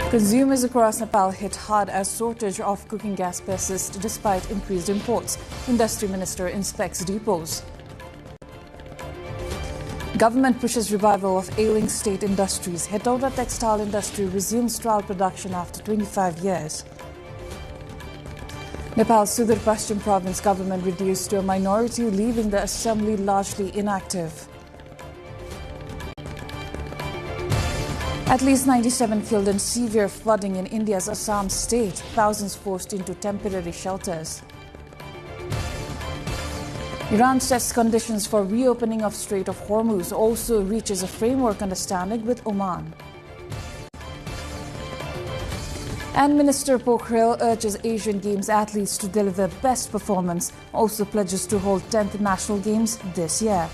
Consumers across Nepal hit hard as shortage of cooking gas persists despite increased imports. Industry Minister inspects depots. Government pushes revival of ailing state industries. Hetauda textile industry resumes trial production after 25 years. Nepal's Sudur Paschim province government reduced to a minority, leaving the assembly largely inactive. At least 97 killed in severe flooding in India's Assam state, thousands forced into temporary shelters. Iran sets conditions for reopening of Strait of Hormuz, also reaches a framework understanding with Oman. And Minister Pokhrel urges Asian Games athletes to deliver best performance, also pledges to hold 10th National Games this year.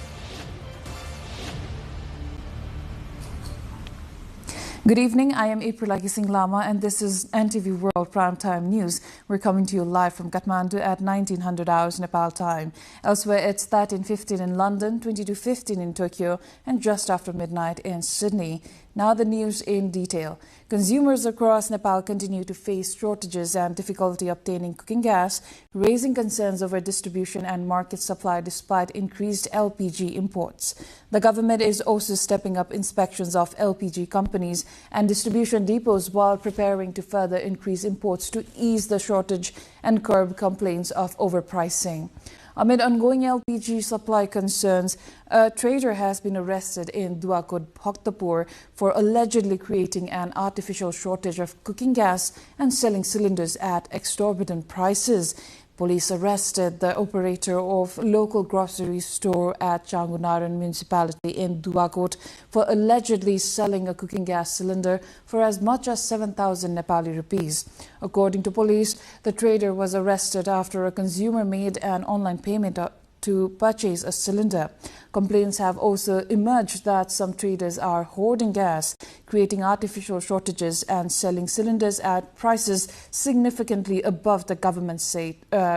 Good evening, I am April Singh Lama and this is NTV World Primetime News. We're coming to you live from Kathmandu at 1900 hours Nepal time. Elsewhere it's 13:15 in London, 22:15 in Tokyo and just after midnight in Sydney. Now the news in detail. Consumers across Nepal continue to face shortages and difficulty obtaining cooking gas, raising concerns over distribution and market supply despite increased LPG imports. The government is also stepping up inspections of LPG companies and distribution depots while preparing to further increase imports to ease the shortage and curb complaints of overpricing. Amid ongoing LPG supply concerns, a trader has been arrested in Duakot, Bhaktapur for allegedly creating an artificial shortage of cooking gas and selling cylinders at exorbitant prices. Police arrested the operator of local grocery store at Changunaran municipality in Duakot for allegedly selling a cooking gas cylinder for as much as 7,000 Nepali rupees. According to police, the trader was arrested after a consumer made an online payment to purchase a cylinder. Complaints have also emerged that some traders are hoarding gas, creating artificial shortages and selling cylinders at prices significantly above the government's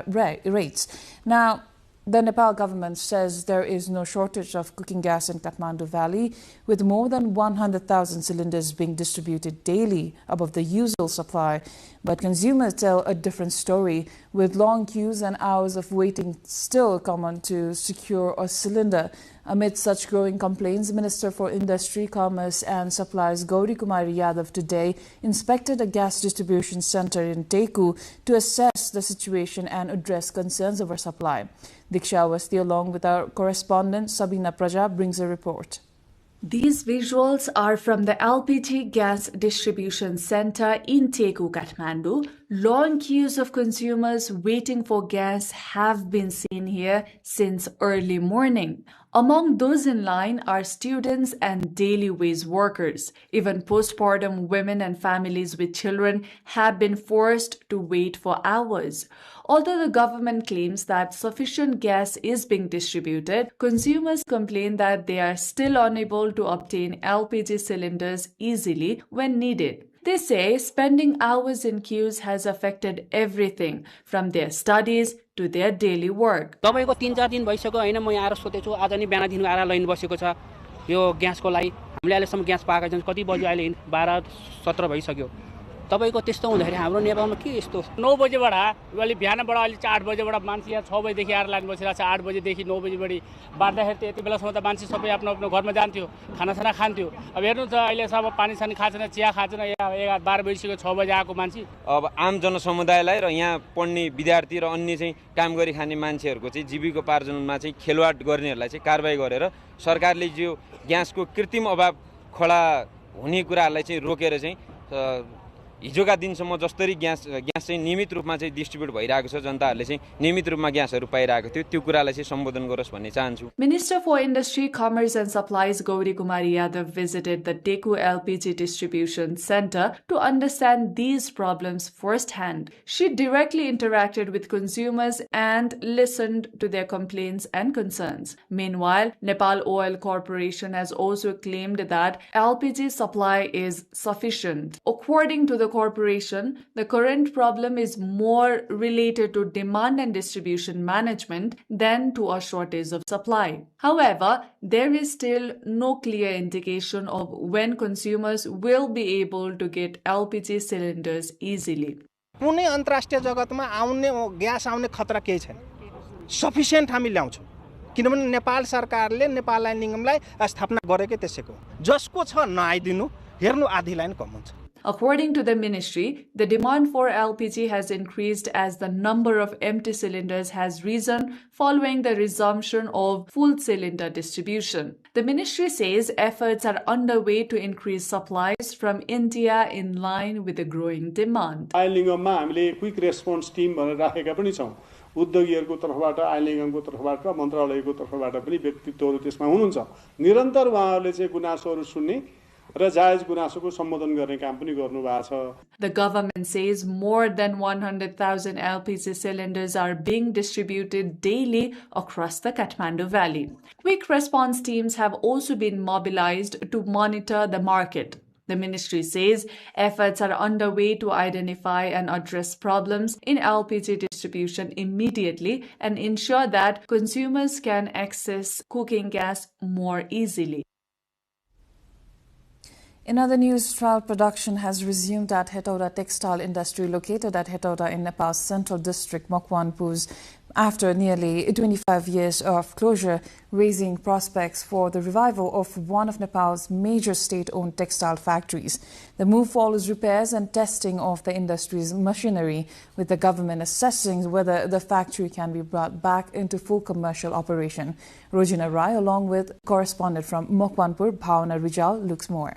rates. Now, the Nepal government says there is no shortage of cooking gas in Kathmandu Valley, with more than 100,000 cylinders being distributed daily above the usual supply. But consumers tell a different story, with long queues and hours of waiting still common to secure a cylinder. Amid such growing complaints, Minister for Industry, Commerce and Supplies Gauri Kumari Yadav today inspected a gas distribution center in Teku to assess the situation and address concerns over supply. Diksha Awasthi, along with our correspondent Sabina Praja, brings a report. These visuals are from the LPG gas distribution center in Teku, Kathmandu. Long queues of consumers waiting for gas have been seen here since early morning. Among those in line are students and daily wage workers. Even postpartum women and families with children have been forced to wait for hours. Although the government claims that sufficient gas is being distributed, consumers complain that they are still unable to obtain LPG cylinders easily when needed. They say spending hours in queues has affected everything from their studies to their daily work. तपाईको 3-4 दिन भइसक्यो हैन म यहाँ आएर सोधेछु आज नि बिहान दिनको आएर लाइन बसेको छ यो ग्यासको लागि हामीले अहिलेसम्म ग्यास पाएको छैन कति बज्यो अहिले 12-17 भइसक्यो तपाईको त्यस्तो हुँदाखेरि हाम्रो नेपालमा के यस्तो 9 बजेबाट अलि बिहानबाट अलि 8 बजेबाट मान्छे यहाँ 6 बजेदेखि आएर लाइन बसिरहेको छ 8 बजेदेखि 9 बजेबडी बाड्दाखेरि त्यति बेलासम्म त मान्छे सबै आफ्नो आफ्नो घरमा जान्थ्यो खानासाना खान्थ्यो अब हेर्नु त अहिलेसम्म पानीसानी खाएन चिया खाएन यहाँ 12 बजिसक्यो 6 बजे आएको मान्छे अब आम जनसमुदायलाई र यहाँ पढ्ने विद्यार्थी र अन्य चाहिँ काम गरी खाने मान्छेहरुको चाहिँ जीविकोपार्जनमा चाहिँ खेलवाड गर्नेहरुलाई चाहिँ कारबाही गरेर सरकारले जो ग्यासको कृत्रिम अभाव खडा हुने कुराहरुलाई चाहिँ रोकेर चाहिँ हिजोका दिनसम्म जसरी ग्यास चाहिँ नियमित रूपमा चाहिँ डिस्ट्रिब्युट भइरहेको छ जनताहरुले चाहिँ नियमित रूपमा ग्यासहरु पाइरहेको थियो त्यो कुरालाई चाहिँ सम्बोधन गरोस् भन्ने चाहन्छु. Minister for Industry, Commerce and Supplies Gauri Kumari Yadav visited the Teku LPG distribution center to understand these problems firsthand. She directly interacted with consumers and listened to their complaints and concerns. Meanwhile, Nepal Oil Corporation has also claimed that LPG supply is sufficient. According to the the corporation, the current problem is more related to demand and distribution management than to a shortage of supply. However, there is still no clear indication of when consumers will be able to get LPG cylinders easily. कुनै अन्तर्राष्ट्रिय जगतमा आउने gas आउने खतरा केही छैन sufficient हामी ल्याउँछौँ किनभने नेपाल सरकारले नेपाल लाइन निगमलाई स्थापना गरेकै त्यसैको जसको छ नआइदिनु हेर्नु आधी लाइन कम हुन्छ. According to the ministry, the demand for LPG has increased as the number of empty cylinders has risen following the resumption of full cylinder distribution. The ministry says efforts are underway to increase supplies from India in line with the growing demand. आइलिङमा हामीले quick response Tim भनेर राखेका पनि छौं. उद्योगीहरुको तर्फबाट आइलिङको तर्फबाट र मन्त्रालयको तर्फबाट पनि व्यक्तित्वहरु त्यसमा हुनुहुन्छ. निरन्तर उहाँहरुले चाहिँ गुनासोहरु सुन्ने The government says more than 100,000 LPG cylinders are being distributed daily across the Kathmandu Valley. Quick response teams have also been mobilized to monitor the market. The ministry says efforts are underway to identify and address problems in LPG distribution immediately and ensure that consumers can access cooking gas more easily. In other news, trial production has resumed at Hetauda textile industry located at Hetauda in Nepal's central district, Mokwanpur, after nearly 25 years of closure, raising prospects for the revival of one of Nepal's major state-owned textile factories. The move follows repairs and testing of the industry's machinery, with the government assessing whether the factory can be brought back into full commercial operation. Rojina Rai, along with correspondent from Mokwanpur, Bhavana Rijal, looks more.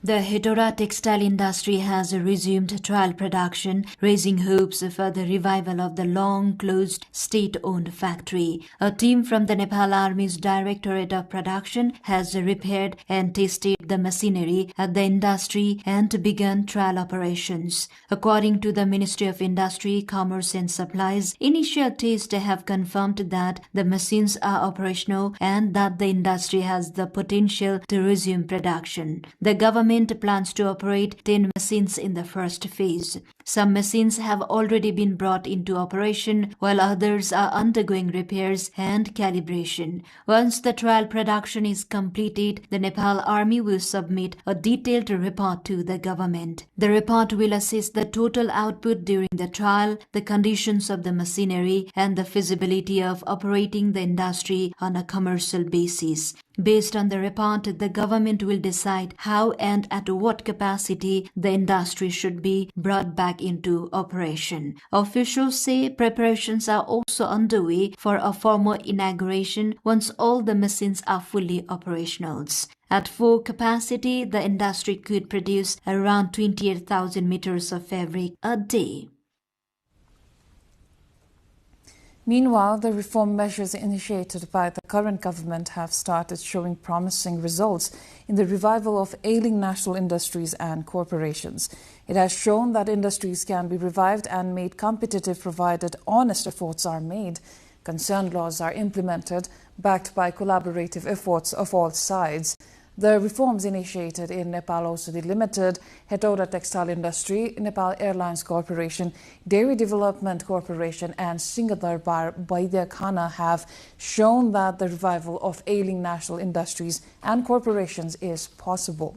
The Hetauda textile industry has resumed trial production, raising hopes for the revival of the long-closed state-owned factory. A team from the Nepal Army's Directorate of Production has repaired and tested the machinery at the industry and begun trial operations. According to the Ministry of Industry, Commerce and Supplies, initial tests have confirmed that the machines are operational and that the industry has the potential to resume production. The government plans to operate 10 machines in the first phase. Some machines have already been brought into operation, while others are undergoing repairs and calibration. Once the trial production is completed, the Nepal Army will submit a detailed report to the government. The report will assess the total output during the trial, the conditions of the machinery, and the feasibility of operating the industry on a commercial basis. Based on the report, the government will decide how and at what capacity the industry should be brought back into operation. Officials say preparations are also underway for a formal inauguration once all the machines are fully operational. At full capacity, the industry could produce around 28,000 meters of fabric a day. Meanwhile, the reform measures initiated by the current government have started showing promising results in the revival of ailing national industries and corporations. It has shown that industries can be revived and made competitive provided honest efforts are made, concerned laws are implemented, backed by collaborative efforts of all sides. The reforms initiated in Nepal Aushadhi Limited, Hetauda Textile Industry, Nepal Airlines Corporation, Dairy Development Corporation and Singadarbar Baidya Khana have shown that the revival of ailing national industries and corporations is possible.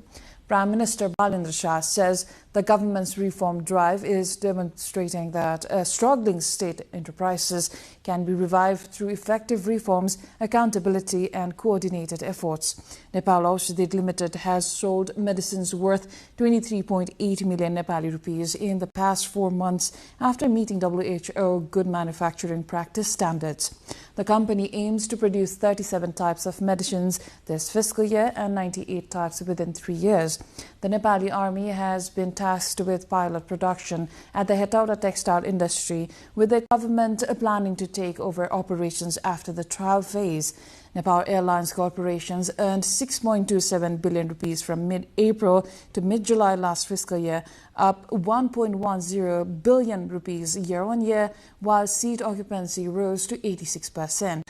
Prime Minister Balendra Shah says the government's reform drive is demonstrating that struggling state enterprises can be revived through effective reforms, accountability and coordinated efforts. Nepal Aushadhi Limited has sold medicines worth 23.8 million Nepali rupees in the past 4 months after meeting WHO good manufacturing practice standards. The company aims to produce 37 types of medicines this fiscal year and 98 types within 3 years. The Nepali Army has been tasked with pilot production at the Hetauda textile industry, with the government planning to take over operations after the trial phase. Nepal Airlines Corporations earned 6.27 billion rupees from mid-April to mid-July last fiscal year, up 1.10 billion rupees year-on-year, while seat occupancy rose to 86%.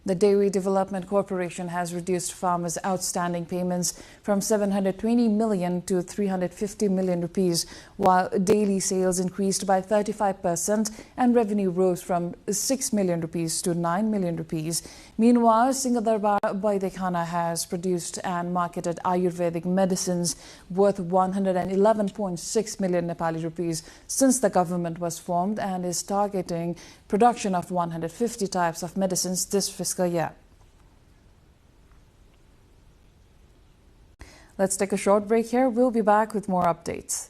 The Dairy Development Corporation has reduced farmers' outstanding payments from 720 million to 350 million rupees, while daily sales increased by 35% and revenue rose from 6 million rupees to 9 million rupees. Meanwhile, Singadarbar Baidekhana has produced and marketed Ayurvedic medicines worth 111.6 million Nepali rupees since the government was formed and is targeting production of 150 types of medicines this fiscal year. Let's take a short break here. We'll be back with more updates.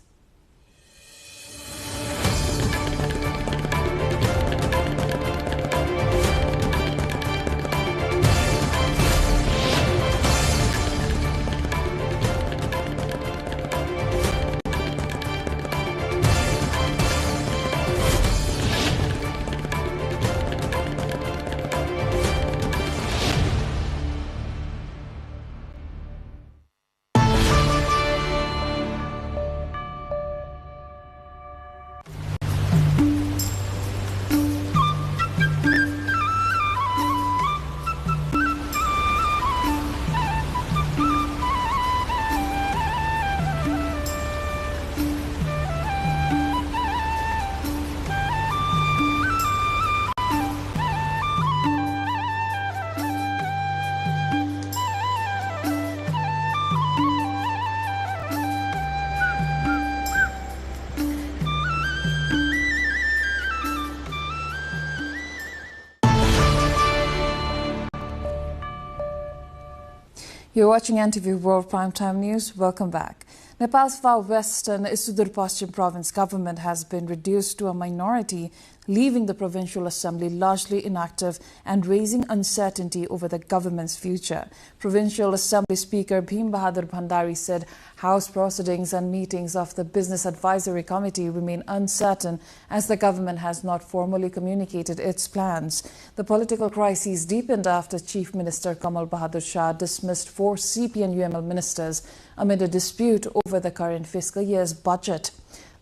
You're watching NTV World Primetime News. Welcome back. Nepal's far western Sudur Paschim province government has been reduced to a minority, leaving the provincial assembly largely inactive and raising uncertainty over the government's future. Provincial Assembly Speaker Bhim Bahadur Bhandari said House proceedings and meetings of the Business Advisory Committee remain uncertain as the government has not formally communicated its plans. The political crisis deepened after Chief Minister Kamal Bahadur Shah dismissed 4 CP and UML ministers amid a dispute over the current fiscal year's budget.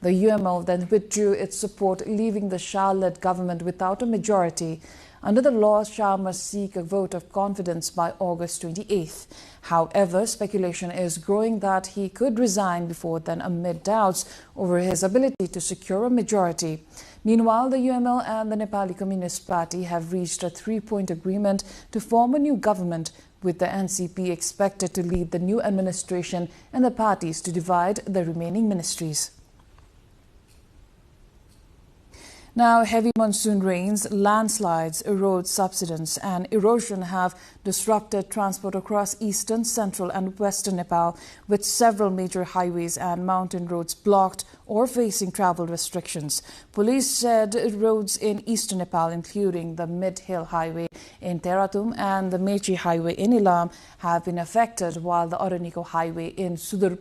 The UML then withdrew its support, leaving the Shah-led government without a majority. Under the law, Shah must seek a vote of confidence by August 28th. However, speculation is growing that he could resign before then amid doubts over his ability to secure a majority. Meanwhile, the UML and the Nepali Communist Party have reached a 3-point agreement to form a new government, with the NCP expected to lead the new administration and the parties to divide the remaining ministries. Now, heavy monsoon rains, landslides, road subsidence and erosion have disrupted transport across eastern, central and western Nepal, with several major highways and mountain roads blocked or facing travel restrictions. Police said roads in eastern Nepal, including the Mid-Hill Highway in Teratum and the Mechi Highway in Ilam, have been affected, while the Araniko Highway in Sudur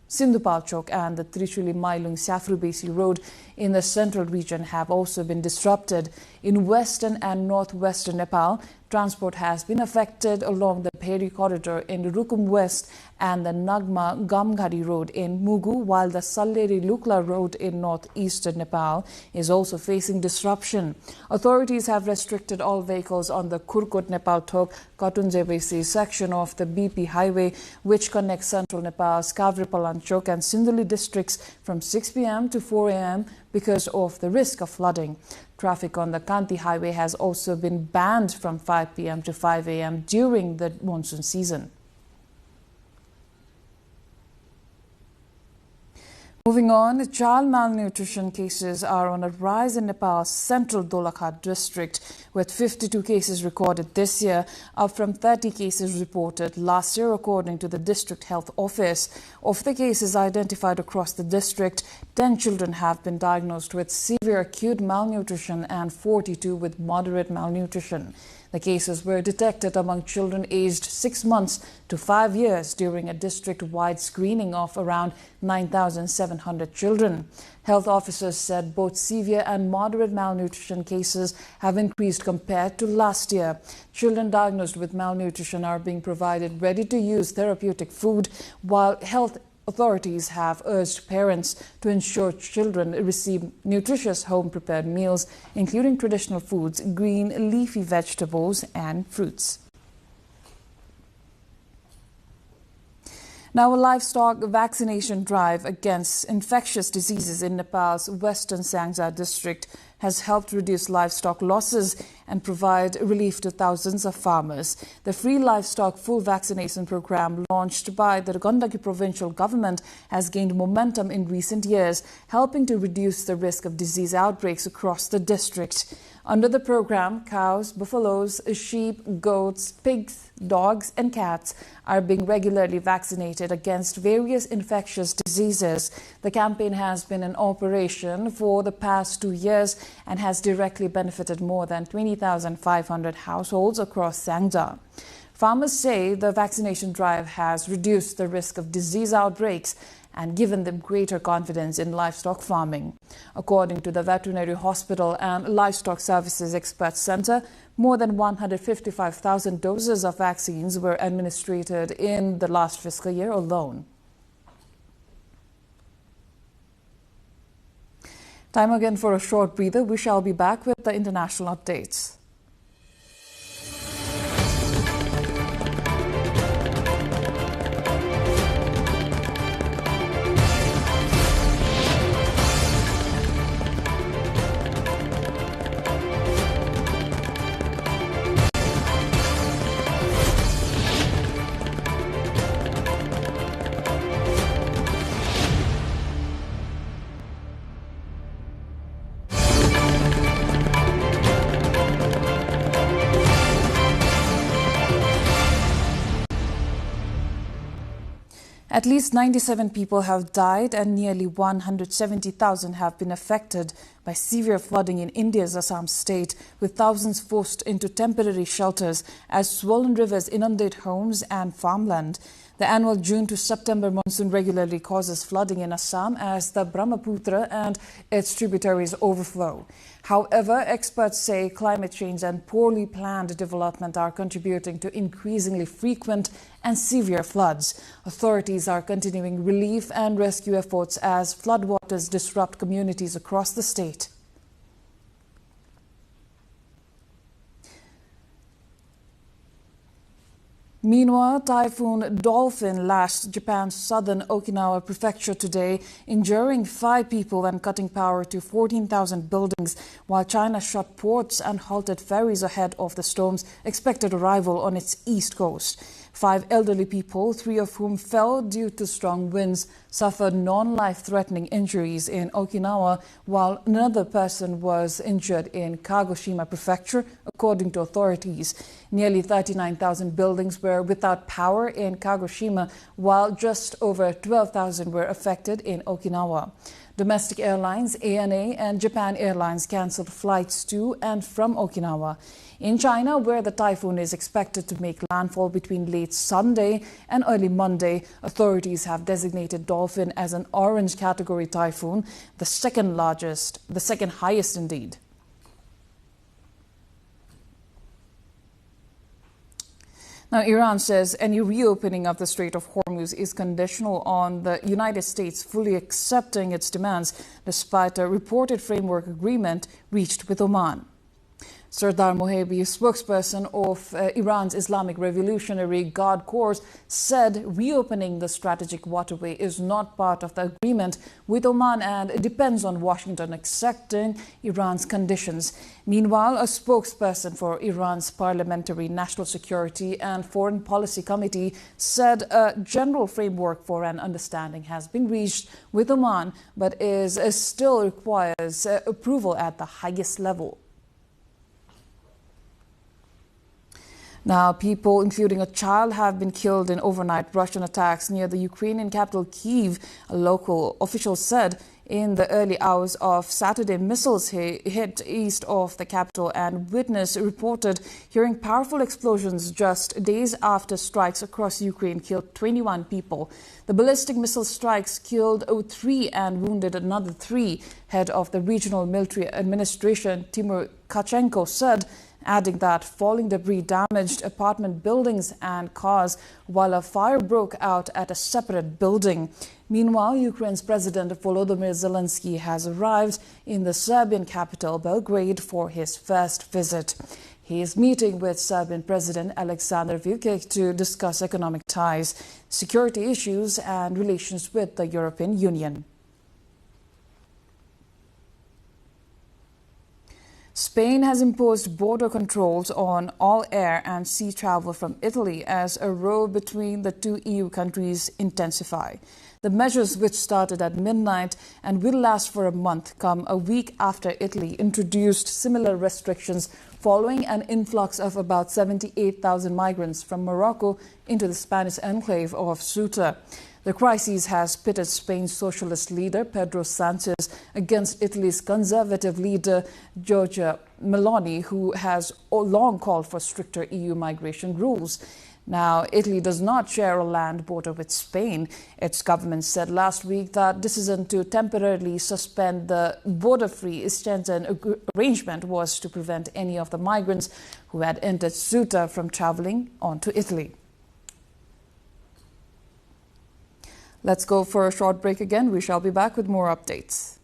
Sindhupalchok and the Trishuli Mailung Safrubesi Road in the central region have also been disrupted. In western and northwestern Nepal, transport has been affected along the Pheri corridor in Rukum West and the Nagma Gamghari Road in Mugu, while the Salleri Lukla Road in northeastern Nepal is also facing disruption. Authorities have restricted all vehicles on the Kurkot Nepal Thok Katunjebesi section of the BP Highway, which connects central Nepal's Kavripalanchok and Sinduli districts from 6 p.m. to 4 a.m. because of the risk of flooding. Traffic on the Kanti Highway has also been banned from 5 p.m. to 5 a.m. during the monsoon season. Moving on, child malnutrition cases are on a rise in Nepal's central Dolakhat district, with 52 cases recorded this year, up from 30 cases reported last year, according to the district health office. Of the cases identified across the district, 10 children have been diagnosed with severe acute malnutrition and 42 with moderate malnutrition. The cases were detected among children aged 6 months to 5 years during a district-wide screening of around 9,700 children. Health officers said both severe and moderate malnutrition cases have increased compared to last year. Children diagnosed with malnutrition are being provided ready-to-use therapeutic food, while health Authorities have urged parents to ensure children receive nutritious home-prepared meals, including traditional foods, green leafy vegetables and fruits. Now, a livestock vaccination drive against infectious diseases in Nepal's western Sangja district has helped reduce livestock losses and provide relief to thousands of farmers. The free livestock full vaccination program launched by the Gandaki provincial government has gained momentum in recent years, helping to reduce the risk of disease outbreaks across the district. Under the program, cows, buffaloes, sheep, goats, pigs, dogs and cats are being regularly vaccinated against various infectious diseases. The campaign has been in operation for the past 2 years and has directly benefited more than 20,500 households across Sangja. Farmers say the vaccination drive has reduced the risk of disease outbreaks and given them greater confidence in livestock farming. According to the Veterinary Hospital and Livestock Services Expert Center, more than 155,000 doses of vaccines were administered in the last fiscal year alone. Time again for a short breather. We shall be back with the international updates. At least 97 people have died and nearly 170,000 have been affected by severe flooding in India's Assam state, with thousands forced into temporary shelters as swollen rivers inundate homes and farmland. The annual June to September monsoon regularly causes flooding in Assam as the Brahmaputra and its tributaries overflow. However, experts say climate change and poorly planned development are contributing to increasingly frequent and severe floods. Authorities are continuing relief and rescue efforts as floodwaters disrupt communities across the state. Meanwhile, Typhoon Dolphin lashed Japan's southern Okinawa prefecture today, injuring 5 people and cutting power to 14,000 buildings, while China shut ports and halted ferries ahead of the storm's expected arrival on its east coast. 5 elderly people, 3 of whom fell due to strong winds, suffered non-life-threatening injuries in Okinawa, while another person was injured in Kagoshima Prefecture, according to authorities. Nearly 39,000 buildings were without power in Kagoshima, while just over 12,000 were affected in Okinawa. Domestic airlines, ANA and Japan Airlines cancelled flights to and from Okinawa. In China, where the typhoon is expected to make landfall between late Sunday and early Monday, authorities have designated Dolphin as an orange category typhoon, the second highest indeed. Now, Iran says any reopening of the Strait of Hormuz is conditional on the United States fully accepting its demands, despite a reported framework agreement reached with Oman. Sardar Mohebi, spokesperson of Iran's Islamic Revolutionary Guard Corps, said reopening the strategic waterway is not part of the agreement with Oman and it depends on Washington accepting Iran's conditions. Meanwhile, a spokesperson for Iran's Parliamentary National Security and Foreign Policy Committee said a general framework for an understanding has been reached with Oman, but still requires approval at the highest level. Now, people, including a child, have been killed in overnight Russian attacks near the Ukrainian capital Kyiv, a local official said. In the early hours of Saturday, missiles hit east of the capital, and witnesses reported hearing powerful explosions just days after strikes across Ukraine killed 21 people. The ballistic missile strikes killed 3 and wounded another 3, head of the regional military administration Timur Kachenko said, adding that falling debris damaged apartment buildings and cars while a fire broke out at a separate building. Meanwhile, Ukraine's President Volodymyr Zelensky has arrived in the Serbian capital, Belgrade, for his first visit. He is meeting with Serbian President Aleksandar Vučić to discuss economic ties, security issues and relations with the European Union. Spain has imposed border controls on all air and sea travel from Italy as a row between the two EU countries intensify. The measures, which started at midnight and will last for a month, come a week after Italy introduced similar restrictions following an influx of about 78,000 migrants from Morocco into the Spanish enclave of Ceuta. The crisis has pitted Spain's socialist leader, Pedro Sánchez, against Italy's conservative leader, Giorgia Meloni, who has long called for stricter EU migration rules. Now, Italy does not share a land border with Spain. Its government said last week that decision to temporarily suspend the border-free Schengen arrangement was to prevent any of the migrants who had entered Ceuta from traveling on to Italy. Let's go for a short break again. We shall be back with more updates.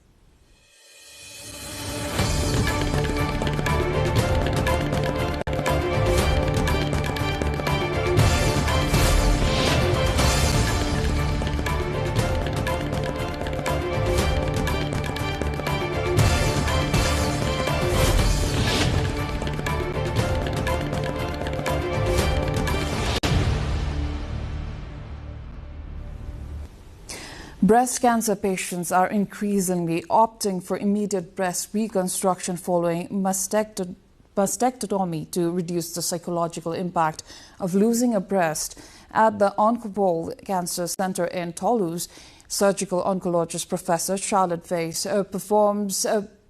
Breast cancer patients are increasingly opting for immediate breast reconstruction following mastectomy to reduce the psychological impact of losing a breast. At the Oncopole Cancer Center in Toulouse, surgical oncologist Professor Charlotte Weiss performs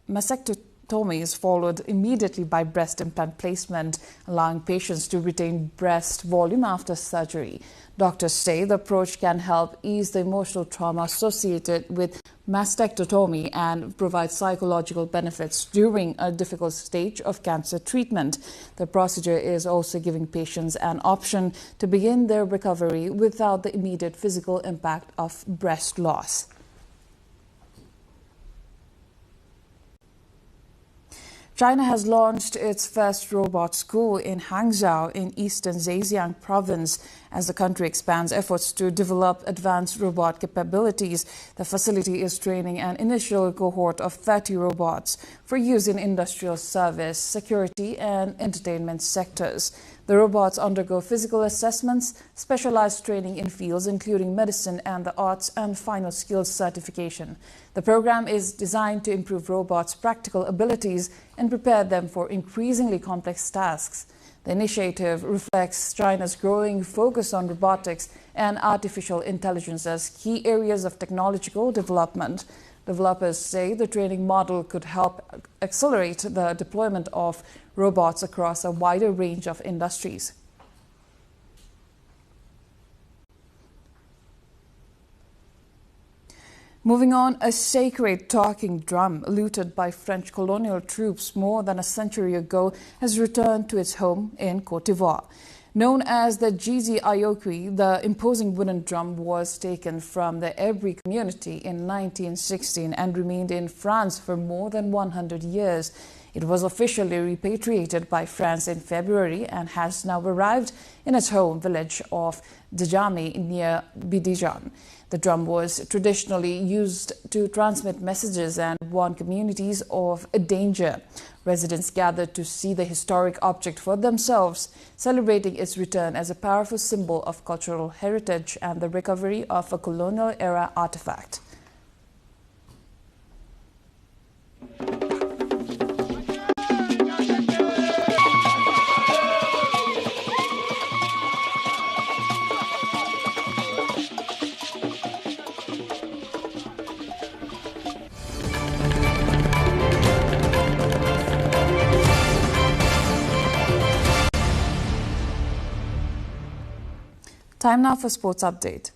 mastectomies followed immediately by breast implant placement, allowing patients to retain breast volume after surgery. Doctors say the approach can help ease the emotional trauma associated with mastectomy and provide psychological benefits during a difficult stage of cancer treatment. The procedure is also giving patients an option to begin their recovery without the immediate physical impact of breast loss. China has launched its first robot school in Hangzhou in eastern Zhejiang province. As the country expands efforts to develop advanced robot capabilities, the facility is training an initial cohort of 30 robots for use in industrial service, security and entertainment sectors. The robots undergo physical assessments, specialized training in fields including medicine and the arts, and final skills certification. The program is designed to improve robots' practical abilities and prepare them for increasingly complex tasks. The initiative reflects China's growing focus on robotics and artificial intelligence as key areas of technological development. Developers say the training model could help accelerate the deployment of robots across a wider range of industries. Moving on, a sacred talking drum looted by French colonial troops more than a century ago has returned to its home in Côte d'Ivoire. Known as the Gigi Ayokwi, the imposing wooden drum was taken from the Ebri community in 1916 and remained in France for more than 100 years. It was officially repatriated by France in February and has now arrived in its home village of Djamé near Bidijan. The drum was traditionally used to transmit messages and warn communities of a danger. Residents gathered to see the historic object for themselves, celebrating its return as a powerful symbol of cultural heritage and the recovery of a colonial-era artifact. Time now for Sports Update.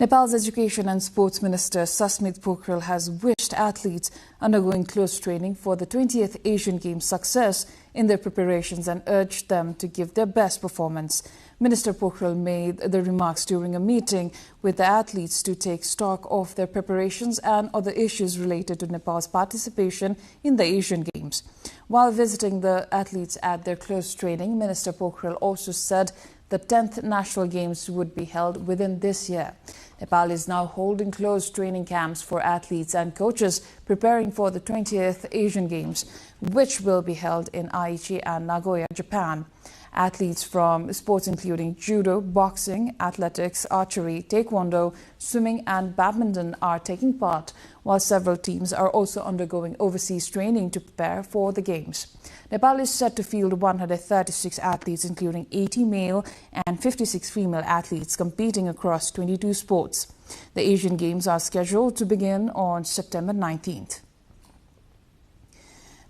Nepal's Education and Sports Minister Sasmit Pokhrel has wished athletes undergoing close training for the 20th Asian Games success in their preparations and urged them to give their best performance. Minister Pokhrel made the remarks during a meeting with the athletes to take stock of their preparations and other issues related to Nepal's participation in the Asian Games. While visiting the athletes at their close training, Minister Pokhrel also said the 10th National Games would be held within this year. Nepal is now holding closed training camps for athletes and coaches preparing for the 20th Asian Games, which will be held in Aichi and Nagoya, Japan. Athletes from sports including judo, boxing, athletics, archery, taekwondo, swimming and badminton are taking part, while several teams are also undergoing overseas training to prepare for the Games. Nepal is set to field 136 athletes, including 80 male and 56 female athletes competing across 22 sports. The Asian Games are scheduled to begin on September 19th.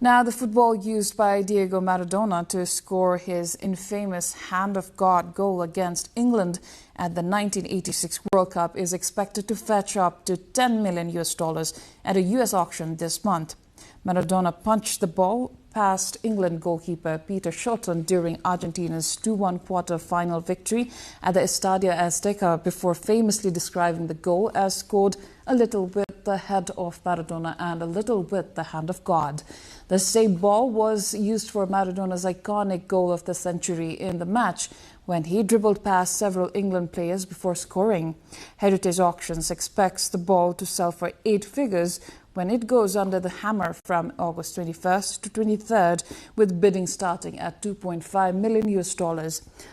Now, the football used by Diego Maradona to score his infamous Hand of God goal against England at the 1986 World Cup is expected to fetch up to $10 million at a U.S. auction this month. Maradona punched the ball past England goalkeeper Peter Shilton during Argentina's 2-1 quarter-final victory at the Estadio Azteca before famously describing the goal as scored a little with the head of Maradona and a little with the hand of God. The same ball was used for Maradona's iconic goal of the century in the match when he dribbled past several England players before scoring. Heritage Auctions expects the ball to sell for 8 figures when it goes under the hammer from August 21st to 23rd, with bidding starting at $2.5 million.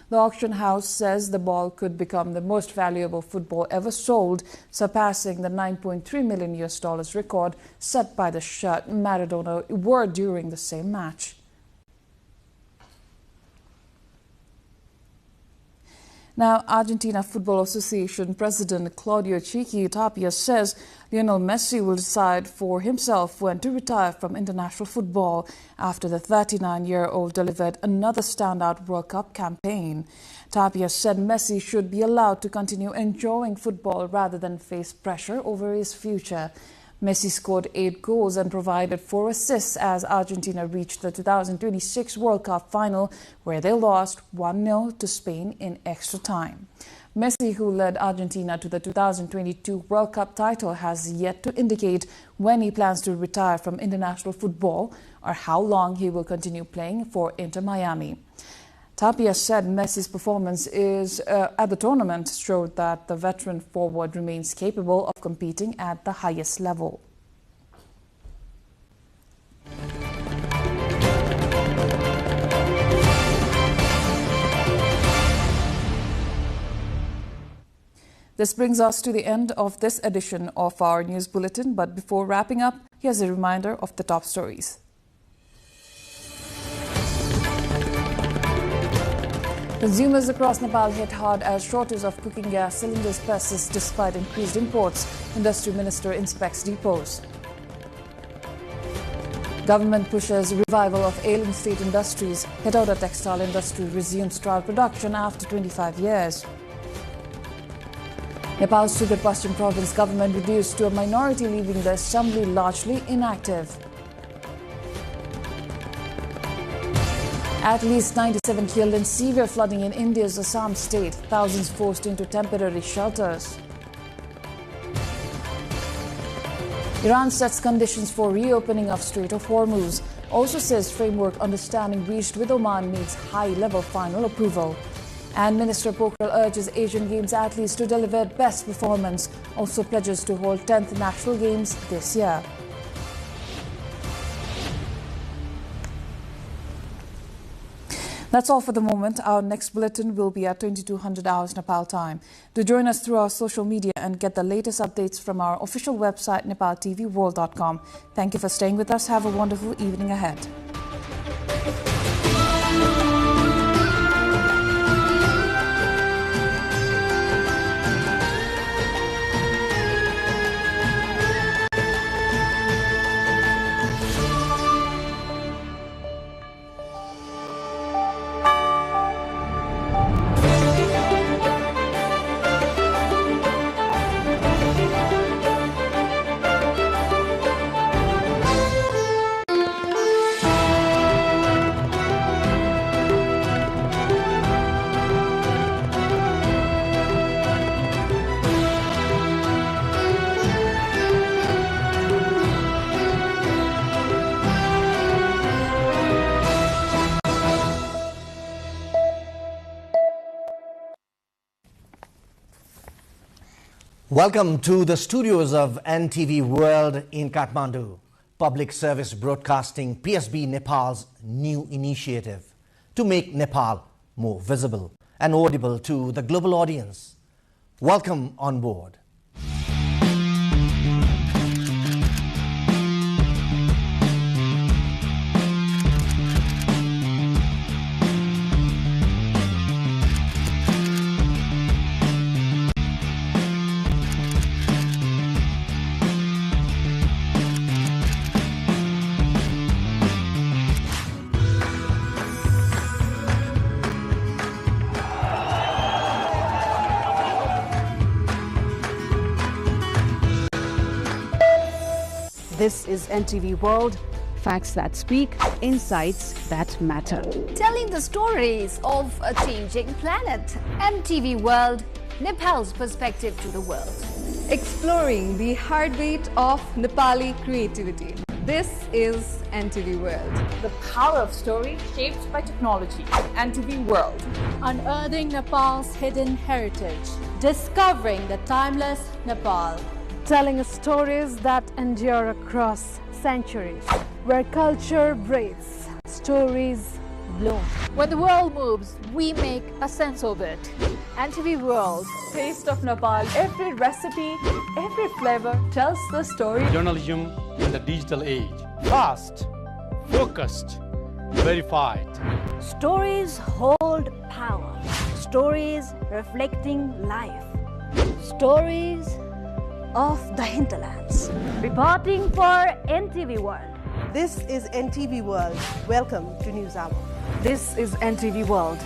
The auction house says the ball could become the most valuable football ever sold, surpassing the $9.3 million record set by the shirt Maradona wore during the same match. Now, Argentina Football Association President Claudio Chiqui Tapia says Lionel Messi will decide for himself when to retire from international football after the 39-year-old delivered another standout World Cup campaign. Tapia said Messi should be allowed to continue enjoying football rather than face pressure over his future. Messi scored 8 goals and provided 4 assists as Argentina reached the 2026 World Cup final, where they lost 1-0 to Spain in extra time. Messi, who led Argentina to the 2022 World Cup title, has yet to indicate when he plans to retire from international football or how long he will continue playing for Inter Miami. Tapia said Messi's performance at the tournament showed that the veteran forward remains capable of competing at the highest level. This brings us to the end of this edition of our news bulletin. But before wrapping up, here's a reminder of the top stories. Consumers across Nepal hit hard as shortage of cooking gas cylinders persists despite increased imports. Industry Minister inspects depots. Government pushes revival of ailing state industries. Hetauda textile industry resumes trial production after 25 years. Nepal's Sugar Paschim province government reduced to a minority, leaving the assembly largely inactive. At least 97 killed in severe flooding in India's Assam state. Thousands forced into temporary shelters. Iran sets conditions for reopening of Strait of Hormuz. Also says framework understanding reached with Oman needs high-level final approval. And Minister Pokhrel urges Asian Games athletes to deliver best performance. Also pledges to hold 10th National Games this year. That's all for the moment. Our next bulletin will be at 2200 hours Nepal time. Do join us through our social media and get the latest updates from our official website, nepaltelevision.com. Thank you for staying with us. Have a wonderful evening ahead. Welcome to the studios of NTV World in Kathmandu. Public Service Broadcasting PSB Nepal's new initiative to make Nepal more visible and audible to the global audience. Welcome on board. This is NTV World, facts that speak, insights that matter. Telling the stories of a changing planet. NTV World, Nepal's perspective to the world. Exploring the heartbeat of Nepali creativity. This is NTV World. The power of story shaped by technology. NTV World. Unearthing Nepal's hidden heritage. Discovering the timeless Nepal. Telling stories that endure across centuries, where culture breathes, stories bloom. When the world moves, we make a sense of it. NTV World, taste of Nepal. Every recipe, every flavor tells the story. Journalism in the digital age. Fast, focused, verified. Stories hold power. Stories reflecting life. Stories of the hinterlands. Reporting for NTV World. This is NTV World. Welcome to News Hour. This is NTV World.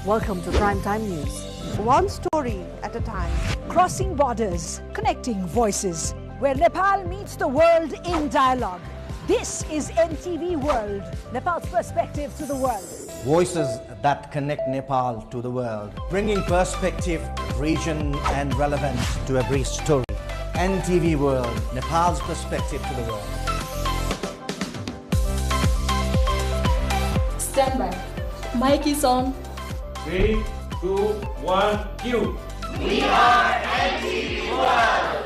Welcome to Primetime News. One story at a time. Crossing borders, connecting voices, where Nepal meets the world in dialogue. This is NTV World, Nepal's perspective to the world. Voices that connect Nepal to the world, bringing perspective, region and relevance to every story. NTV World, Nepal's perspective to the world. Stand by. Mic is on. 3, 2, 1, cue. We are NTV World.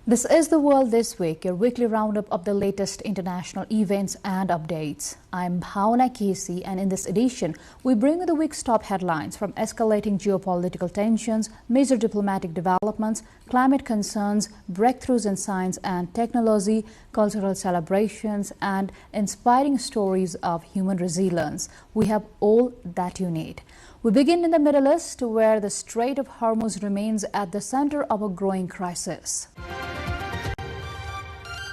This is The World This Week, your weekly roundup of the latest international events and updates. I'm Bhavana Casey, and in this edition, we bring you the week's top headlines from escalating geopolitical tensions, major diplomatic developments, climate concerns, breakthroughs in science and technology, cultural celebrations, and inspiring stories of human resilience. We have all that you need. We begin in the Middle East, where the Strait of Hormuz remains at the center of a growing crisis.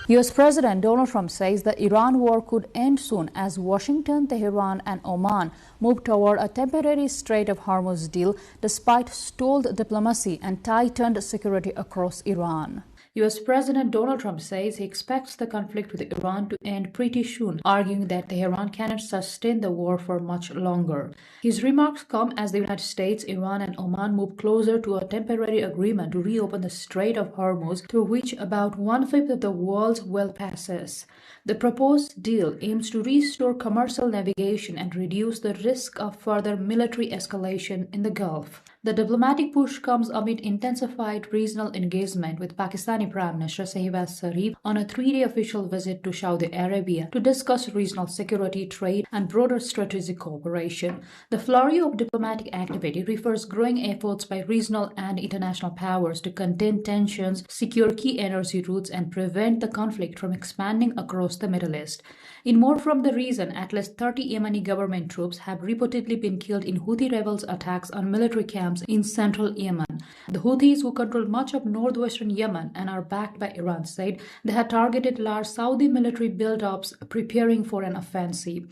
U.S. President Donald Trump says the Iran war could end soon as Washington, Tehran, and Oman move toward a temporary Strait of Hormuz deal despite stalled diplomacy and tightened security across Iran. U.S. President Donald Trump says he expects the conflict with Iran to end pretty soon, arguing that Tehran cannot sustain the war for much longer. His remarks come as the United States, Iran, and Oman move closer to a temporary agreement to reopen the Strait of Hormuz, through which about one-fifth of the world's oil passes. The proposed deal aims to restore commercial navigation and reduce the risk of further military escalation in the Gulf. The diplomatic push comes amid intensified regional engagement with Pakistani Prime Minister Shehbaz Sharif on a three-day official visit to Saudi Arabia to discuss regional security, trade, and broader strategic cooperation. The flurry of diplomatic activity refers growing efforts by regional and international powers to contain tensions, secure key energy routes, and prevent the conflict from expanding across the Middle East. In more from the region, at least 30 Yemeni government troops have reportedly been killed in Houthi rebels' attacks on military camps in central Yemen. The Houthis, who control much of northwestern Yemen and are backed by Iran, said they had targeted large Saudi military build-ups preparing for an offensive.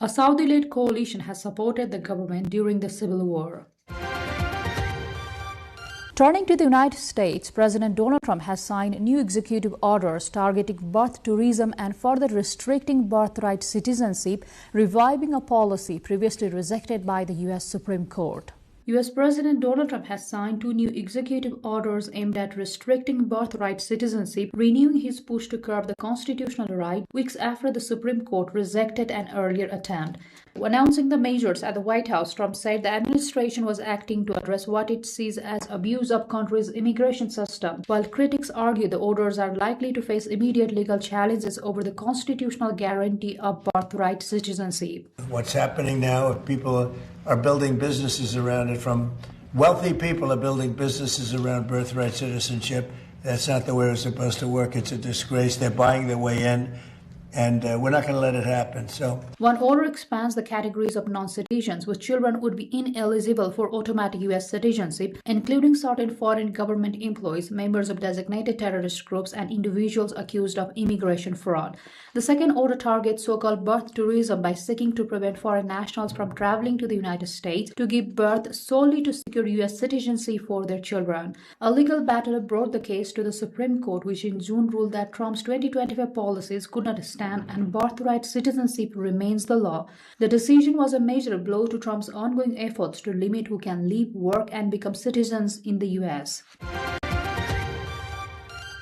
A Saudi-led coalition has supported the government during the civil war. Turning to the United States, President Donald Trump has signed new executive orders targeting birth tourism and further restricting birthright citizenship, reviving a policy previously rejected by the U.S. Supreme Court. U.S. President Donald Trump has signed two new executive orders aimed at restricting birthright citizenship, renewing his push to curb the constitutional right weeks after the Supreme Court rejected an earlier attempt. Announcing the measures at the White House, Trump said the administration was acting to address what it sees as abuse of country's immigration system, while critics argue the orders are likely to face immediate legal challenges over the constitutional guarantee of birthright citizenship. What's happening now, if people are building businesses around it, from wealthy people are building businesses around birthright citizenship. That's not the way it's supposed to work. It's a disgrace. They're buying their way in, and we're not going to let it happen. One order expands the categories of non-citizens whose children would be ineligible for automatic U.S. citizenship, including certain foreign government employees, members of designated terrorist groups, and individuals accused of immigration fraud. The second order targets so-called birth tourism by seeking to prevent foreign nationals from traveling to the United States to give birth solely to secure U.S. citizenship for their children. A legal battle brought the case to the Supreme Court, which in June ruled that Trump's 2025 policies could not stand and birthright citizenship remains the law. The decision was a major blow to Trump's ongoing efforts to limit who can live, work, and become citizens in the U.S.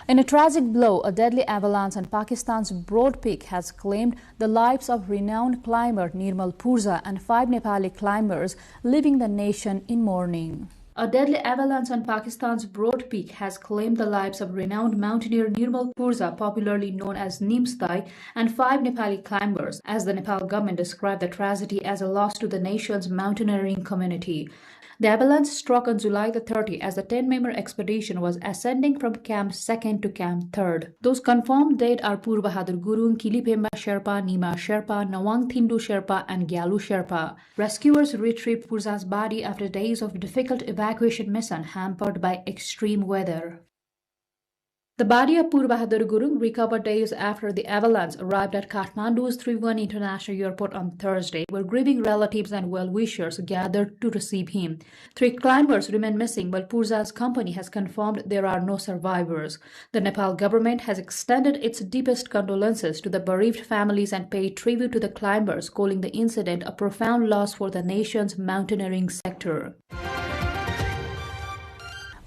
In a tragic blow, a deadly avalanche on Pakistan's Broad Peak has claimed the lives of renowned climber Nirmal Purza and 5 Nepali climbers, leaving the nation in mourning. A deadly avalanche on Pakistan's Broad Peak has claimed the lives of renowned mountaineer Nirmal Purza, popularly known as Nimstai, and 5 Nepali climbers, as the Nepal government described the tragedy as a loss to the nation's mountaineering community. The avalanche struck on July the 30th as the 10-member expedition was ascending from Camp 2nd to Camp 3rd. Those confirmed dead are Pur Bahadur Gurung, Kilipemba Sherpa, Nima Sherpa, Nawang Thindu Sherpa, and Gyalu Sherpa. Rescuers retrieved Purza's body after days of difficult evacuation mission hampered by extreme weather. The body of Pur Bahadur Gurung, recovered days after the avalanche, arrived at Kathmandu's Tribhuvan International Airport on Thursday, where grieving relatives and well-wishers gathered to receive him. 3 climbers remain missing, but Purza's company has confirmed there are no survivors. The Nepal government has extended its deepest condolences to the bereaved families and paid tribute to the climbers, calling the incident a profound loss for the nation's mountaineering sector.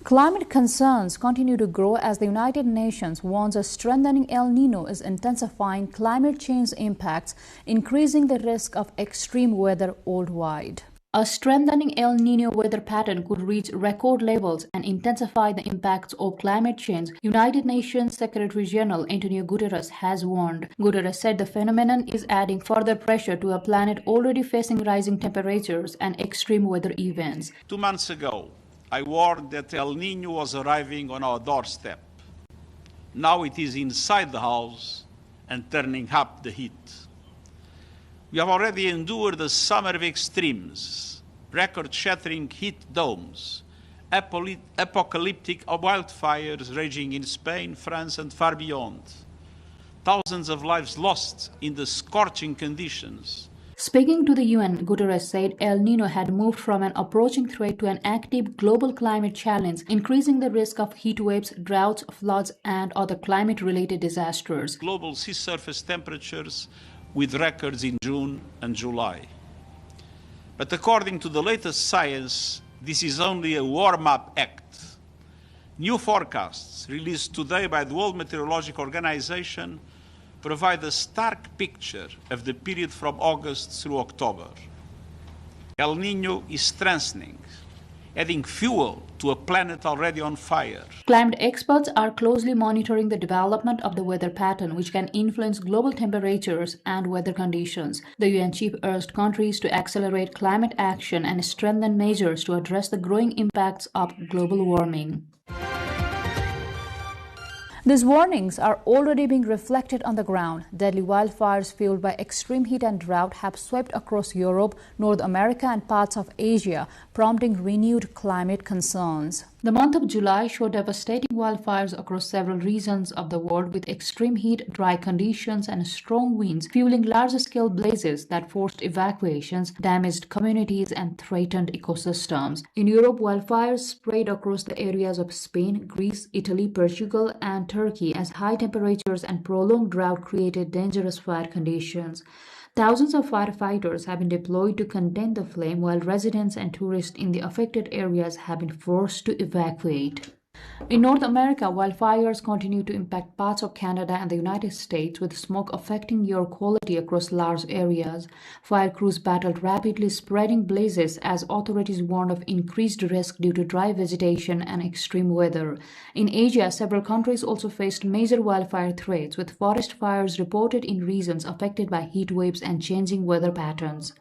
Climate concerns continue to grow as the United Nations warns a strengthening El Nino is intensifying climate change impacts, increasing the risk of extreme weather worldwide. A strengthening El Nino weather pattern could reach record levels and intensify the impacts of climate change, United Nations Secretary General Antonio Guterres has warned. Guterres said the phenomenon is adding further pressure to a planet already facing rising temperatures and extreme weather events. 2 months ago, I warned that El Nino was arriving on our doorstep. Now it is inside the house and turning up the heat. We have already endured the summer of extremes, record-shattering heat domes, apocalyptic wildfires raging in Spain, France, and far beyond. Thousands of lives lost in the scorching conditions. Speaking to the UN, Guterres said El Nino had moved from an approaching threat to an active global climate challenge, increasing the risk of heat waves, droughts, floods, and other climate-related disasters. Global sea surface temperatures with records in June and July. But according to the latest science, this is only a warm-up act. New forecasts released today by the World Meteorological Organization provide a stark picture of the period from August through October. El Nino is strengthening, adding fuel to a planet already on fire. Climate experts are closely monitoring the development of the weather pattern, which can influence global temperatures and weather conditions. The UN chief urged countries to accelerate climate action and strengthen measures to address the growing impacts of global warming. These warnings are already being reflected on the ground. Deadly wildfires fueled by extreme heat and drought have swept across Europe, North America, and parts of Asia, prompting renewed climate concerns. The month of July showed devastating wildfires across several regions of the world, with extreme heat, dry conditions, and strong winds fueling large-scale blazes that forced evacuations, damaged communities, and threatened ecosystems. In Europe, wildfires spread across the areas of Spain, Greece, Italy, Portugal, and Turkey as high temperatures and prolonged drought created dangerous fire conditions. Thousands of firefighters have been deployed to contain the flame, while residents and tourists in the affected areas have been forced to evacuate. In North America, wildfires continue to impact parts of Canada and the United States, with smoke affecting air quality across large areas. Fire crews battled rapidly spreading blazes as authorities warned of increased risk due to dry vegetation and extreme weather. In Asia, several countries also faced major wildfire threats, with forest fires reported in regions affected by heat waves and changing weather patterns.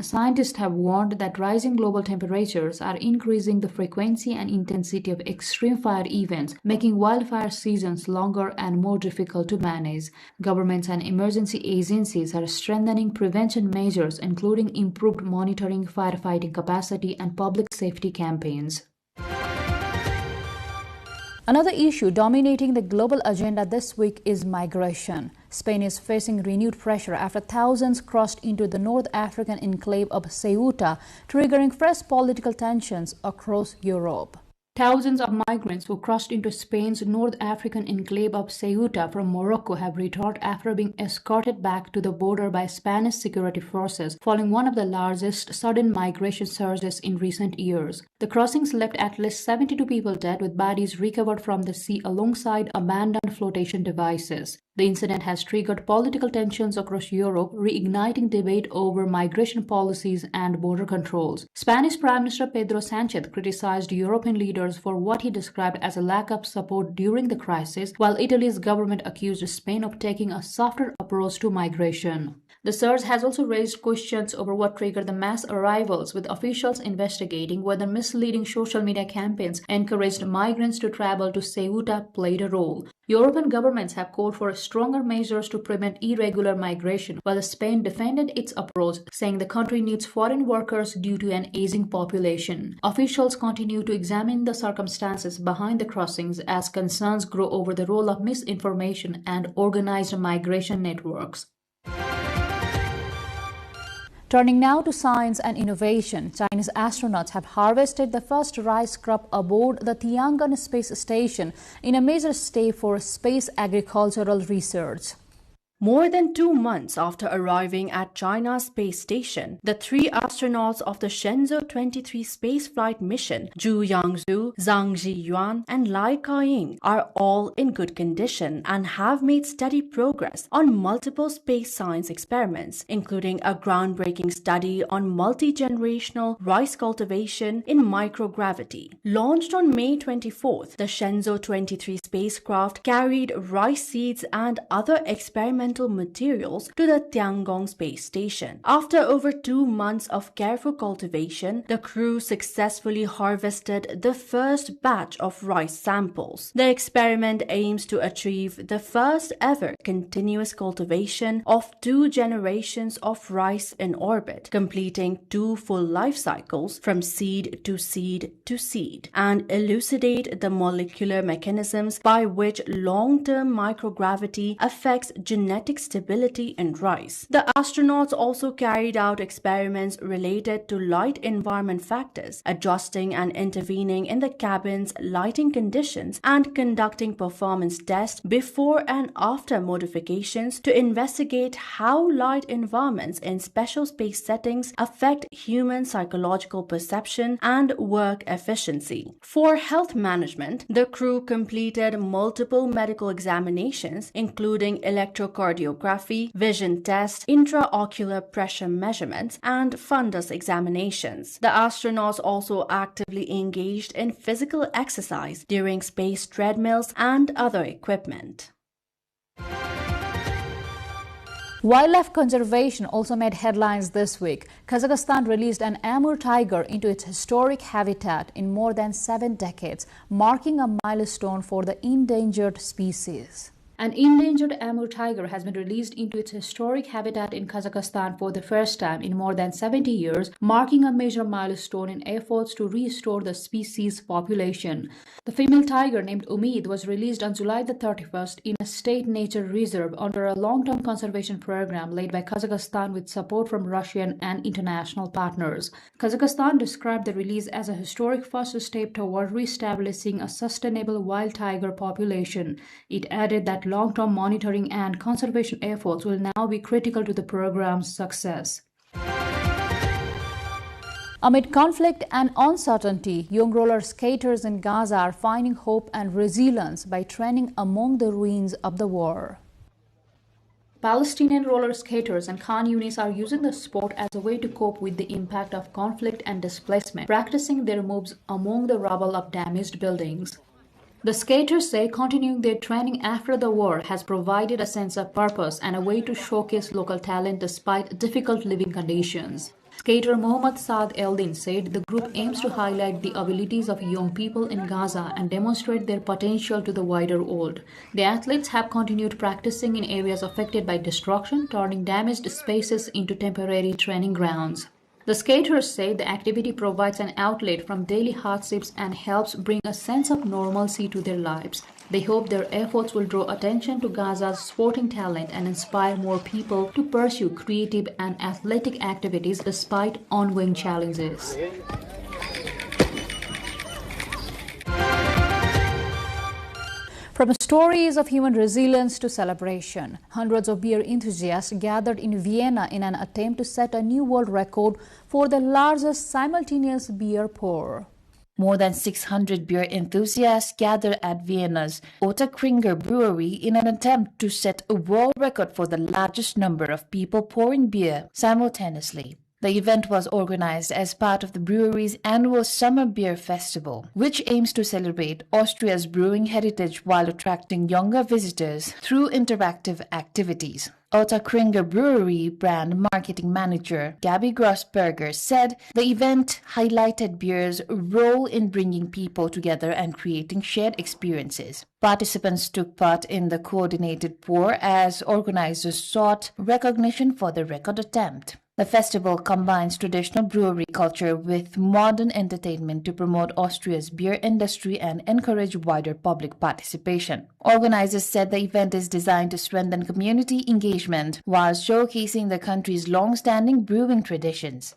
Scientists have warned that rising global temperatures are increasing the frequency and intensity of extreme fire events, making wildfire seasons longer and more difficult to manage. Governments and emergency agencies are strengthening prevention measures, including improved monitoring, firefighting capacity, and public safety campaigns. Another issue dominating the global agenda this week is migration. Spain is facing renewed pressure after thousands crossed into the North African enclave of Ceuta, triggering fresh political tensions across Europe. Thousands of migrants who crossed into Spain's North African enclave of Ceuta from Morocco have returned after being escorted back to the border by Spanish security forces, following one of the largest sudden migration surges in recent years. The crossings left at least 72 people dead, with bodies recovered from the sea alongside abandoned flotation devices. The incident has triggered political tensions across Europe, reigniting debate over migration policies and border controls. Spanish Prime Minister Pedro Sánchez criticized European leaders for what he described as a lack of support during the crisis, while Italy's government accused Spain of taking a softer approach to migration. The surge has also raised questions over what triggered the mass arrivals, with officials investigating whether misleading social media campaigns encouraged migrants to travel to Ceuta played a role. European governments have called for stronger measures to prevent irregular migration, while Spain defended its approach, saying the country needs foreign workers due to an aging population. Officials continue to examine the circumstances behind the crossings as concerns grow over the role of misinformation and organized migration networks. Turning now to science and innovation, Chinese astronauts have harvested the first rice crop aboard the Tiangong space station in a major step for space agricultural research. More than 2 months after arriving at China's space station, the 3 astronauts of the Shenzhou 23 spaceflight mission, Zhu Yangzhu, Zhang Zhiyuan, and Lai Ka-ying, are all in good condition and have made steady progress on multiple space science experiments, including a groundbreaking study on multi-generational rice cultivation in microgravity. Launched on May 24th, the Shenzhou 23 spacecraft carried rice seeds and other experimental materials to the Tiangong space station. After over 2 months of careful cultivation, the crew successfully harvested the first batch of rice samples. The experiment aims to achieve the first ever continuous cultivation of 2 generations of rice in orbit, completing 2 full life cycles from seed to seed to seed, and elucidate the molecular mechanisms by which long-term microgravity affects genetic stability in rice. The astronauts also carried out experiments related to light environment factors, adjusting and intervening in the cabin's lighting conditions, and conducting performance tests before and after modifications to investigate how light environments in special space settings affect human psychological perception and work efficiency. For health management, the crew completed multiple medical examinations, including electrocardiography, vision tests, intraocular pressure measurements, and fundus examinations. The astronauts also actively engaged in physical exercise during space treadmills and other equipment. Wildlife conservation also made headlines this week. Kazakhstan released an Amur tiger into its historic habitat in more than 7 decades, marking a milestone for the endangered species. An endangered Amur tiger has been released into its historic habitat in Kazakhstan for the first time in more than 70 years, marking a major milestone in efforts to restore the species' population. The female tiger, named Umid, was released on July the 31st in a state nature reserve under a long-term conservation program led by Kazakhstan with support from Russian and international partners. Kazakhstan described the release as a historic first step toward reestablishing a sustainable wild tiger population. It added that long-term monitoring and conservation efforts will now be critical to the program's success. Amid conflict and uncertainty, young roller skaters in Gaza are finding hope and resilience by training among the ruins of the war. Palestinian roller skaters and Khan Yunis are using the sport as a way to cope with the impact of conflict and displacement, practicing their moves among the rubble of damaged buildings. The skaters say continuing their training after the war has provided a sense of purpose and a way to showcase local talent despite difficult living conditions. Skater Mohammad Saad Eldin said the group aims to highlight the abilities of young people in Gaza and demonstrate their potential to the wider world. The athletes have continued practicing in areas affected by destruction, turning damaged spaces into temporary training grounds. The skaters say the activity provides an outlet from daily hardships and helps bring a sense of normalcy to their lives. They hope their efforts will draw attention to Gaza's sporting talent and inspire more people to pursue creative and athletic activities despite ongoing challenges. From stories of human resilience to celebration, hundreds of beer enthusiasts gathered in Vienna in an attempt to set a new world record for the largest simultaneous beer pour. More than 600 beer enthusiasts gathered at Vienna's Ottakringer brewery in an attempt to set a world record for the largest number of people pouring beer simultaneously. The event was organized as part of the brewery's annual Summer Beer Festival, which aims to celebrate Austria's brewing heritage while attracting younger visitors through interactive activities. Ottakringer Brewery brand marketing manager Gabi Grossberger said the event highlighted beer's role in bringing people together and creating shared experiences. Participants took part in the coordinated pour as organizers sought recognition for the record attempt. The festival combines traditional brewery culture with modern entertainment to promote Austria's beer industry and encourage wider public participation. Organizers said the event is designed to strengthen community engagement while showcasing the country's long-standing brewing traditions.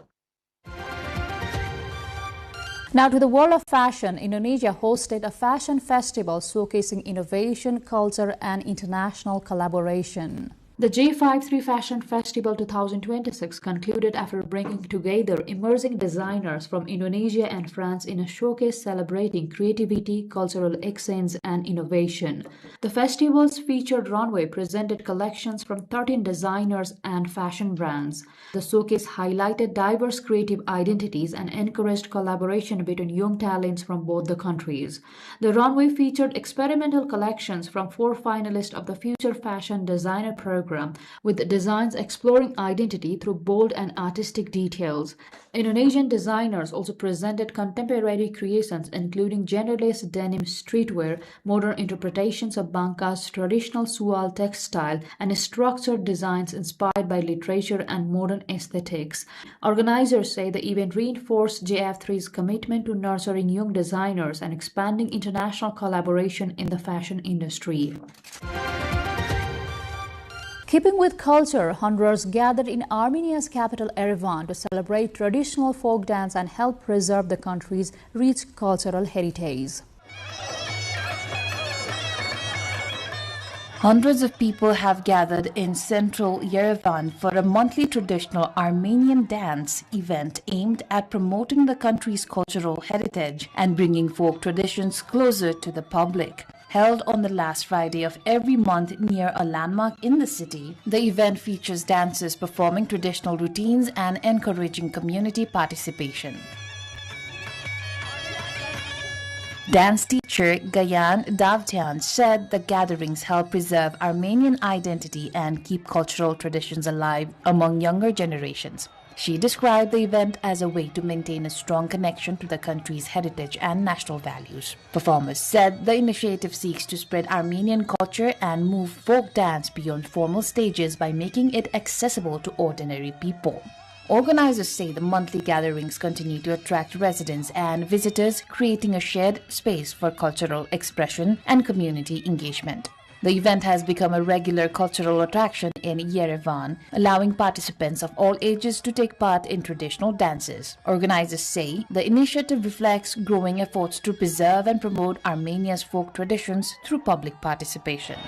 Now to the world of fashion. Indonesia hosted a fashion festival showcasing innovation, culture, and international collaboration. The J53 Fashion Festival 2026 concluded after bringing together emerging designers from Indonesia and France in a showcase celebrating creativity, cultural exchange, and innovation. The festival's featured runway presented collections from 13 designers and fashion brands. The showcase highlighted diverse creative identities and encouraged collaboration between young talents from both the countries. The runway featured experimental collections from 4 finalists of the Future Fashion Designer Program, with designs exploring identity through bold and artistic details. Indonesian designers also presented contemporary creations including genderless denim streetwear, modern interpretations of Bangka's traditional sual textile, and structured designs inspired by literature and modern aesthetics. Organizers say the event reinforced JF3's commitment to nurturing young designers and expanding international collaboration in the fashion industry. Keeping with culture, hundreds gathered in Armenia's capital Yerevan to celebrate traditional folk dance and help preserve the country's rich cultural heritage. Hundreds of people have gathered in central Yerevan for a monthly traditional Armenian dance event aimed at promoting the country's cultural heritage and bringing folk traditions closer to the public. Held on the last Friday of every month near a landmark in the city, the event features dancers performing traditional routines and encouraging community participation. Dance teacher Gayan Davtyan said the gatherings help preserve Armenian identity and keep cultural traditions alive among younger generations. She described the event as a way to maintain a strong connection to the country's heritage and national values. Performers said the initiative seeks to spread Armenian culture and move folk dance beyond formal stages by making it accessible to ordinary people. Organizers say the monthly gatherings continue to attract residents and visitors, creating a shared space for cultural expression and community engagement. The event has become a regular cultural attraction in Yerevan, allowing participants of all ages to take part in traditional dances. Organizers say the initiative reflects growing efforts to preserve and promote Armenia's folk traditions through public participation.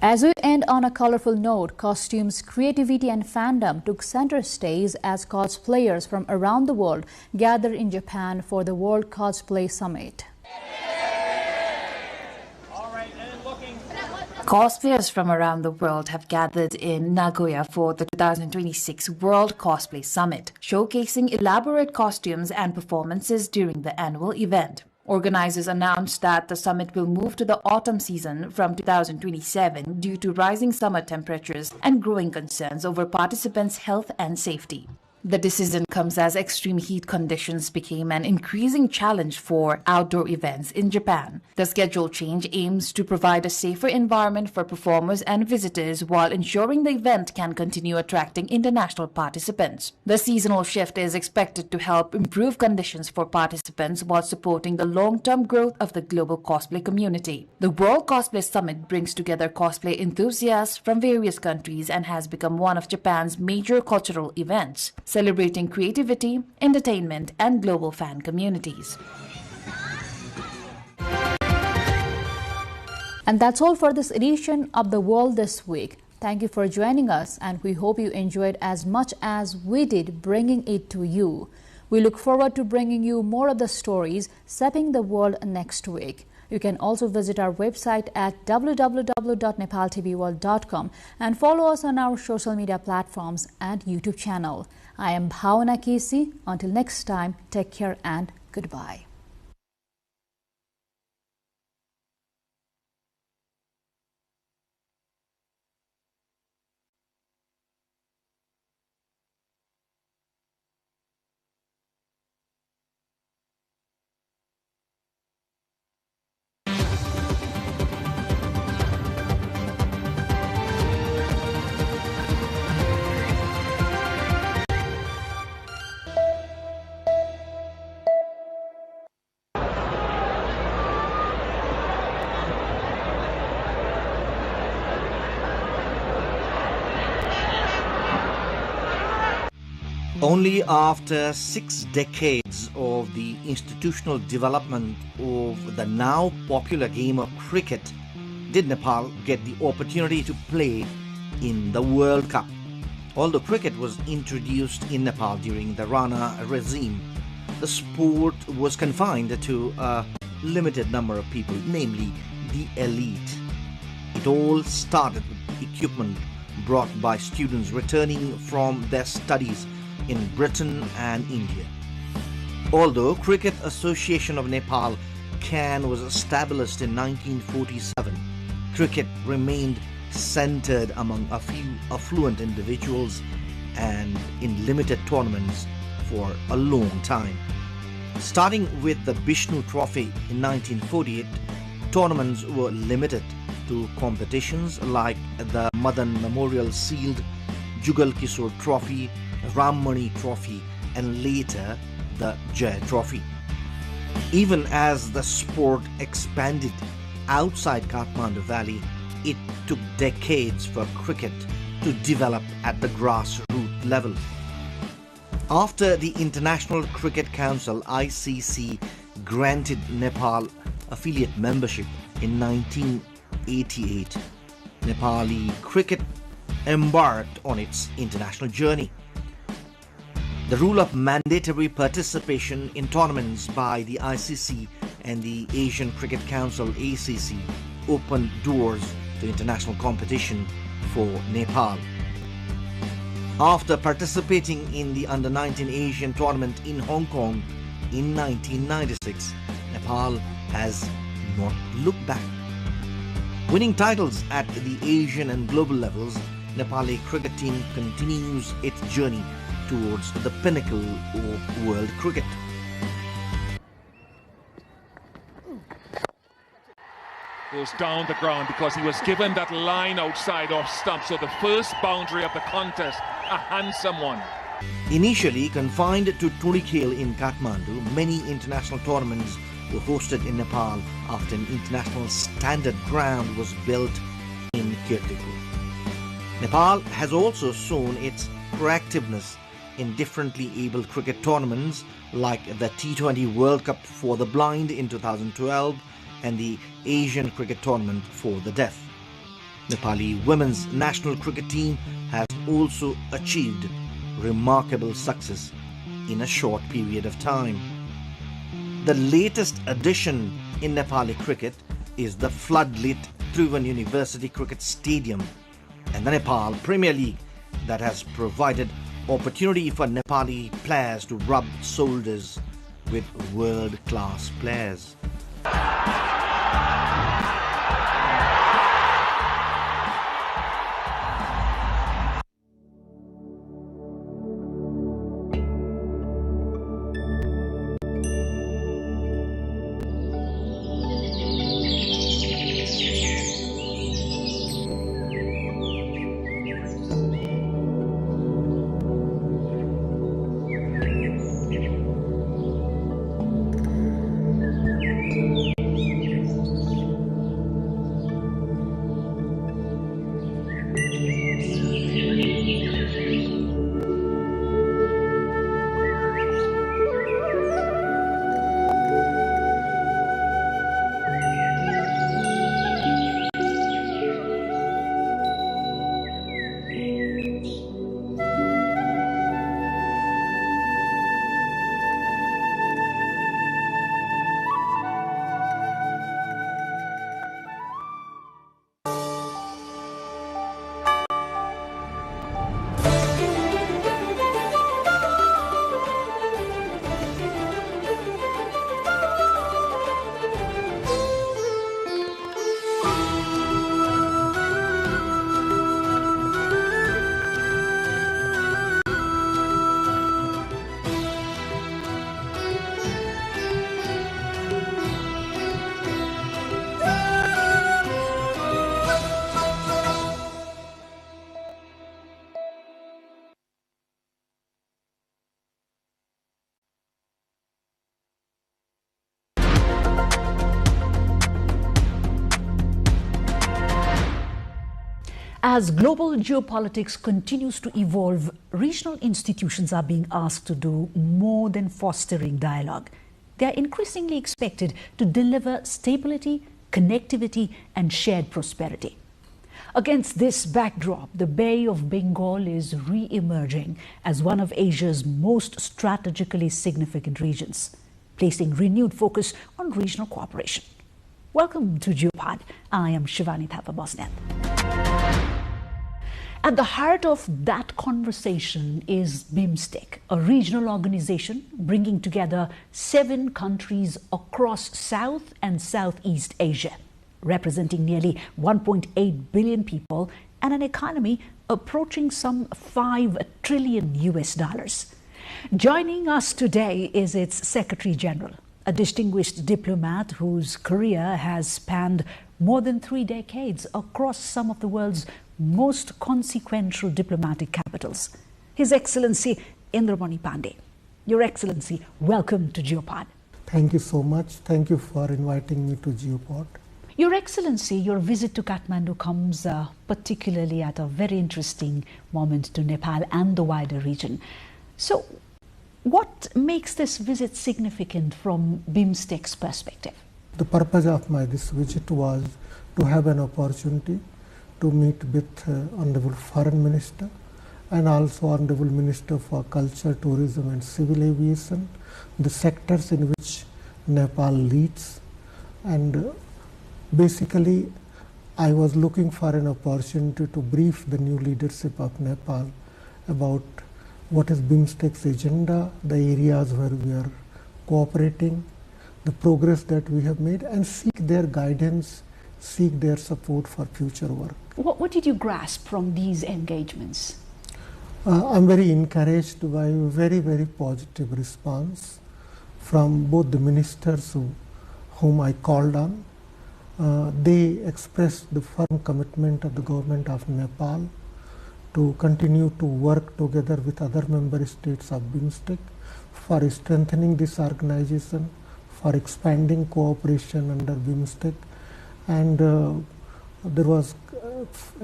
As we end on a colorful note, costumes, creativity and fandom took center stage as cosplayers from around the world gathered in Japan for the World Cosplay Summit. Cosplayers from around the world have gathered in Nagoya for the 2026 World Cosplay Summit, showcasing elaborate costumes and performances during the annual event. Organizers announced that the summit will move to the autumn season from 2027 due to rising summer temperatures and growing concerns over participants' health and safety. The decision comes as extreme heat conditions became an increasing challenge for outdoor events in Japan. The schedule change aims to provide a safer environment for performers and visitors while ensuring the event can continue attracting international participants. The seasonal shift is expected to help improve conditions for participants while supporting the long-term growth of the global cosplay community. The World Cosplay Summit brings together cosplay enthusiasts from various countries and has become one of Japan's major cultural events, celebrating creativity, entertainment, and global fan communities. And that's all for this edition of The World This Week. Thank you for joining us, and we hope you enjoyed as much as we did bringing it to you. We look forward to bringing you more of the stories shaping the world next week. You can also visit our website at www.nepaltelevision.com and follow us on our social media platforms and YouTube channel. I am Bhavana Kesi. Until next time, take care and goodbye. Only after 6 decades of the institutional development of the now popular game of cricket did Nepal get the opportunity to play in the World Cup. Although cricket was introduced in Nepal during the Rana regime, the sport was confined to a limited number of people, namely the elite. It all started with equipment brought by students returning from their studies in Britain and India. Although Cricket Association of Nepal (CAN) was established in 1947, cricket remained centered among a few affluent individuals and in limited tournaments for a long time. Starting with the Bishnu Trophy in 1948, tournaments were limited to competitions like the Madan Memorial Sealed, Jugal Kishore Trophy, Rammani Trophy, and later the Jai Trophy. Even as the sport expanded outside Kathmandu Valley, it took decades for cricket to develop at the grassroots level. After the International Cricket Council (ICC) granted Nepal affiliate membership in 1988, Nepali cricket embarked on its international journey. The rule of mandatory participation in tournaments by the ICC and the Asian Cricket Council (ACC) opened doors to international competition for Nepal. After participating in the Under-19 Asian tournament in Hong Kong in 1996, Nepal has not looked back. Winning titles at the Asian and global levels, Nepali cricket team continues its journey towards the pinnacle of world cricket. Goes down the ground because he was given that line outside off stump. So the first boundary of the contest, a handsome one. Initially confined to Tunikhel in Kathmandu, many international tournaments were hosted in Nepal after an international standard ground was built in Kirtipur. Nepal has also shown its proactiveness in differently abled cricket tournaments like the T20 World Cup for the blind in 2012 and the Asian Cricket Tournament for the deaf. Nepali women's national cricket team has also achieved remarkable success in a short period of time. The latest addition in Nepali cricket is the floodlit Tribhuvan University Cricket Stadium and the Nepal Premier League that has provided opportunity for Nepali players to rub shoulders with world-class players. As global geopolitics continues to evolve, regional institutions are being asked to do more than fostering dialogue. They are increasingly expected to deliver stability, connectivity, and shared prosperity. Against this backdrop, the Bay of Bengal is re-emerging as one of Asia's most strategically significant regions, placing renewed focus on regional cooperation. Welcome to Geopod. I am Shivani Thapa Bosnet. At the heart of that conversation is BIMSTEC, a regional organization bringing together 7 countries across South and Southeast Asia, representing nearly 1.8 billion people and an economy approaching some $5 trillion. Joining us today is its Secretary General, a distinguished diplomat whose career has spanned more than 3 decades across some of the world's most consequential diplomatic capitals, His Excellency Indramani Pandey. Your Excellency, welcome to Geopod. Thank you so much. Thank you for inviting me to Geopod. Your Excellency, your visit to Kathmandu comes particularly at a very interesting moment to Nepal and the wider region. So, what makes this visit significant from BIMSTEC's perspective? The purpose of this visit was to have an opportunity to meet with Honorable Foreign Minister and also Honorable Minister for Culture, Tourism and Civil Aviation, the sectors in which Nepal leads. And basically, I was looking for an opportunity to brief the new leadership of Nepal about what is BIMSTEC's agenda, the areas where we are cooperating, the progress that we have made, and seek their guidance, seek their support for future work. What did you grasp from these engagements? I'm very encouraged by a very, very positive response from both the ministers whom I called on. They expressed the firm commitment of the government of Nepal to continue to work together with other member states of BIMSTEC for strengthening this organization, for expanding cooperation under BIMSTEC. And there was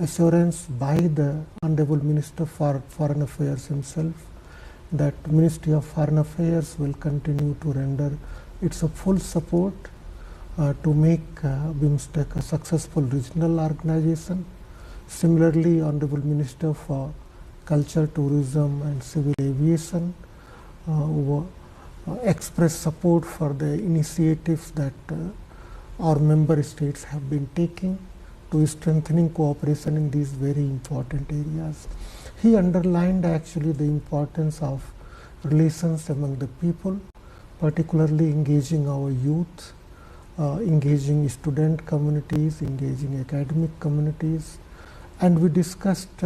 assurance by the Honorable Minister for Foreign Affairs himself that Ministry of Foreign Affairs will continue to render its full support to make BIMSTEC a successful regional organization. Similarly, Honorable Minister for Culture, Tourism and Civil Aviation expressed support for the initiatives that our member states have been taking to strengthening cooperation in these very important areas. He underlined actually the importance of relations among the people, particularly engaging our youth, engaging student communities, engaging academic communities, and we discussed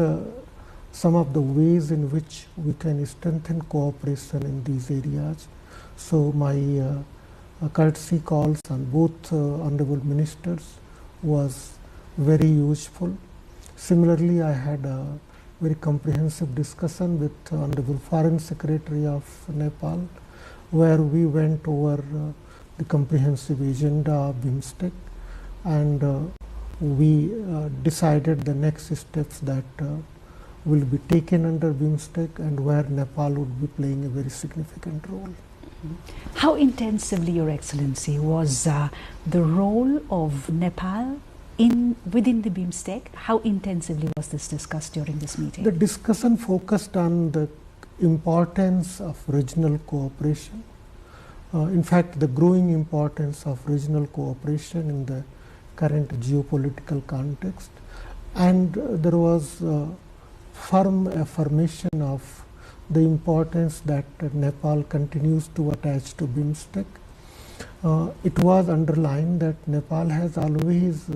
some of the ways in which we can strengthen cooperation in these areas. So my courtesy calls on both honorable ministers was very useful. Similarly, I had a very comprehensive discussion with Honorable Foreign Secretary of Nepal, where we went over the comprehensive agenda of BIMSTEC, and we decided the next steps that will be taken under BIMSTEC and where Nepal would be playing a very significant role. How intensively, Your Excellency, was the role of Nepal within the BIMSTEC? How intensively was this discussed during this meeting? The discussion focused on the importance of regional cooperation. In fact, the growing importance of regional cooperation in the current geopolitical context, and there was firm affirmation of the importance that Nepal continues to attach to BIMSTEC. It was underlined that Nepal has always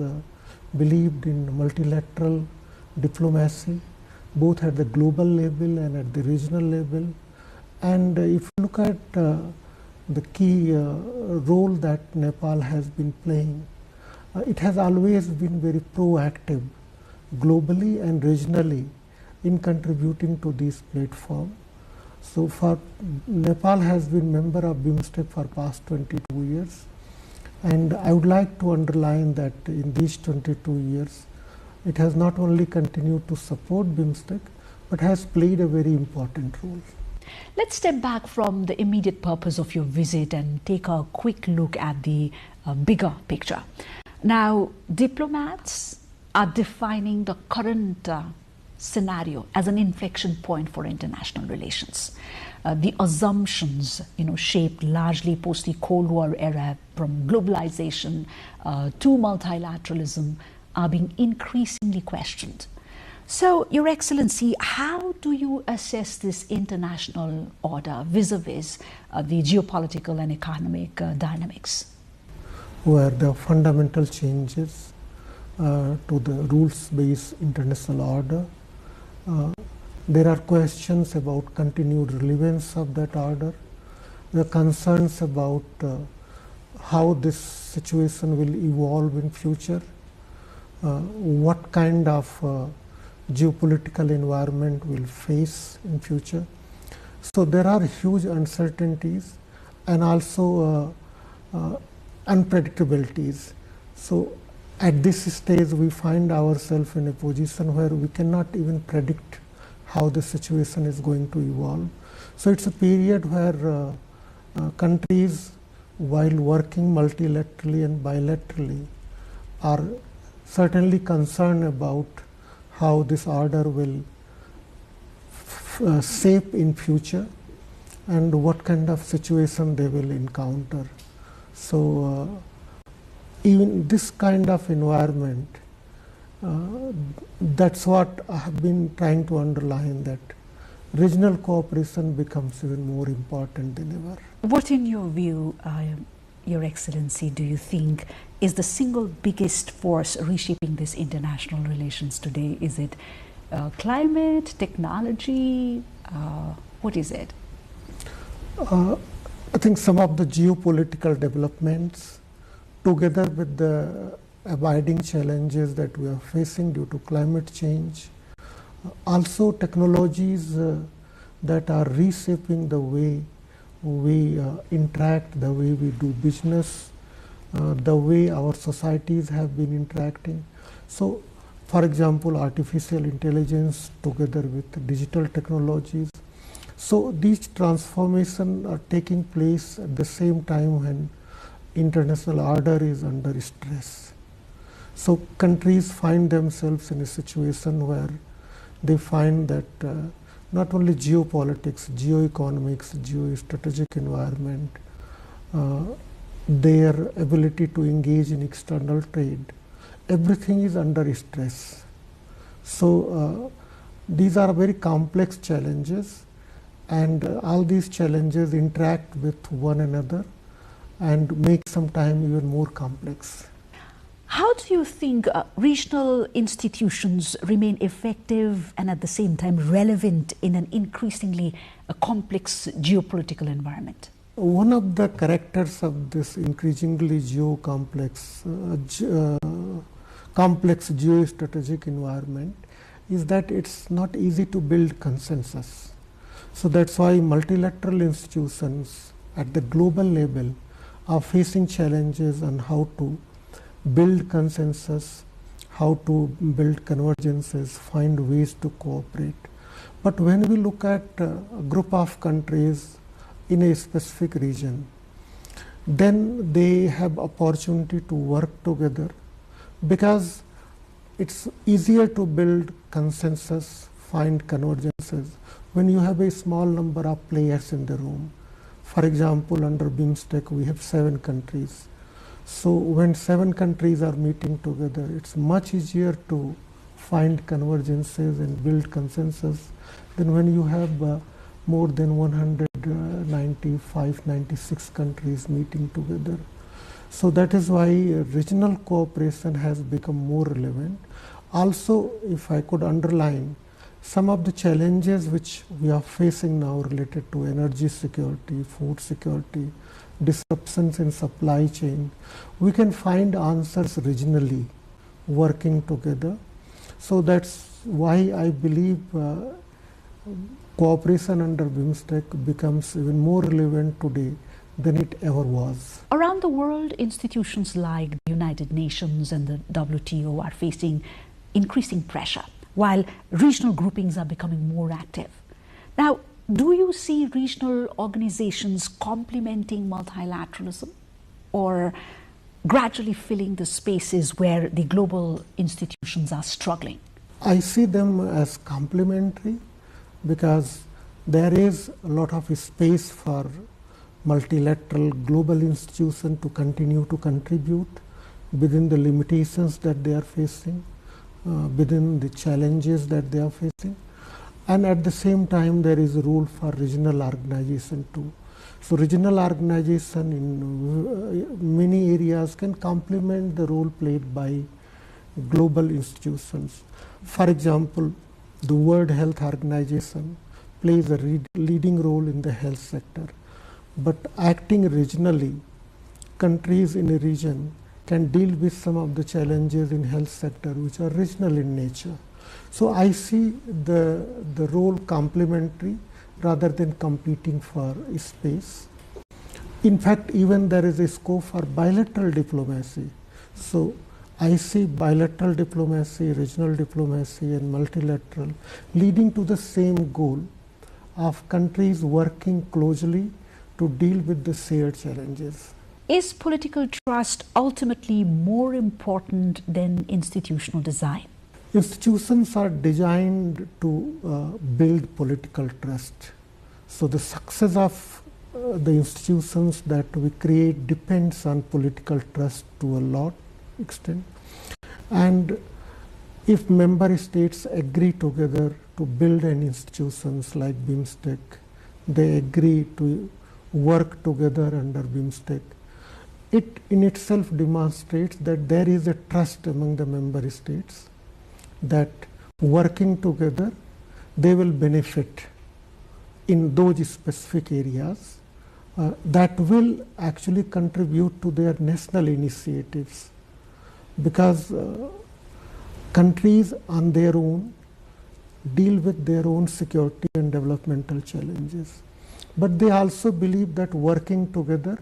believed in multilateral diplomacy, both at the global level and at the regional level. And if you look at the key role that Nepal has been playing, it has always been very proactive globally and regionally in contributing to this platform. So for Nepal has been member of BIMSTEC for past 22 years, and I would like to underline that in these 22 years it has not only continued to support BIMSTEC, but has played a very important role. Let's step back from the immediate purpose of your visit and take a quick look at the bigger picture. Now, diplomats are defining the current scenario as an inflection point for international relations. The assumptions, shaped largely post the Cold War era, from globalization to multilateralism, are being increasingly questioned. So, Your Excellency, how do you assess this international order vis-a-vis the geopolitical and economic dynamics? Where the fundamental changes to the rules-based international order, there are questions about continued relevance of that order. There are concerns about how this situation will evolve in future, what kind of geopolitical environment will face in future. So there are huge uncertainties and also unpredictabilities. So at this stage we find ourselves in a position where we cannot even predict how the situation is going to evolve. So it's a period where countries, while working multilaterally and bilaterally, are certainly concerned about how this order will shape in future and what kind of situation they will encounter. So even this kind of environment, that's what I have been trying to underline, that regional cooperation becomes even more important than ever. What, in your view, Your Excellency, do you think is the single biggest force reshaping this international relations today? Is it climate, technology? What is it? I think some of the geopolitical developments, together with the abiding challenges that we are facing due to climate change, also technologies that are reshaping the way we interact, the way we do business, the way our societies have been interacting. So, for example, artificial intelligence together with digital technologies. So these transformations are taking place at the same time when international order is under stress. So countries find themselves in a situation where they find that not only geopolitics, geoeconomics, geostrategic environment, their ability to engage in external trade, everything is under stress. So these are very complex challenges, and all these challenges interact with one another and make sometimes even more complex. How do you think regional institutions remain effective and at the same time relevant in an increasingly complex geopolitical environment? One of the characters of this increasingly complex geostrategic environment is that it's not easy to build consensus. So that's why multilateral institutions at the global level are facing challenges on how to build consensus, how to build convergences, find ways to cooperate. But when we look at a group of countries in a specific region, then they have opportunity to work together, because it's easier to build consensus, find convergences when you have a small number of players in the room. For example, under BIMSTEC we have 7 countries. So when 7 countries are meeting together, it's much easier to find convergences and build consensus than when you have more than 195, 96 countries meeting together. So that is why regional cooperation has become more relevant. Also, if I could underline, some of the challenges which we are facing now related to energy security, food security, disruptions in supply chain, we can find answers regionally working together. So that's why I believe cooperation under BIMSTEC becomes even more relevant today than it ever was. Around the world, institutions like the United Nations and the WTO are facing increasing pressure, while regional groupings are becoming more active. Now, do you see regional organizations complementing multilateralism or gradually filling the spaces where the global institutions are struggling? I see them as complementary because there is a lot of space for multilateral global institutions to continue to contribute within the limitations that they are facing, within the challenges that they are facing. And at the same time, there is a role for regional organization too. So regional organization in many areas can complement the role played by global institutions. For example, the World Health Organization plays a leading role in the health sector. But acting regionally, countries in a region can deal with some of the challenges in health sector which are regional in nature. So I see the role complementary rather than competing for space. In fact, even there is a scope for bilateral diplomacy. So I see bilateral diplomacy, regional diplomacy and multilateral leading to the same goal of countries working closely to deal with the shared challenges. Is political trust ultimately more important than institutional design? Institutions are designed to build political trust. So the success of the institutions that we create depends on political trust to a lot extent. And if member states agree together to build an institutions like BIMSTEC, they agree to work together under BIMSTEC, it in itself demonstrates that there is a trust among the member states that working together they will benefit in those specific areas that will actually contribute to their national initiatives, because countries on their own deal with their own security and developmental challenges. But they also believe that working together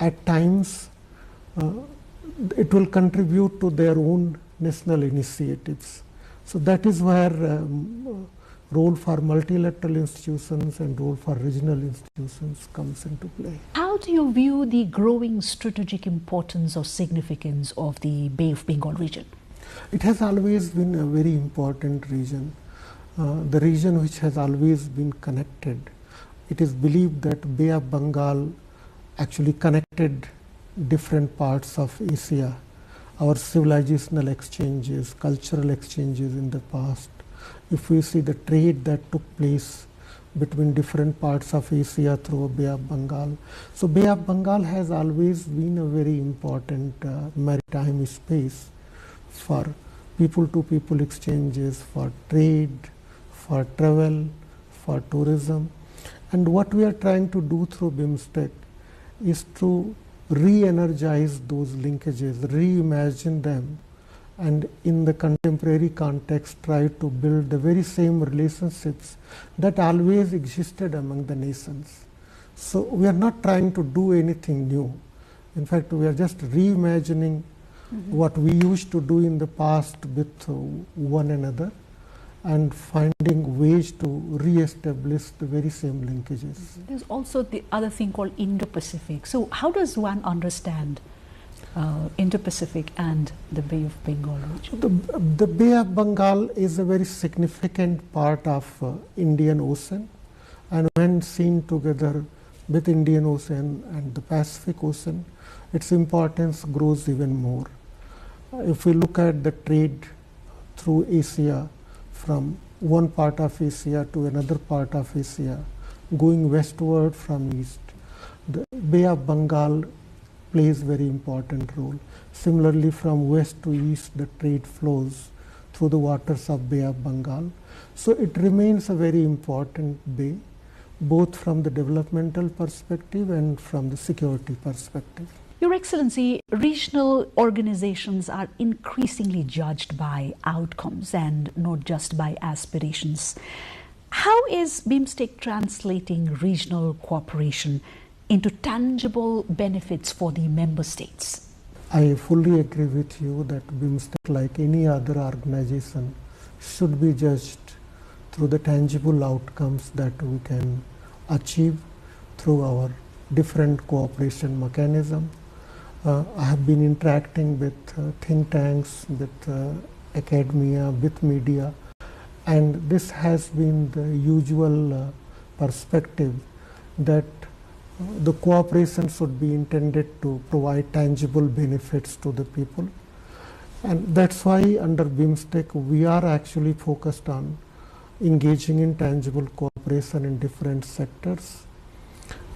at times it will contribute to their own national initiatives. So that is where role for multilateral institutions and role for regional institutions comes into play. How do you view the growing strategic importance or significance of the Bay of Bengal region? It has always been a very important region, the region which has always been connected. It is believed that Bay of Bengal actually connected different parts of Asia. Our civilizational exchanges, cultural exchanges in the past. If we see the trade that took place between different parts of Asia through Bay of Bengal. So Bay of Bengal has always been a very important maritime space for people-to-people exchanges, for trade, for travel, for tourism. And what we are trying to do through BIMSTEC is to re-energize those linkages, reimagine them, and in the contemporary context try to build the very same relationships that always existed among the nations. So we are not trying to do anything new. In fact, we are just reimagining what we used to do in the past with one another and finding ways to re-establish the very same linkages. There's also the other thing called Indo-Pacific. So how does one understand Indo-Pacific and the Bay of Bengal region? The Bay of Bengal is a very significant part of Indian Ocean, and when seen together with Indian Ocean and the Pacific Ocean, its importance grows even more. If we look at the trade through Asia, from one part of Asia to another part of Asia, going westward from east, the Bay of Bengal plays very important role. Similarly, from west to east, the trade flows through the waters of Bay of Bengal. So it remains a very important bay, both from the developmental perspective and from the security perspective. Your Excellency, regional organizations are increasingly judged by outcomes and not just by aspirations. How is BIMSTEC translating regional cooperation into tangible benefits for the member states? I fully agree with you that BIMSTEC, like any other organization, should be judged through the tangible outcomes that we can achieve through our different cooperation mechanism. I have been interacting with think tanks, with academia, with media, and this has been the usual perspective that the cooperation should be intended to provide tangible benefits to the people. And that's why under BIMSTEC we are actually focused on engaging in tangible cooperation in different sectors.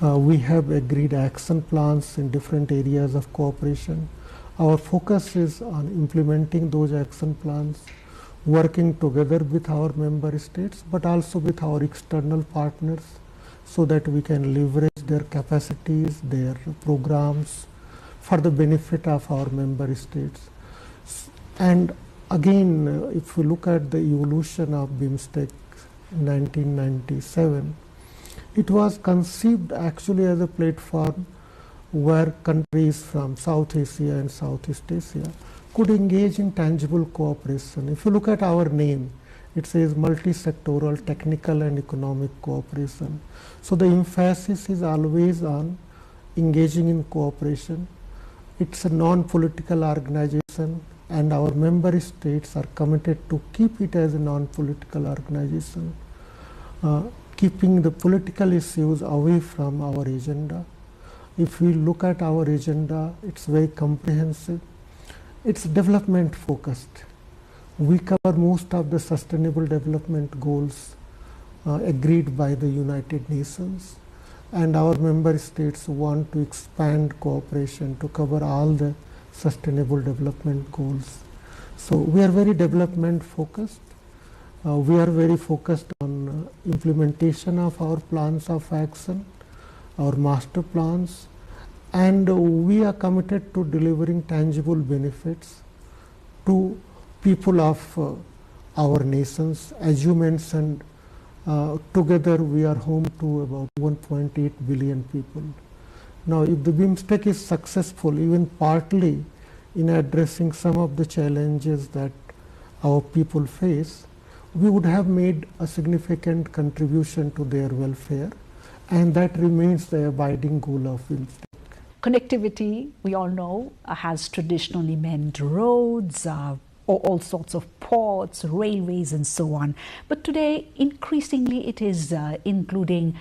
We have agreed action plans in different areas of cooperation. Our focus is on implementing those action plans, working together with our member states, but also with our external partners, so that we can leverage their capacities, their programs for the benefit of our member states. And again, if we look at the evolution of BIMSTEC in 1997, it was conceived actually as a platform where countries from South Asia and Southeast Asia could engage in tangible cooperation. If you look at our name, it says multi-sectoral, technical and economic cooperation. So the emphasis is always on engaging in cooperation. It's a non-political organization, and our member states are committed to keep it as a non-political organization, keeping the political issues away from our agenda. If we look at our agenda, it's very comprehensive. It's development focused. We cover most of the sustainable development goals agreed by the United Nations, and our member states want to expand cooperation to cover all the sustainable development goals. So we are very development focused. We are very focused on implementation of our plans of action, our master plans, and we are committed to delivering tangible benefits to people of our nations. As you mentioned, together we are home to about 1.8 billion people. Now, if the BIMSTEC is successful, even partly in addressing some of the challenges that our people face, we would have made a significant contribution to their welfare, and that remains the abiding goal of BIMSTEC. Connectivity, we all know, has traditionally meant roads, all sorts of ports, railways, and so on. But today, increasingly, it is including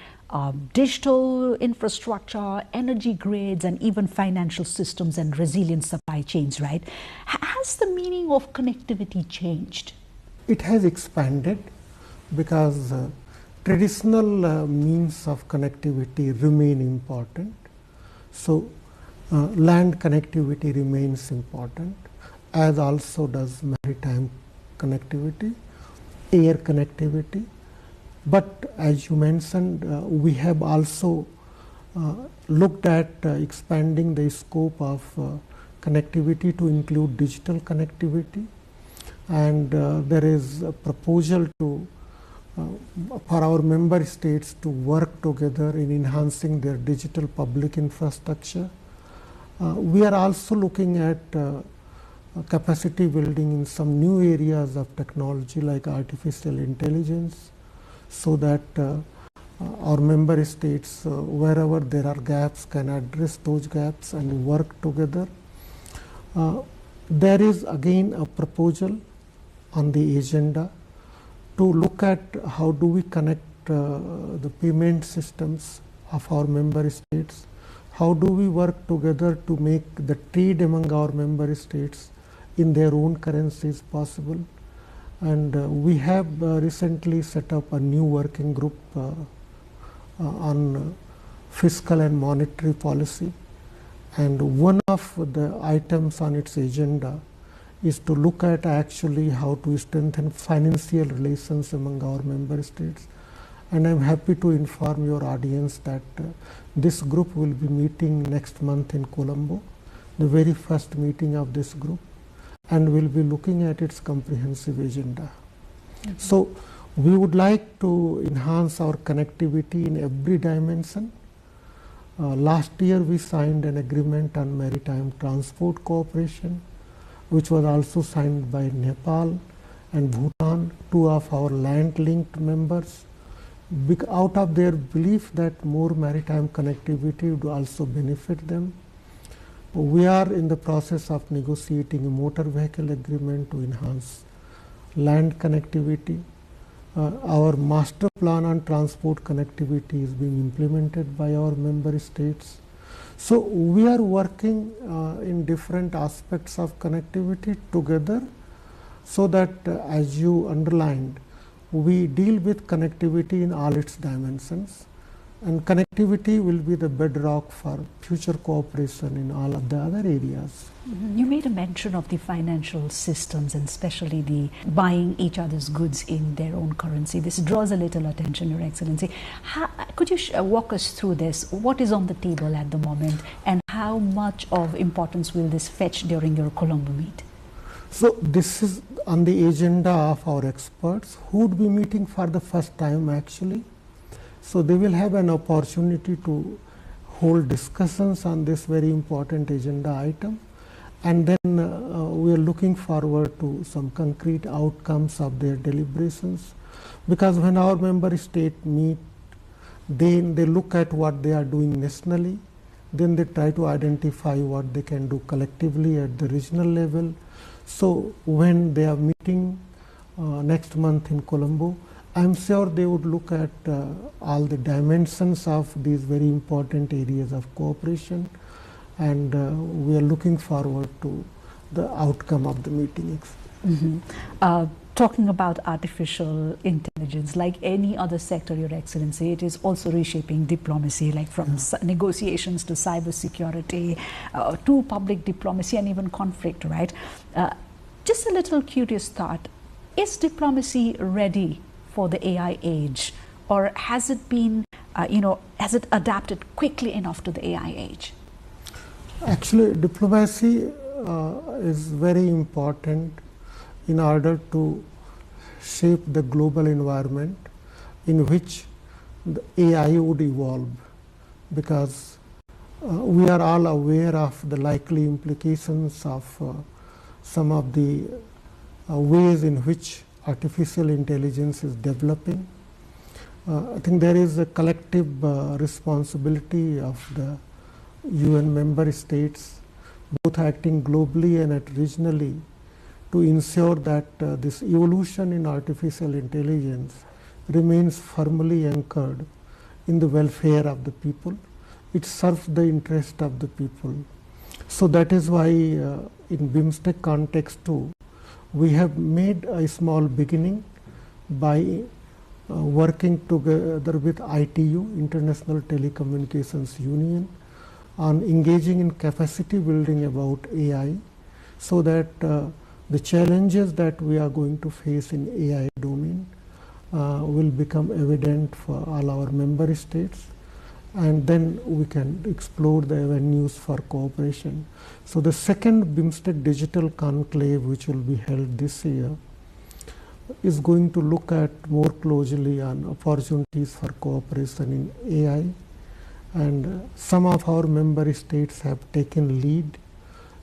digital infrastructure, energy grids, and even financial systems and resilient supply chains, right? Has the meaning of connectivity changed? It has expanded because traditional means of connectivity remain important. So land connectivity remains important, as also does maritime connectivity, air connectivity. But as you mentioned, we have also looked at expanding the scope of connectivity to include digital connectivity, and there is a proposal to for our member states to work together in enhancing their digital public infrastructure. We are also looking at capacity building in some new areas of technology like artificial intelligence, so that our member states, wherever there are gaps, can address those gaps and work together. There is again a proposal on the agenda to look at how do we connect the payment systems of our member states. How do we work together to make the trade among our member states in their own currencies possible? And we have recently set up a new working group on fiscal and monetary policy. And one of the items on its agenda is to look at actually how to strengthen financial relations among our member states. And I'm happy to inform your audience that this group will be meeting next month in Colombo, the very first meeting of this group, and will be looking at its comprehensive agenda. Mm-hmm. So we would like to enhance our connectivity in every dimension. Last year we signed an agreement on maritime transport cooperation, which was also signed by Nepal and Bhutan, two of our land-linked members, out of their belief that more maritime connectivity would also benefit them. We are in the process of negotiating a motor vehicle agreement to enhance land connectivity. Our master plan on transport connectivity is being implemented by our member states. So we are working in different aspects of connectivity together, so that as you underlined, we deal with connectivity in all its dimensions, and connectivity will be the bedrock for future cooperation in all of the other areas. You made a mention of the financial systems and especially the buying each other's goods in their own currency. This draws a little attention, Your Excellency. Could you walk us through this? What is on the table at the moment, and how much of importance will this fetch during your Colombo meet? So this is on the agenda of our experts who would be meeting for the first time actually. So they will have an opportunity to hold discussions on this very important agenda item, and then we are looking forward to some concrete outcomes of their deliberations, because when our member state meet, then they look at what they are doing nationally, then they try to identify what they can do collectively at the regional level. So when they are meeting next month in Colombo, I'm sure they would look at all the dimensions of these very important areas of cooperation, and we are looking forward to the outcome of the meeting. Talking about artificial intelligence, like any other sector, Your Excellency, it is also reshaping diplomacy, like from negotiations to cybersecurity, to public diplomacy and even conflict, right? Just a little curious thought, is diplomacy ready for the AI age, or has it been, has it adapted quickly enough to the AI age? Actually, diplomacy is very important in order to shape the global environment in which the AI would evolve, because we are all aware of the likely implications of some of the ways in which artificial intelligence is developing. I think there is a collective responsibility of the UN member states, both acting globally and regionally, to ensure that this evolution in artificial intelligence remains firmly anchored in the welfare of the people. It serves the interest of the people. So that is why in BIMSTEC context too, we have made a small beginning by working together with ITU, International Telecommunications Union, on engaging in capacity building about AI, so that the challenges that we are going to face in AI domain will become evident for all our member states, and then we can explore the avenues for cooperation. So the second BIMSTEC Digital Conclave, which will be held this year, is going to look at more closely on opportunities for cooperation in AI, and some of our member states have taken lead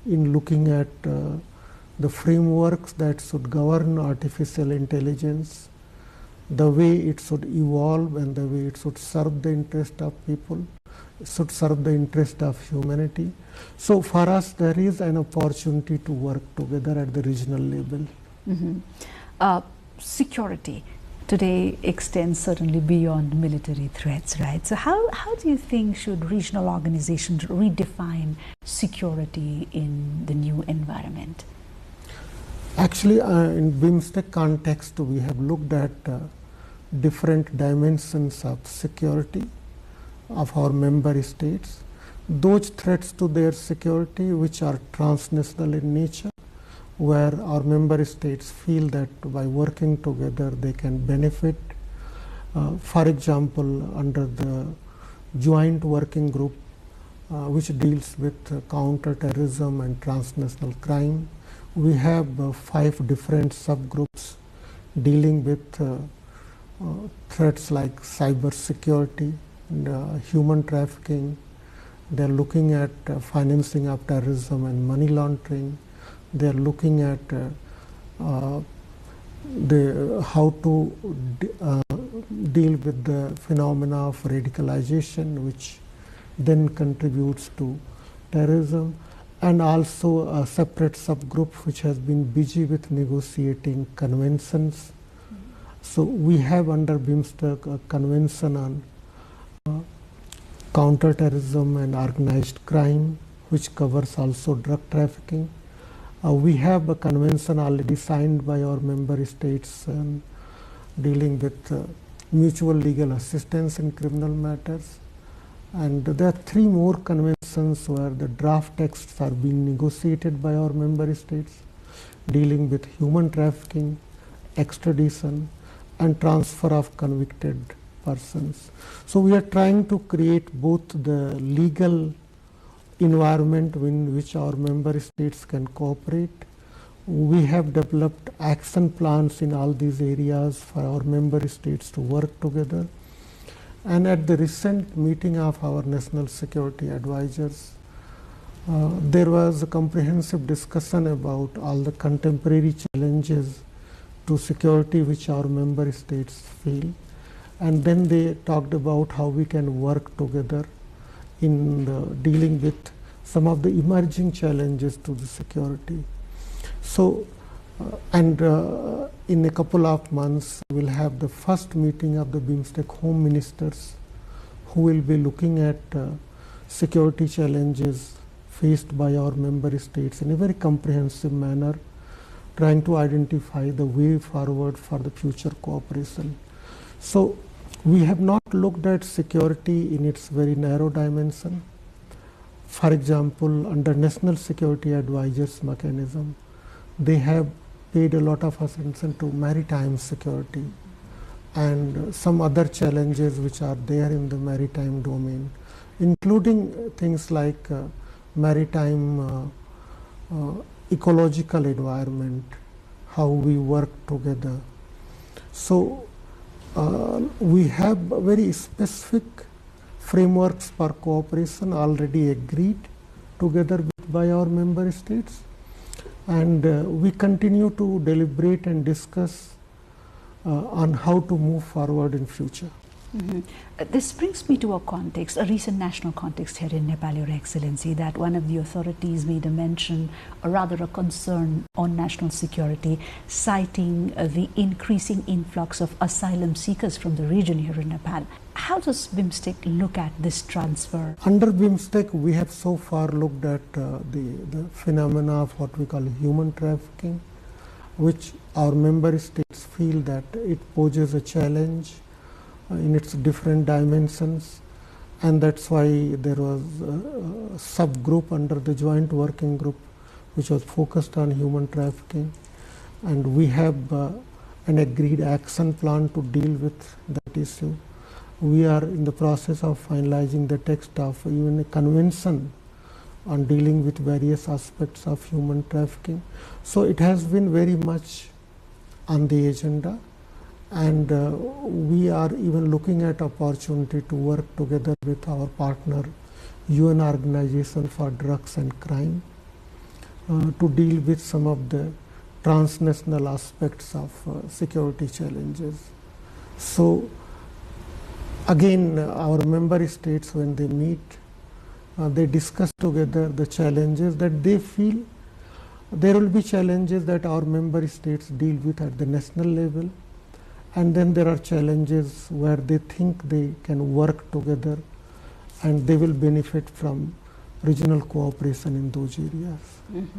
in looking at the frameworks that should govern artificial intelligence, the way it should evolve and the way it should serve the interest of people, it should serve the interest of humanity. So for us, there is an opportunity to work together at the regional level. Security today extends certainly beyond military threats, right? So how do you think should regional organizations redefine security in the new environment? Actually, in BIMSTEC context, we have looked at different dimensions of security of our member states. Those threats to their security which are transnational in nature, where our member states feel that by working together they can benefit. For example, under the joint working group which deals with counter-terrorism and transnational crime, we have 5 different subgroups dealing with threats like cyber security, human trafficking, They are looking at financing of terrorism and money laundering. They are looking at how to deal with the phenomena of radicalization, which then contributes to terrorism, and also a separate subgroup which has been busy with negotiating conventions. So we have under BIMSTEC a convention on counter-terrorism and organized crime, which covers also drug trafficking. We have a convention already signed by our member states dealing with mutual legal assistance in criminal matters. And there are 3 more conventions where the draft texts are being negotiated by our member states, dealing with human trafficking, extradition, and transfer of convicted persons. So we are trying to create both the legal environment in which our member states can cooperate. We have developed action plans in all these areas for our member states to work together. And at the recent meeting of our national security advisors, there was a comprehensive discussion about all the contemporary challenges to security which our member states feel. And then they talked about how we can work together in dealing with some of the emerging challenges to the security. So, in a couple of months, we will have the first meeting of the BIMSTEC Home Ministers, who will be looking at security challenges faced by our member states in a very comprehensive manner, trying to identify the way forward for the future cooperation. So, we have not looked at security in its very narrow dimension. For example, under National Security Advisors mechanism, they have paid a lot of attention to maritime security and some other challenges which are there in the maritime domain, including things like maritime ecological environment, how we work together. So, we have very specific frameworks for cooperation already agreed together by our member states, and we continue to deliberate and discuss on how to move forward in future. This brings me to a context, a recent national context here in Nepal, Your Excellency, that one of the authorities made a mention, or rather a concern on national security, citing the increasing influx of asylum seekers from the region here in Nepal. How does BIMSTEC look at this transfer? Under BIMSTEC, we have so far looked at the phenomena of what we call human trafficking, which our member states feel that it poses a challenge in its different dimensions, and that's why there was a subgroup under the joint working group which was focused on human trafficking, and we have an agreed action plan to deal with that issue. We are in the process of finalizing the text of even a convention on dealing with various aspects of human trafficking. So it has been very much on the agenda, and we are even looking at opportunity to work together with our partner UN Organization for Drugs and Crime to deal with some of the transnational aspects of security challenges. So again, our member states, when they meet, they discuss together the challenges that they feel. There will be challenges that our member states deal with at the national level, and then there are challenges where they think they can work together and they will benefit from regional cooperation in those areas.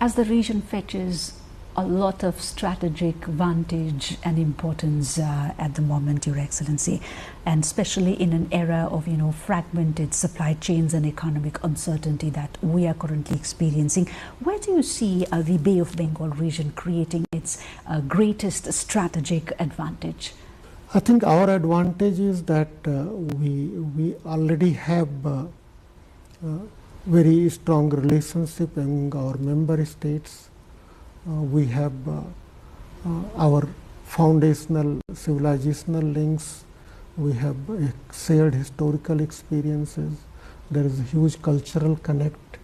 As the region fetches a lot of strategic vantage and importance at the moment, Your Excellency, and especially in an era of fragmented supply chains and economic uncertainty that we are currently experiencing, where do you see the Bay of Bengal region creating its greatest strategic advantage? I think our advantage is that we already have very strong relationship among our member states. We have our foundational civilizational links, we have shared historical experiences, There is a huge cultural connect,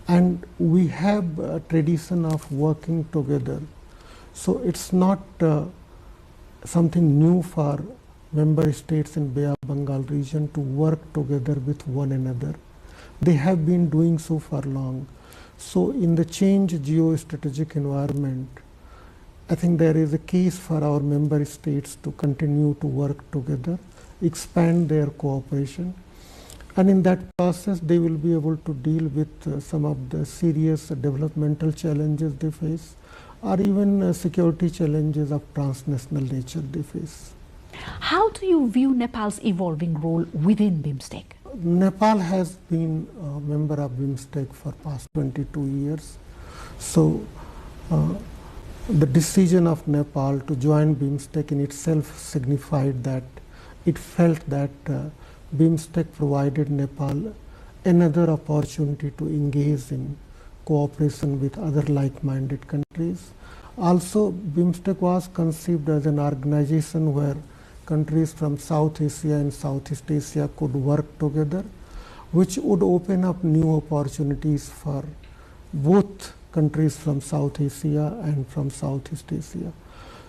and we have a tradition of working together. So it's not something new for member states in Bay of Bengal region to work together with one another. They have been doing so for long. So in the changed geostrategic environment, I think there is a case for our member states to continue to work together, expand their cooperation, and in that process they will be able to deal with some of the serious developmental challenges they face, or even security challenges of transnational nature they face. How do you view Nepal's evolving role within BIMSTEC? Nepal has been a member of BIMSTEC for past 22 years. So the decision of Nepal to join BIMSTEC in itself signified that it felt that BIMSTEC provided Nepal another opportunity to engage in cooperation with other like-minded countries. Also, BIMSTEC was conceived as an organization where countries from South Asia and Southeast Asia could work together, which would open up new opportunities for both countries from South Asia and from Southeast Asia.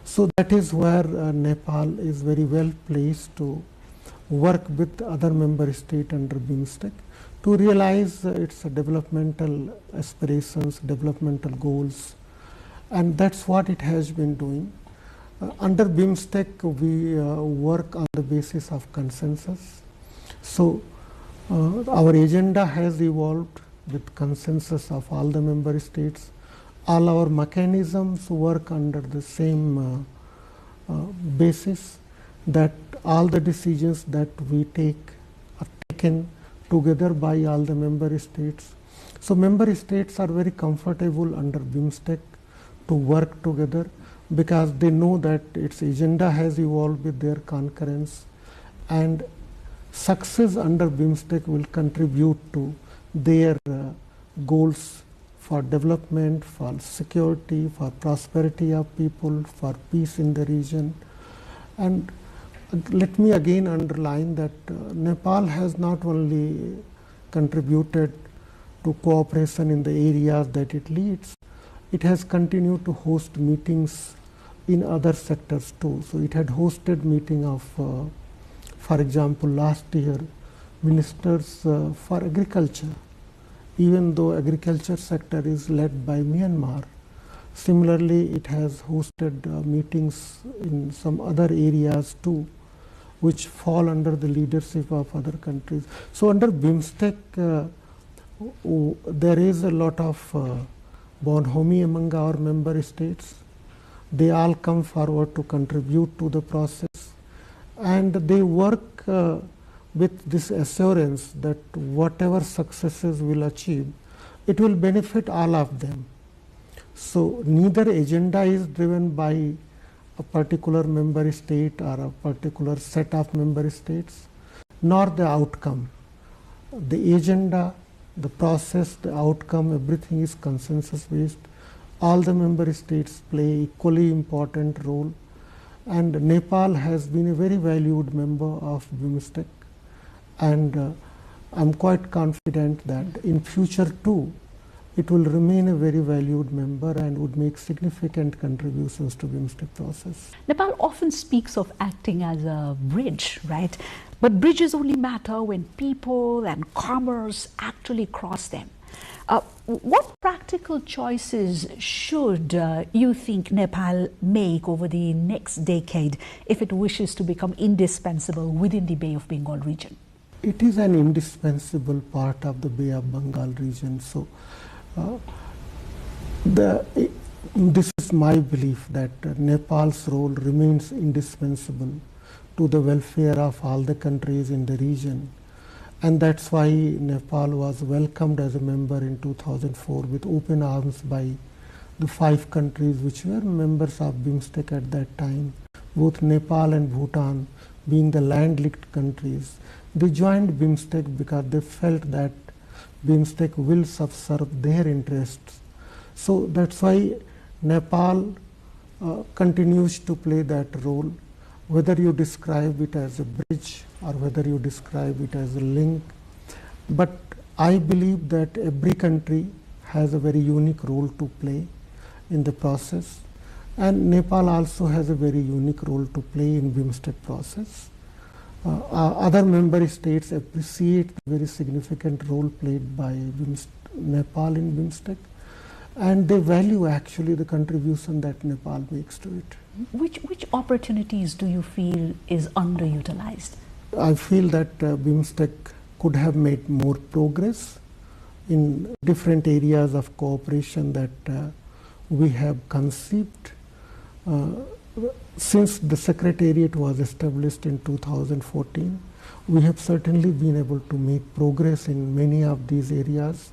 So that is where Nepal is very well placed to work with other member states under BIMSTEC to realize its developmental aspirations, developmental goals, and that's what it has been doing. Under BIMSTEC, we work on the basis of consensus. So our agenda has evolved with consensus of all the member states. All our mechanisms work under the same basis, that all the decisions that we take are taken together by all the member states. So member states are very comfortable under BIMSTEC to work together, because they know that its agenda has evolved with their concurrence, and success under BIMSTEC will contribute to their goals for development, for security, for prosperity of people, for peace in the region. And let me again underline that Nepal has not only contributed to cooperation in the areas that it leads, it has continued to host meetings in other sectors too. So it had hosted meeting of, for example, last year, ministers for agriculture, even though agriculture sector is led by Myanmar. Similarly, it has hosted meetings in some other areas too, which fall under the leadership of other countries. So under BIMSTEC, there is a lot of bonhomie among our member states. They all come forward to contribute to the process, and they work with this assurance that whatever successes we'll achieve, it will benefit all of them. So neither agenda is driven by a particular member state or a particular set of member states, nor the outcome. The agenda, the process, the outcome, everything is consensus based. All the member states play equally important role, and Nepal has been a very valued member of BIMSTEC, and I'm quite confident that in future too it will remain a very valued member and would make significant contributions to BIMSTEC process. Nepal often speaks of acting as a bridge, right? But bridges only matter when people and commerce actually cross them. What practical choices should you think Nepal make over the next decade if it wishes to become indispensable within the Bay of Bengal region? It is an indispensable part of the Bay of Bengal region. So this is my belief that Nepal's role remains indispensable to the welfare of all the countries in the region. And that's why Nepal was welcomed as a member in 2004 with open arms by the 5 countries which were members of BIMSTEC at that time. Both Nepal and Bhutan being the land-linked countries, they joined BIMSTEC because they felt that BIMSTEC will subserve their interests. So that's why Nepal continues to play that role, whether you describe it as a bridge or whether you describe it as a link. But I believe that every country has a very unique role to play in the process, and Nepal also has a very unique role to play in BIMSTEC process. Other member states appreciate the very significant role played by Nepal in BIMSTEC, and they value actually the contribution that Nepal makes to it. Which opportunities do you feel is underutilized? I feel that BIMSTEC could have made more progress in different areas of cooperation that we have conceived. Since the Secretariat was established in 2014, we have certainly been able to make progress in many of these areas.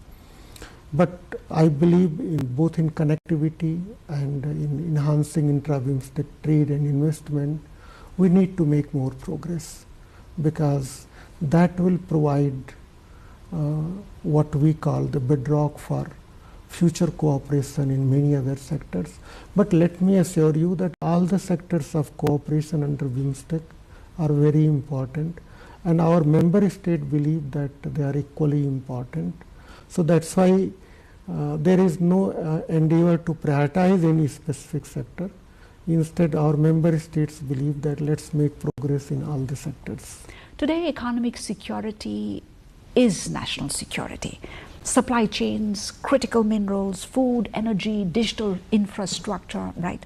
But I believe in both in connectivity and in enhancing intra-BIMSTEC trade and investment, we need to make more progress, because that will provide what we call the bedrock for future cooperation in many other sectors. But let me assure you that all the sectors of cooperation under BIMSTEC are very important, and our member states believe that they are equally important. So that's why there is no endeavor to prioritize any specific sector. Instead, our member states believe that let's make progress in all the sectors. Today, economic security is national security. Supply chains, critical minerals, food, energy, digital infrastructure, right?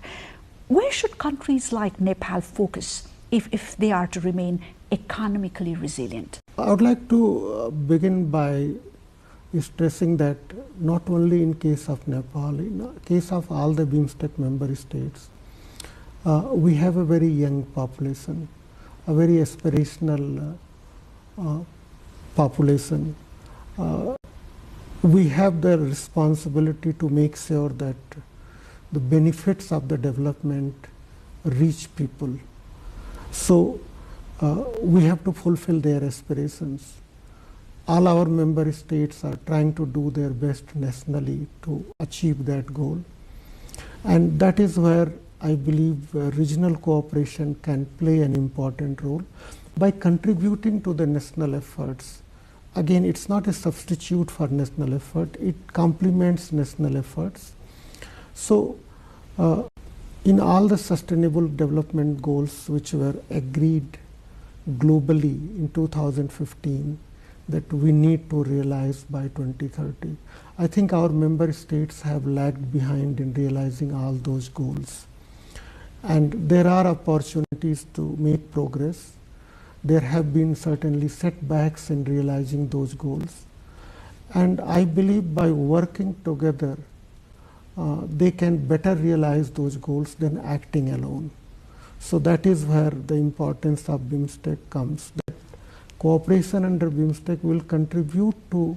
Where should countries like Nepal focus if they are to remain economically resilient? I would like to begin by stressing that not only in case of Nepal, in case of all the BIMSTEC member states, we have a very young population, a very aspirational population. We have the responsibility to make sure that the benefits of the development reach people. So we have to fulfill their aspirations. All our member states are trying to do their best nationally to achieve that goal. And that is where I believe regional cooperation can play an important role by contributing to the national efforts. Again, it's not a substitute for national effort, it complements national efforts. So, in all the sustainable development goals which were agreed globally in 2015 that we need to realize by 2030, I think our member states have lagged behind in realizing all those goals. And there are opportunities to make progress. There have been certainly setbacks in realizing those goals. And I believe by working together, they can better realize those goals than acting alone. So that is where the importance of BIMSTEC comes. That cooperation under BIMSTEC will contribute to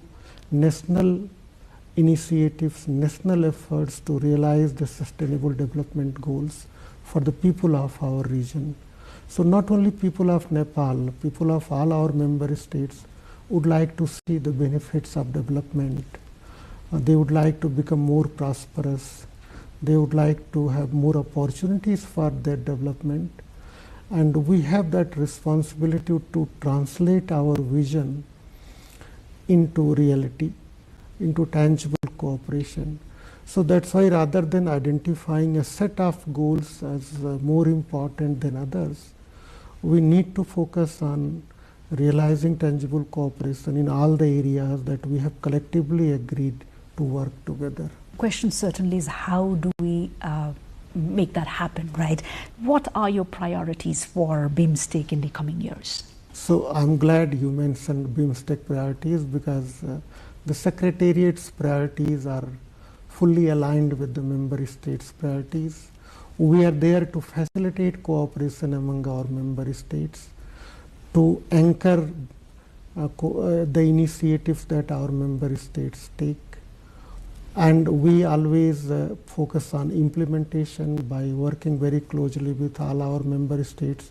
national initiatives, national efforts to realize the sustainable development goals for the people of our region. So not only people of Nepal, people of all our member states would like to see the benefits of development. They would like to become more prosperous. They would like to have more opportunities for their development. And we have that responsibility to translate our vision into reality, into tangible cooperation. So that's why rather than identifying a set of goals as more important than others, we need to focus on realizing tangible cooperation in all the areas that we have collectively agreed to work together. The question certainly is how do we make that happen, right? What are your priorities for BIMSTEC in the coming years? So I'm glad you mentioned BIMSTEC priorities, because the Secretariat's priorities are fully aligned with the member states' priorities. We are there to facilitate cooperation among our member states, to anchor the initiatives that our member states take. And we always focus on implementation by working very closely with all our member states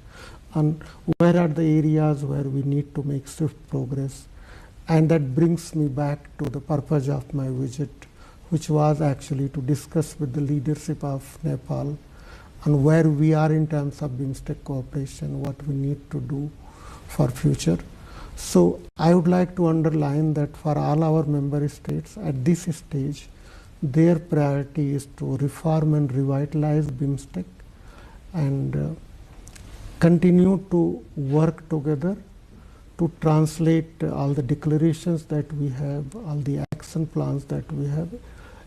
on where are the areas where we need to make swift progress. And that brings me back to the purpose of my visit, which was actually to discuss with the leadership of Nepal on where we are in terms of BIMSTEC cooperation, what we need to do for future. So I would like to underline that for all our member states at this stage, their priority is to reform and revitalize BIMSTEC and continue to work together to translate all the declarations that we have, all the action plans that we have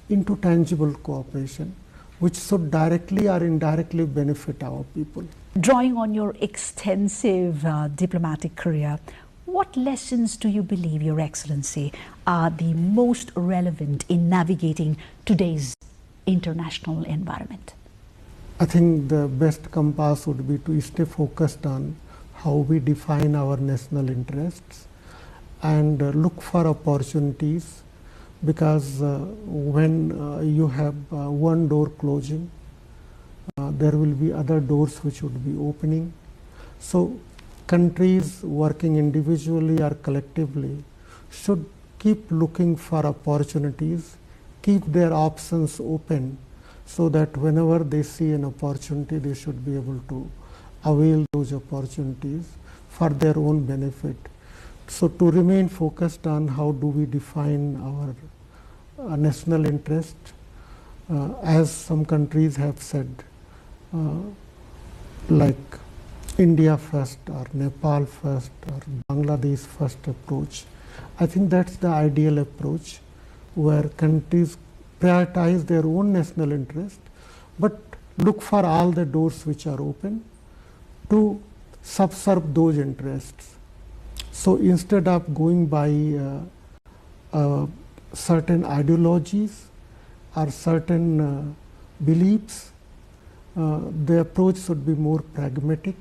into tangible cooperation, which should directly or indirectly benefit our people. Drawing on your extensive diplomatic career, what lessons do you believe, Your Excellency, are the most relevant in navigating today's international environment? I think the best compass would be to stay focused on how we define our national interests and look for opportunities, because when you have one door closing, there will be other doors which would be opening. So countries working individually or collectively should keep looking for opportunities, keep their options open, so that whenever they see an opportunity, they should be able to avail those opportunities for their own benefit. So to remain focused on how do we define our national interest, as some countries have said, like India first or Nepal first or Bangladesh first approach. I think that's the ideal approach, where countries prioritize their own national interest but look for all the doors which are open to subserve those interests. So instead of going by certain ideologies or certain beliefs, the approach should be more pragmatic,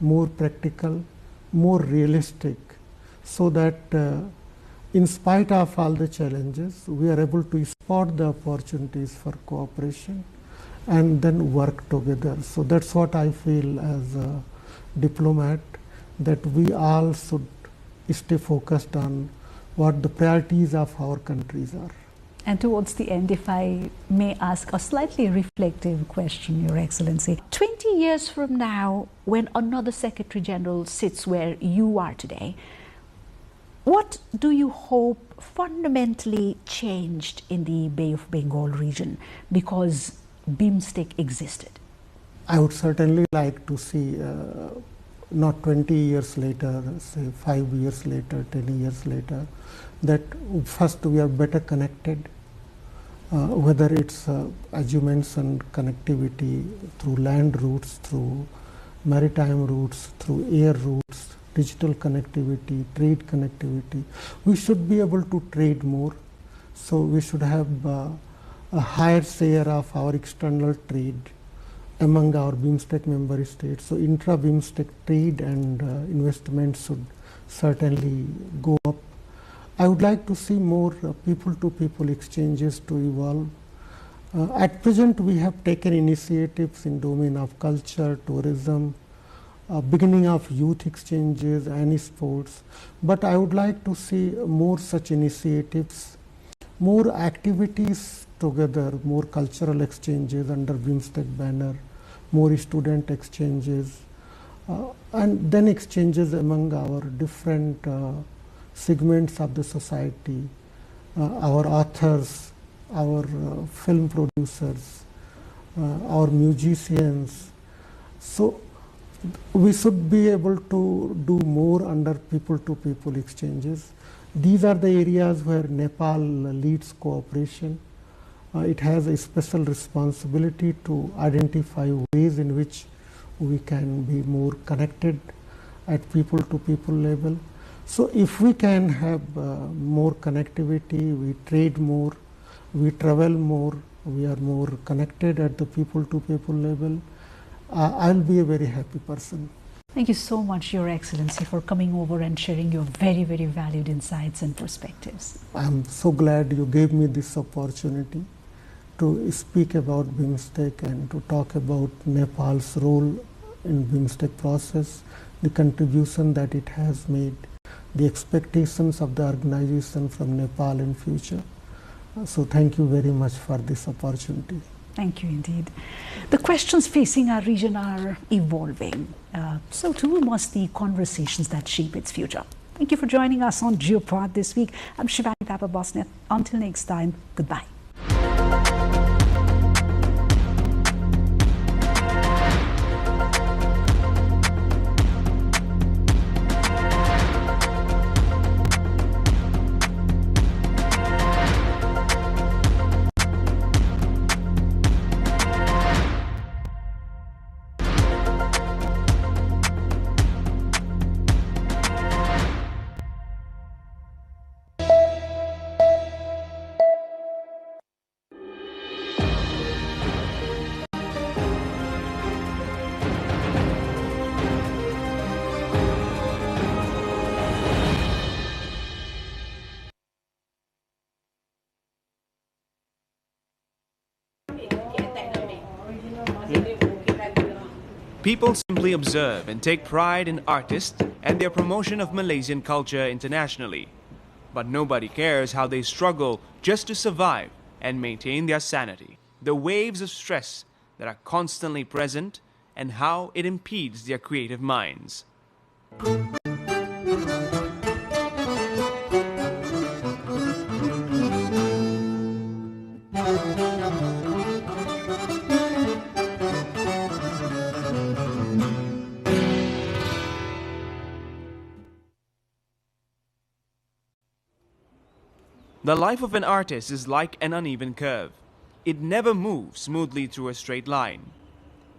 more practical, more realistic, so that in spite of all the challenges, we are able to spot the opportunities for cooperation and then work together. So that's what I feel as a diplomat, that we all should stay focused on what the priorities of our countries are. And towards the end, if I may ask a slightly reflective question, Your Excellency. 20 years from now, when another Secretary General sits where you are today, what do you hope fundamentally changed in the Bay of Bengal region because BIMSTEC existed? I would certainly like to see, not 20 years later, say 5 years later, 10 years later, that first we are better connected, whether it's, as you mentioned, connectivity through land routes, through maritime routes, through air routes, digital connectivity, trade connectivity. We should be able to trade more. So we should have a higher share of our external trade among our BIMSTEC member states. So intra-BIMSTEC trade and investment should certainly go up. I would like to see more people-to-people exchanges to evolve. At present, we have taken initiatives in domain of culture, tourism, beginning of youth exchanges and sports. But I would like to see more such initiatives, more activities together, more cultural exchanges under BIMSTEC banner, more student exchanges, and then exchanges among our different segments of the society, our authors, our film producers, our musicians. So we should be able to do more under people-to-people exchanges. These are the areas where Nepal leads cooperation. It has a special responsibility to identify ways in which we can be more connected at people-to-people level. So if we can have more connectivity, we trade more, we travel more, we are more connected at the people-to-people level, I'll be a very happy person. Thank you so much, Your Excellency, for coming over and sharing your very, very valued insights and perspectives. I'm so glad you gave me this opportunity to speak about BIMSTEC and to talk about Nepal's role in BIMSTEC process, the contribution that it has made, the expectations of the organization from Nepal in future. So thank you very much for this opportunity. Thank you indeed. The questions facing our region are evolving. So too must the conversations that shape its future. Thank you for joining us on Geopod this week. I'm Shivani Thapa-Bosnet. Until next time, goodbye. People simply observe and take pride in artists and their promotion of Malaysian culture internationally. But nobody cares how they struggle just to survive and maintain their sanity. The waves of stress that are constantly present and how it impedes their creative minds. The life of an artist is like an uneven curve. It never moves smoothly through a straight line.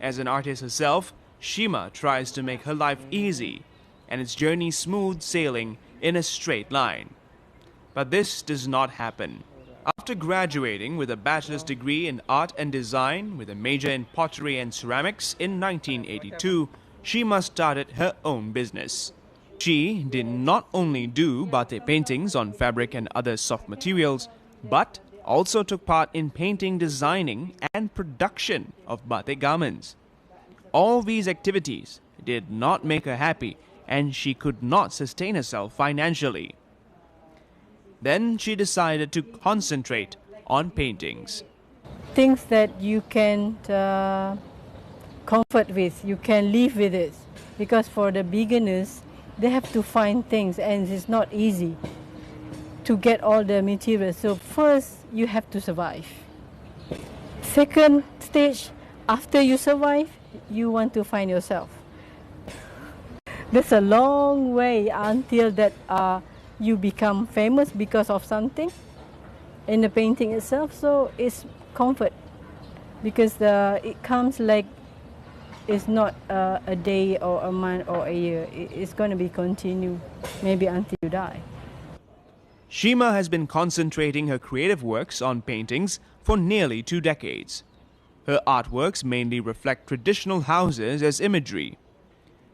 As an artist herself, Shima tries to make her life easy and its journey smooth sailing in a straight line. But this does not happen. After graduating with a bachelor's degree in art and design with a major in pottery and ceramics in 1982, Shima started her own business. She did not only do batik paintings on fabric and other soft materials, but also took part in painting, designing and production of batik garments. All these activities did not make her happy and she could not sustain herself financially. Then she decided to concentrate on paintings. Things that you can comfort with, you can live with it. Because for the beginners, they have to find things and it's not easy to get all the materials. So first, you have to survive. Second stage, after you survive, you want to find yourself. There's a long way until that you become famous because of something in the painting itself. So it's comfort because it comes like it's not a day or a month or a year. It's going to be continued maybe until you die. Shima has been concentrating her creative works on paintings for nearly 2 decades. Her artworks mainly reflect traditional houses as imagery.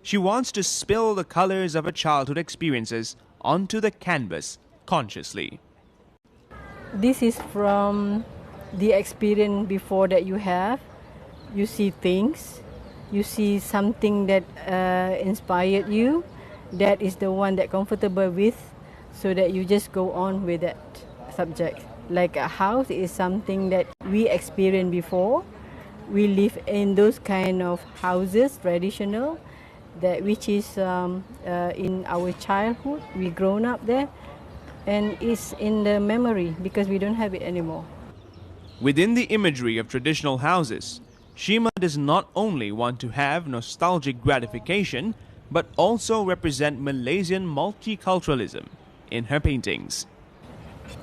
She wants to spill the colors of her childhood experiences onto the canvas consciously. This is from the experience before that you have. You see things, you see something that inspired you, that is the one that comfortable with, so that you just go on with that subject. Like a house is something that we experienced before. We live in those kind of houses, traditional, that which is in our childhood. We grown up there, and it's in the memory because we don't have it anymore. Within the imagery of traditional houses, Shima does not only want to have nostalgic gratification, but also represent Malaysian multiculturalism in her paintings.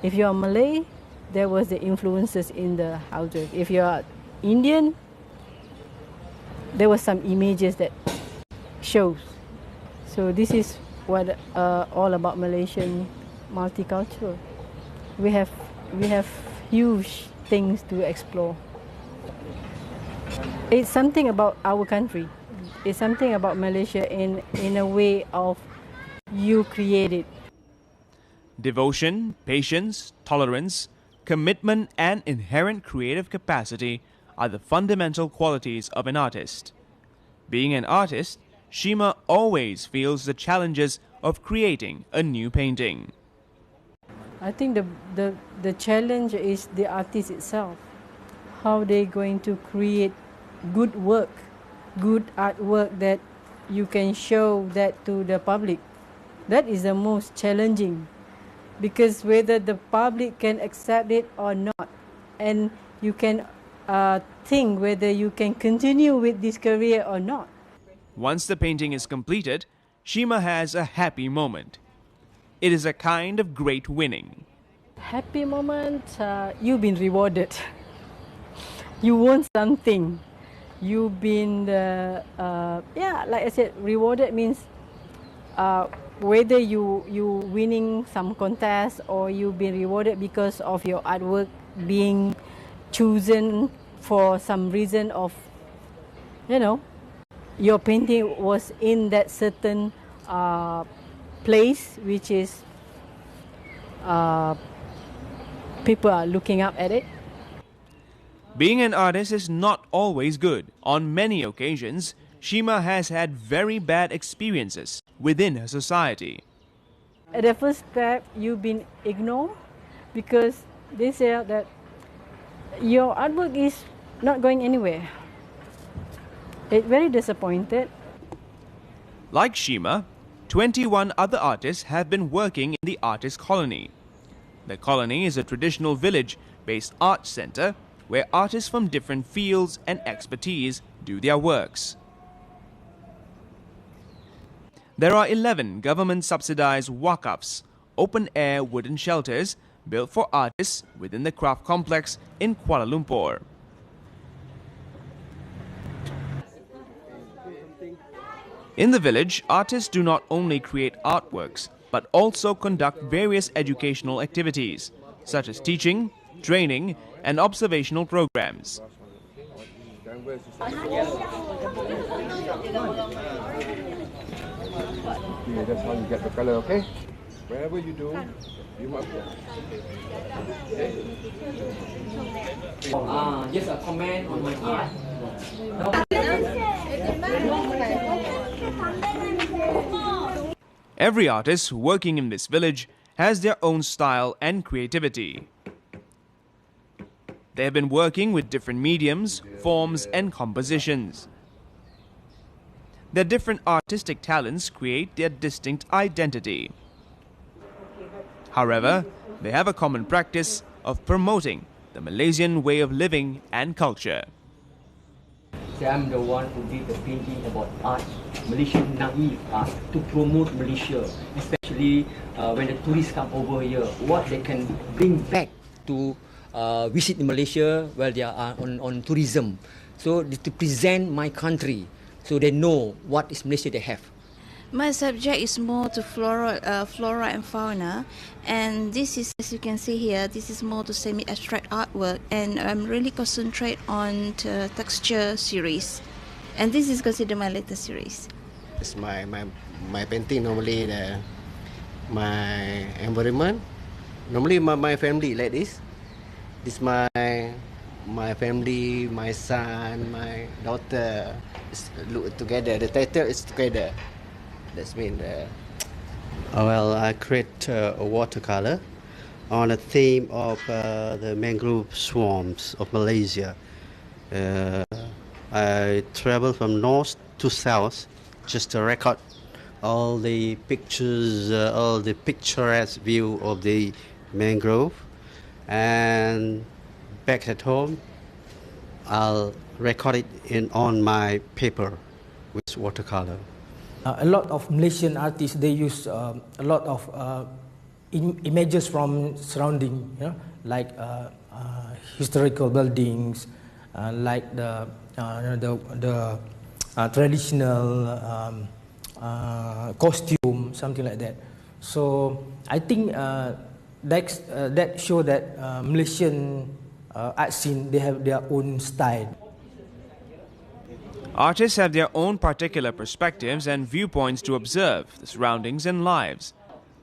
If you are Malay, there was the influences in the houses. If you are Indian, there was some images that shows. So this is what all about Malaysian multicultural. We have huge things to explore. It's something about our country. It's something about Malaysia in a way of you create it. Devotion, patience, tolerance, commitment and inherent creative capacity are the fundamental qualities of an artist. Being an artist, Shima always feels the challenges of creating a new painting. I think the challenge is the artist itself. How they going to create good work, good artwork that you can show that to the public. That is the most challenging, because whether the public can accept it or not, and you can think whether you can continue with this career or not. Once the painting is completed, Shima has a happy moment. It is a kind of great winning. Happy moment, you've been rewarded. You won something. You've been, like I said, rewarded means whether you winning some contest or you've been rewarded because of your artwork being chosen for some reason of, your painting was in that certain place, which is people are looking up at it. Being an artist is not always good. On many occasions, Shima has had very bad experiences within her society. At the first step, you've been ignored because they say that your artwork is not going anywhere. It's very disappointed. Like Shima, 21 other artists have been working in the artist colony. The colony is a traditional village-based art center where artists from different fields and expertise do their works. There are 11 government-subsidized walk-ups, open-air wooden shelters built for artists within the craft complex in Kuala Lumpur. In the village, artists do not only create artworks, but also conduct various educational activities, such as teaching, training, and observational programs. Yeah, that's how you get the color, okay? Wherever you do, you must go. Just a comment on my art. Every artist working in this village has their own style and creativity. They have been working with different mediums, forms, and compositions. Their different artistic talents create their distinct identity. However, they have a common practice of promoting the Malaysian way of living and culture. I'm the one who did the painting about art, Malaysian naive art, to promote Malaysia, especially when the tourists come over here, what they can bring back to visit Malaysia while they are on tourism. So to present my country, so they know what is Malaysia they have. My subject is more to flora and fauna, and this is, as you can see here, this is more to semi-abstract artwork, and I'm really concentrate on the texture series, and this is considered my latest series. It's my painting normally my environment. Normally my family like this. This my family, my son, my daughter look together. The title is together. That's mean. Well, I create a watercolor on a theme of the mangrove swamps of Malaysia. I travel from north to south just to record all the pictures, all the picturesque view of the mangrove. And back at home, I'll record it on my paper with watercolor. A lot of Malaysian artists, they use a lot of images from surrounding, like historical buildings, like the traditional costume, something like that. So I think that show that Malaysian art scene, they have their own style. Artists have their own particular perspectives and viewpoints to observe the surroundings and lives.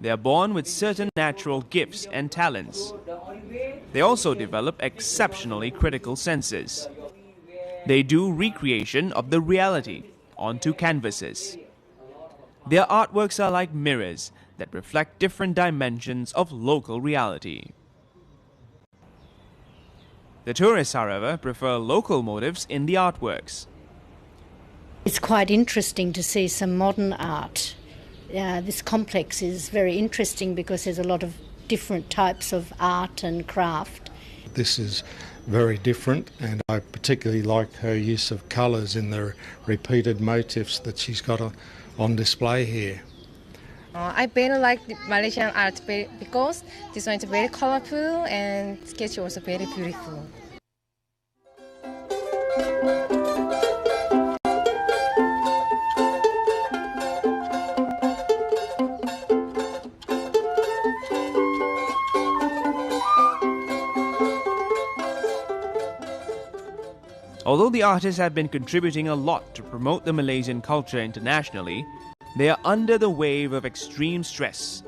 They are born with certain natural gifts and talents. They also develop exceptionally critical senses. They do recreation of the reality onto canvases. Their artworks are like mirrors that reflect different dimensions of local reality. The tourists, however, prefer local motifs in the artworks. It's quite interesting to see some modern art This complex is very interesting because there's a lot of different types of art and craft. This is very different, and I particularly like her use of colours in the repeated motifs that she's got on display here. I very like the Malaysian art because this one is very colorful and sketch also very beautiful. Although the artists have been contributing a lot to promote the Malaysian culture internationally, they are under the wave of extreme stress.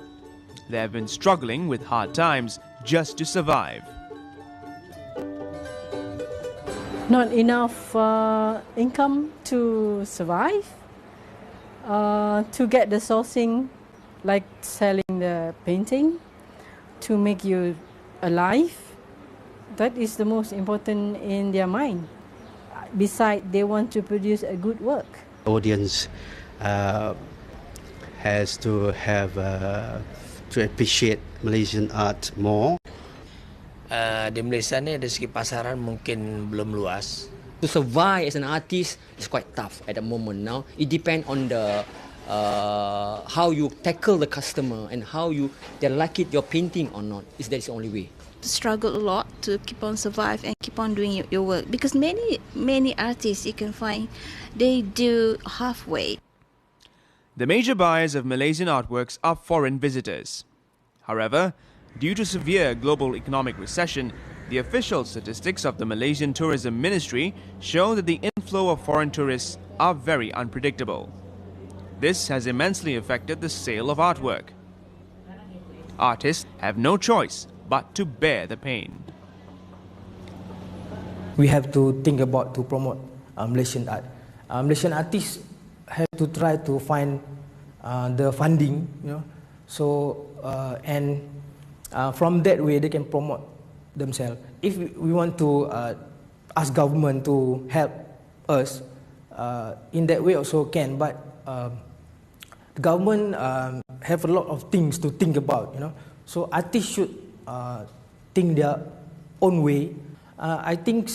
They have been struggling with hard times just to survive. Not enough income to survive, to get the sourcing, like selling the painting, to make you alive. That is the most important in their mind. Besides, they want to produce a good work. Audience has to have to appreciate Malaysian art more. Di Malaysia ni dari segi pasaran mungkin belum luas. To survive as an artist is quite tough at the moment now. It depends on the how you tackle the customer and how they like it your painting or not. That's the only way. Struggle a lot to keep on survive and keep on doing your work, because many artists you can find they do halfway. The major buyers of Malaysian artworks are foreign visitors. However, due to severe global economic recession, the official statistics of the Malaysian Tourism Ministry show that the inflow of foreign tourists are very unpredictable. This has immensely affected the sale of artwork. Artists have no choice but to bear the pain. We have to think about to promote Malaysian art. Malaysian artists have to try to find the funding, from that way they can promote themselves. If we want to ask government to help us, in that way also can, but the government have a lot of things to think about, so artists should think their own way. I think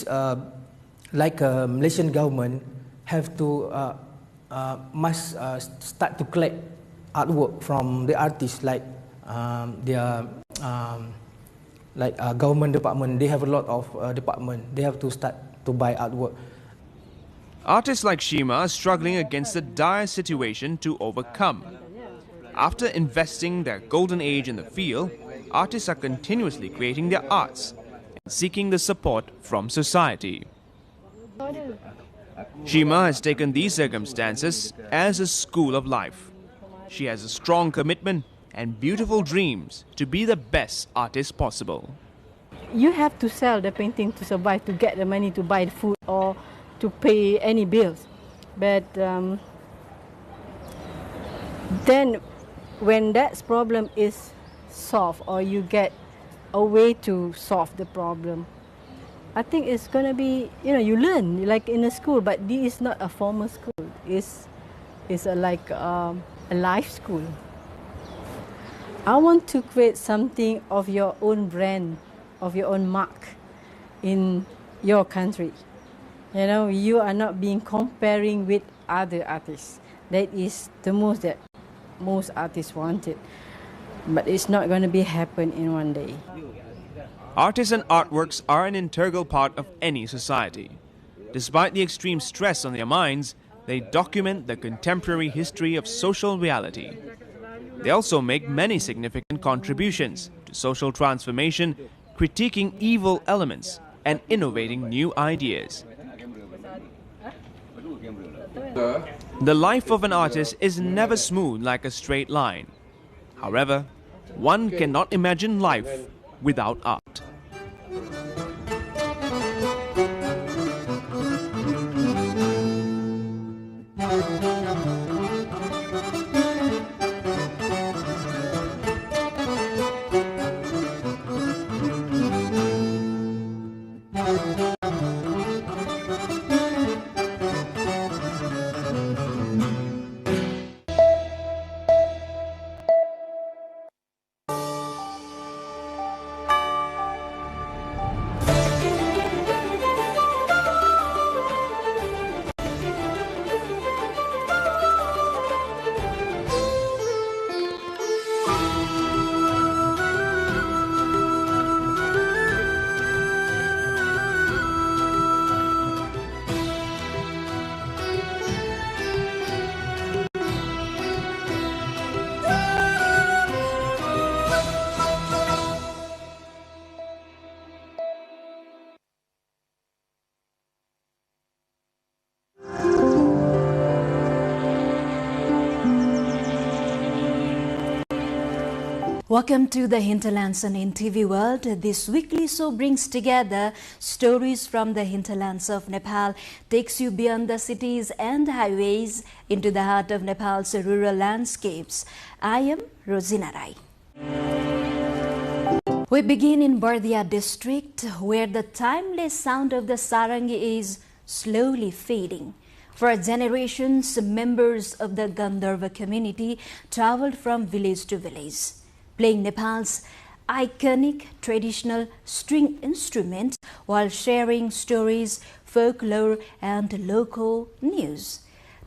like Malaysian government have to must start to collect artwork from the artists, like their government department. They have a lot of department. They have to start to buy artwork. Artists like Shima are struggling against a dire situation to overcome. After investing their golden age in the field, artists are continuously creating their arts and seeking the support from society. Shima has taken these circumstances as a school of life. She has a strong commitment and beautiful dreams to be the best artist possible. You have to sell the painting to survive, to get the money to buy the food or to pay any bills. But then when that problem is solved, or you get a way to solve the problem, I think it's going to be, you learn like in a school, but this is not a formal school. It's like a life school. I want to create something of your own brand, of your own mark in your country. You are not being comparing with other artists. That is the most that most artists wanted. But it's not going to be happen in one day. Artists and artworks are an integral part of any society. Despite the extreme stress on their minds, they document the contemporary history of social reality. They also make many significant contributions to social transformation, critiquing evil elements and innovating new ideas. The life of an artist is never smooth like a straight line. However, one cannot imagine life without art. Welcome to the Hinterlands on NTV World. This weekly show brings together stories from the hinterlands of Nepal, takes you beyond the cities and highways into the heart of Nepal's rural landscapes. I am Rosina Rai. We begin in Bardia district, where the timeless sound of the sarangi is slowly fading. For generations, members of the Gandharva community traveled from village to village, playing Nepal's iconic traditional string instruments while sharing stories, folklore and local news.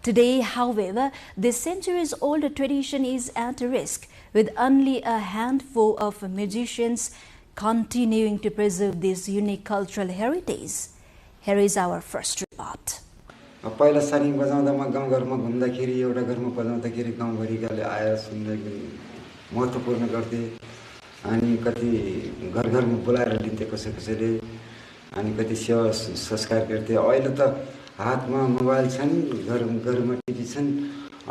Today, however, this centuries-old tradition is at risk, with only a handful of musicians continuing to preserve this unique cultural heritage. Here is our first report. पहिला सारिङ बजाउँदामा गाउँघरमा घुम्दाखेरि एउटा घरमा बजाउँदाखेरि गाउँभरिकाले आएर सुन्ने महत्त्वपूर्ण गर्थे अनि कति घर घरमा बोलाएर लिन्थे कसैले अनि कति सेवा संस्कार गर्थे अहिले त हातमा मोबाइल छन् घरमा टिभी छन्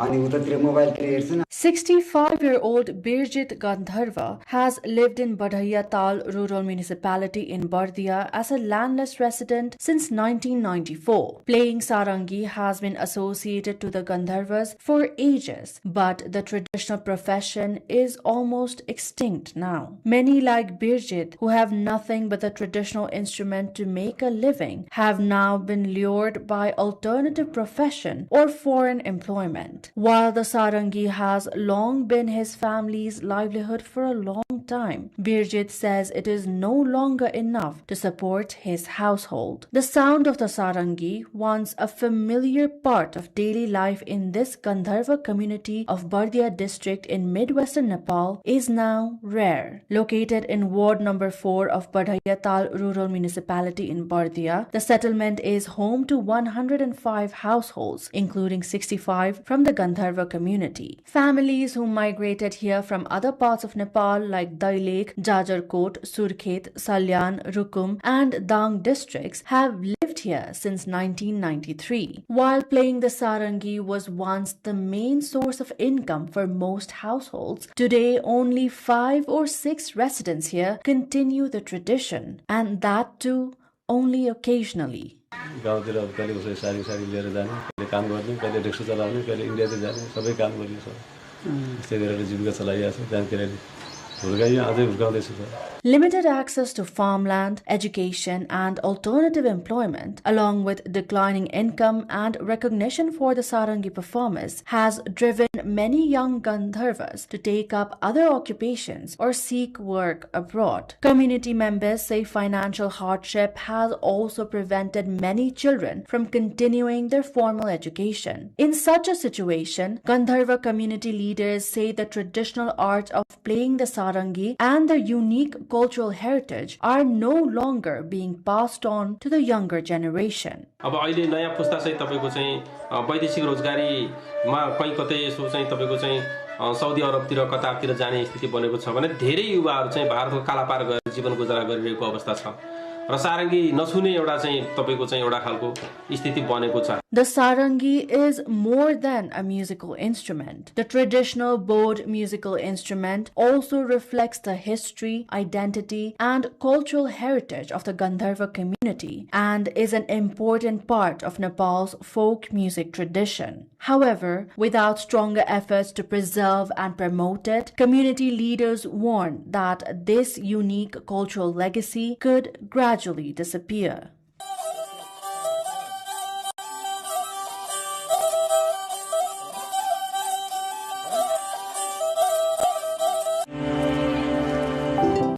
अनि उतातिर मोबाइल हेर्छन् 65-year-old Birjit Gandharva has lived in Badhaiya Tal rural municipality in Bardia as a landless resident since 1994. Playing sarangi has been associated to the Gandharvas for ages, but the traditional profession is almost extinct now. Many like Birjit, who have nothing but the traditional instrument to make a living, have now been lured by alternative profession or foreign employment. While the sarangi has long been his family's livelihood for a long time, Birjit says it is no longer enough to support his household. The sound of the sarangi, once a familiar part of daily life in this Gandharva community of Bardia district in midwestern Nepal, is now rare. Located in Ward number 4 of Badhaiya Tal rural municipality in Bardia, the settlement is home to 105 households, including 65 from the Gandharva community. Families who migrated here from other parts of Nepal like Dailek, Jajarkot, Surkhet, Salyan, Rukum and Dang districts have lived here since 1993. While playing the sarangi was once the main source of income for most households, today only 5 or 6 residents here continue the tradition, and that too only occasionally. गाउँतिर अब कहिले उसै सारी लिएर जाने कहिले काम गर्ने कहिले रिक्सा चलाउने कहिले इन्डियातिर जाने सबै काम गर्ने छ त्यस्तै गरेर जीविका चलाइरहेको छ जानकारी हुर्काइयो अझै हुर्काउँदैछु sir Limited access to farmland, education and alternative employment, along with declining income and recognition for the sarangi performers, has driven many young Gandharvas to take up other occupations or seek work abroad. Community members say financial hardship has also prevented many children from continuing their formal education. In such a situation, Gandharva community leaders say the traditional art of playing the sarangi and their unique cultural heritage are no longer being passed on to the younger generation. अब अहिले नयाँ पुस्ता चाहिँ तपाईको चाहिँ वैदेशिक रोजगारीमा कहीं कतै यसो चाहिँ तपाईको चाहिँ साउदी अरबतिर कतारतिर जाने स्थिति बनेको छ भने धेरै युवाहरू चाहिँ भारतको कालापार गएर जीवन गुजारा गरिरहेको अवस्था छ र सारंगी नछुने एउटा चाहिँ तपाईको चाहिँ एउटा खालको स्थिति बनेको छ. The sarangi is more than a musical instrument. The traditional bowed musical instrument also reflects the history, identity, and cultural heritage of the Gandharva community and is an important part of Nepal's folk music tradition. However, without stronger efforts to preserve and promote it, community leaders warn that this unique cultural legacy could gradually disappear.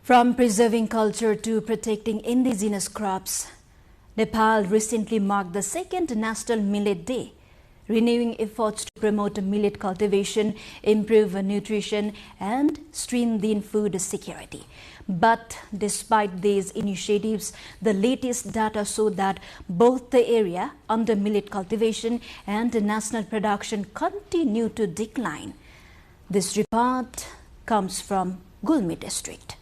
From preserving culture to protecting indigenous crops, Nepal recently marked the second National Millet Day, renewing efforts to promote millet cultivation, improve nutrition, and strengthen food security. But despite these initiatives, the latest data show that both the area under millet cultivation and national production continue to decline. This report comes from Gulmi district.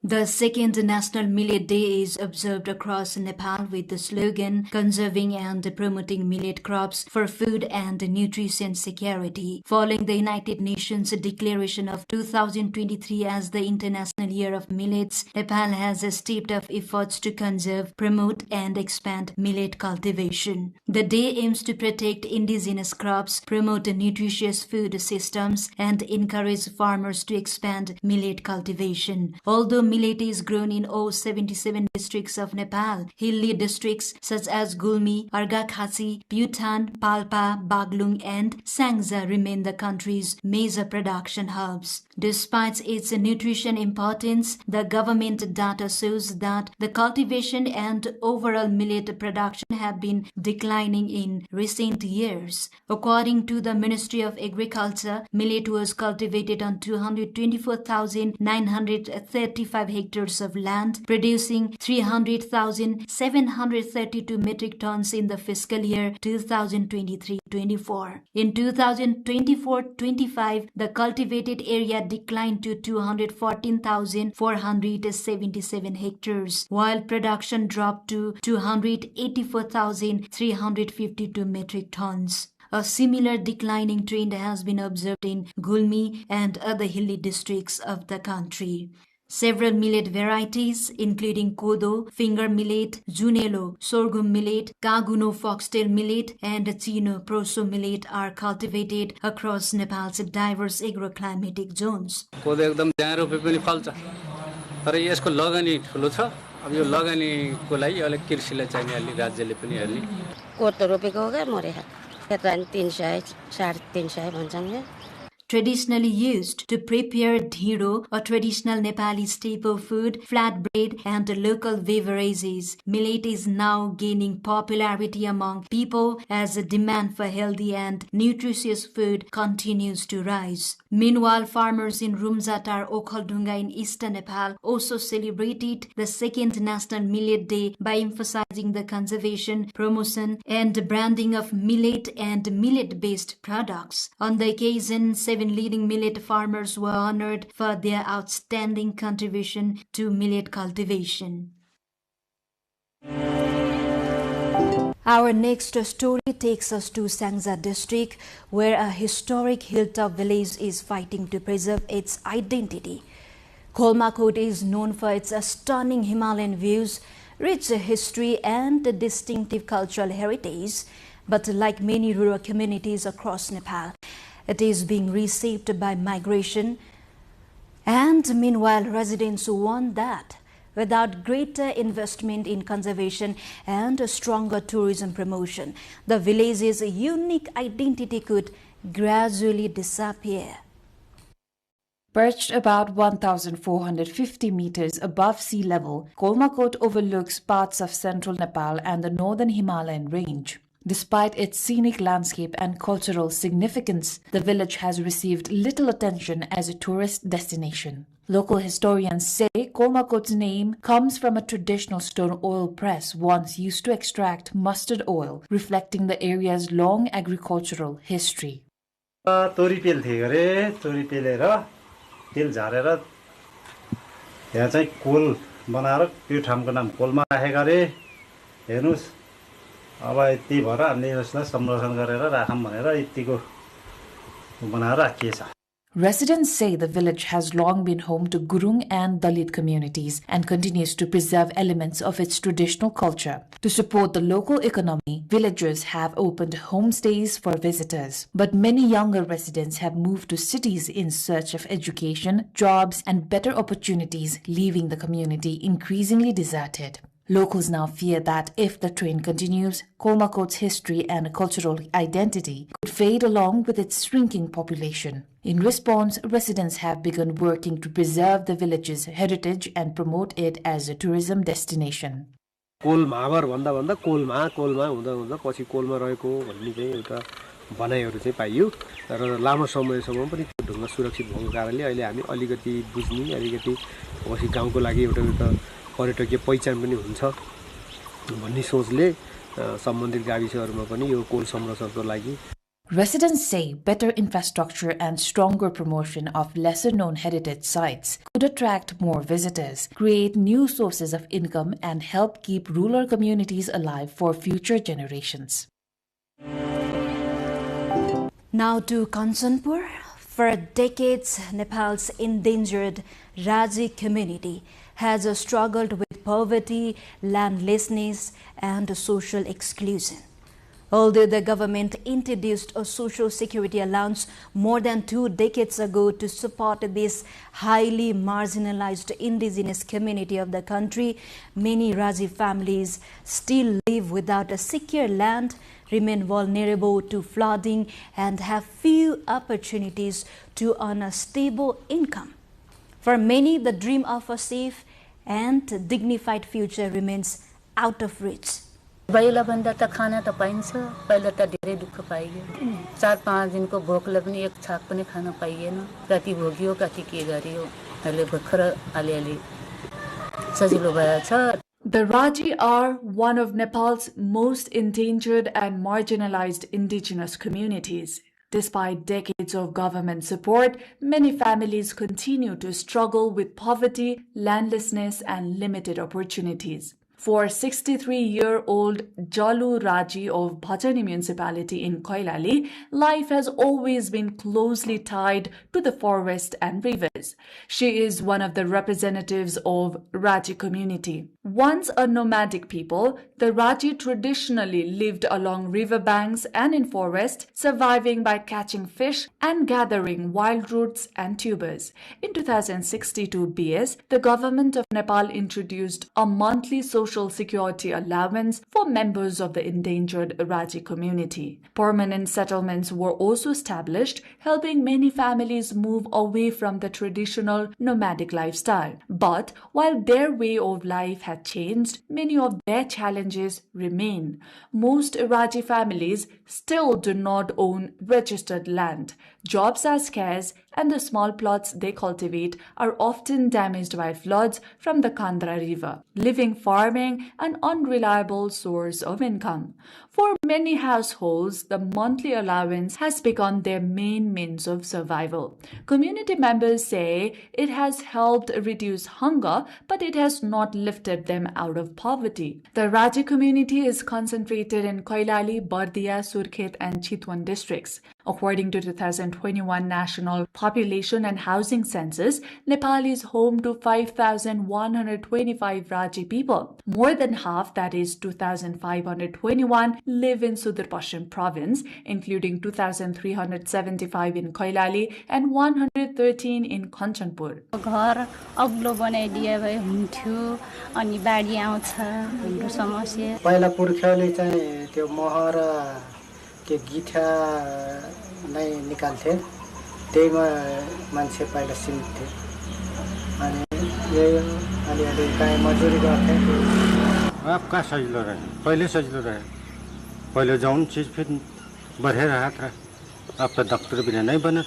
The second National Millet Day is observed across Nepal with the slogan Conserving and Promoting Millet Crops for Food and Nutrition Security. Following the United Nations declaration of 2023 as the International Year of Millets, Nepal has stepped up efforts to conserve, promote and expand millet cultivation. The day aims to protect indigenous crops, promote nutritious food systems and encourage farmers to expand millet cultivation. Although millet is grown in all 77 districts of Nepal, hilly districts such as Gulmi, Arghakhachi, Bhutan, Palpa, Baglung and Sangza remain the country's major production hubs. Despite its nutrition importance, the government data shows that the cultivation and overall millet production have been declining in recent years. According to the Ministry of Agriculture, millet was cultivated on 224,935 hectares of land, producing 300,732 metric tons in the fiscal year 2023-24. In 2024-25, the cultivated area declined to 214,477 hectares, while production dropped to 284,352 metric tons. A similar declining trend has been observed in Gulmi and other hilly districts of the country. Several millet varieties, including kodo, finger millet, junelo, sorghum millet, kaguno foxtail millet, and chino proso millet, are cultivated across Nepal's diverse agroclimatic zones. कोदो एकदम जहाँ रोपे पनि फल्छ तर यसको लगानी ठुलो छ अब यो लगानीको लागि अलिक कृषिलाई चाहिँ अलि राज्यले पनि हेर्ने कोदो रोपेको हो के मरे खेतमा 300 350 भन्छन् नि Traditionally used to prepare dhiro, a traditional Nepali staple food, flatbread, and local beverages, millet is now gaining popularity among people as the demand for healthy and nutritious food continues to rise. Meanwhile, farmers in Rumzatar, Okhaldunga in eastern Nepal also celebrated the second National Millet Day by emphasizing the conservation, promotion, and branding of millet and millet-based products. On the occasion, 7 leading millet farmers were honored for their outstanding contribution to millet cultivation. Our next story takes us to Sangza district, where a historic hilltop village is fighting to preserve its identity. Kolmakot is known for its stunning Himalayan views, rich history and distinctive cultural heritage, but like many rural communities across Nepal, it is being reshaped by migration, and meanwhile residents want that without greater investment in conservation and a stronger tourism promotion, the village's unique identity could gradually disappear. Perched about 1,450 meters above sea level, Kolmakot overlooks parts of central Nepal and the northern Himalayan range. Despite its scenic landscape and cultural significance, the village has received little attention as a tourist destination. Local historians say Kolmakot's name comes from a traditional stone oil press once used to extract mustard oil, reflecting the area's long agricultural history. तेल झारेर यहाँ चाहिँ कोल बनाएर त्यो ठाउँको नाम कोलमा राखेका रे हेर्नुस् अब यति भएर हामीले यसलाई संरक्षण गरेर राखौं भनेर यतिको बनाएर राखिएछ. Residents say the village has long been home to Gurung and Dalit communities and continues to preserve elements of its traditional culture. To support the local economy, villagers have opened homestays for visitors. But many younger residents have moved to cities in search of education, jobs, and better opportunities, leaving the community increasingly deserted. Locals now fear that if the trend continues, Kolmakot's history and cultural identity could fade along with its shrinking population. In response, residents have begun working to preserve the village's heritage and promote it as a tourism destination. कोलमावर भन्दा भन्दा कोलमा हुँदा हुँदा पछि कोलमा रहेको भन्ने चाहिँ एउटा भनाइहरु चाहिँ पाइयो र लामो समयसम्म पनि त्यो ढुङ्गा सुरक्षित भएको कारणले अहिले हामी अलिकति बुझ्ने अलिकति पछि गाउँको लागि एउटा पर्यटकीय पहिचान पनि हुन्छ भन्ने सोचले सम्बन्धित गाविसहरुमा पनि यो कोल संरक्षणको लागि Residents say better infrastructure and stronger promotion of lesser-known heritage sites could attract more visitors, create new sources of income, and help keep rural communities alive for future generations. Now to Kanchanpur. For decades, Nepal's endangered Raji community has struggled with poverty, landlessness, and social exclusion. Although the government introduced a social security allowance more than 2 decades ago to support this highly marginalized indigenous community of the country, many Raji families still live without a secure land, remain vulnerable to flooding, and have few opportunities to earn a stable income. For many, the dream of a safe and dignified future remains out of reach. पहिला भन्दा त खाना त पाइन्छ पहिला त धेरै दुःख पाइयो 4-5 दिनको भोकले पनि एक छाक पनि खान पाइएन कति भोगियो कति के गरियो अहिले भर्खर अलिअलि सजिलो भएछ. The Raji are one of Nepal's most endangered and marginalized indigenous communities. Despite decades of government support, many families continue to struggle with poverty, landlessness, and limited opportunities. For 63-year-old Jalu Raji of Bhajani municipality in Koilali, life has always been closely tied to the forest and rivers. She is one of the representatives of Raji community. Once a nomadic people, the Raji traditionally lived along riverbanks and in forest, surviving by catching fish and gathering wild roots and tubers. In 2062 BS, the government of Nepal introduced a monthly social security allowance for members of the endangered Raji community. Permanent settlements were also established, helping many families move away from the traditional nomadic lifestyle. But while their way of life had changed, many of their challenges remain. Most Raji families still do not own registered land. Jobs are scarce, and the small plots they cultivate are often damaged by floods from the Kandra River, leaving farming an unreliable source of income. For many households, the monthly allowance has become their main means of survival. Community members say it has helped reduce hunger, but it has not lifted them out of poverty. The Raji community is concentrated in Koilali, Bardia, Surkhet, and Chitwan districts. According to 2021 National Population and Housing Census, Nepal is home to 5,125 Raji people. More than half, that is 2,521, live in Sudur Pashchim province, including 2,375 in Koilali and 113 in Kanchanpur. घर अग्लो बनाइदिए भए हुन्थ्यो अनि बाढी आउँछ हाम्रो समस्या पहिला पुर्खाले चाहिँ त्यो मह र के गिठा नै निकाल्थे त्यहीमा मान्छे पहिला सिन्थे अनि यही अलिअलि काहीँ मजदुरी गर्थे अब कहाँ सजिलो रह्यो पहिले सजिलो रह्यो पहिले जाउँ चीज फिर बढ़े रहा था अब तो डॉक्टर बिना नहीं बना.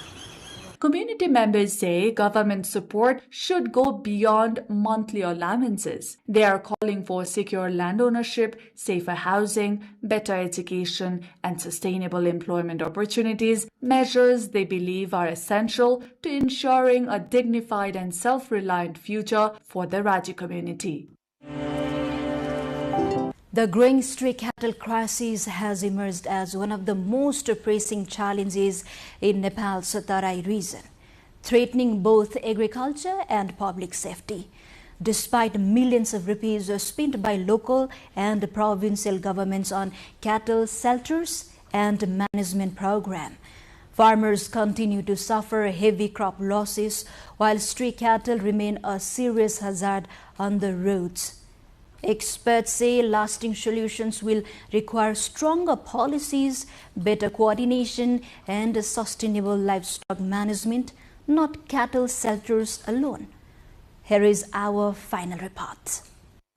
Community members say government support should go beyond monthly allowances. They are calling for secure land ownership, safer housing, better education, and sustainable employment opportunities, measures they believe are essential to ensuring a dignified and self-reliant future for the Raji community. The growing stray cattle crisis has emerged as one of the most pressing challenges in Nepal's Tarai region, threatening both agriculture and public safety. Despite millions of rupees spent by local and provincial governments on cattle shelters and management program, farmers continue to suffer heavy crop losses while stray cattle remain a serious hazard on the roads. Experts say lasting solutions will require stronger policies, better coordination, and sustainable livestock management, not cattle shelters alone. Here is our final report.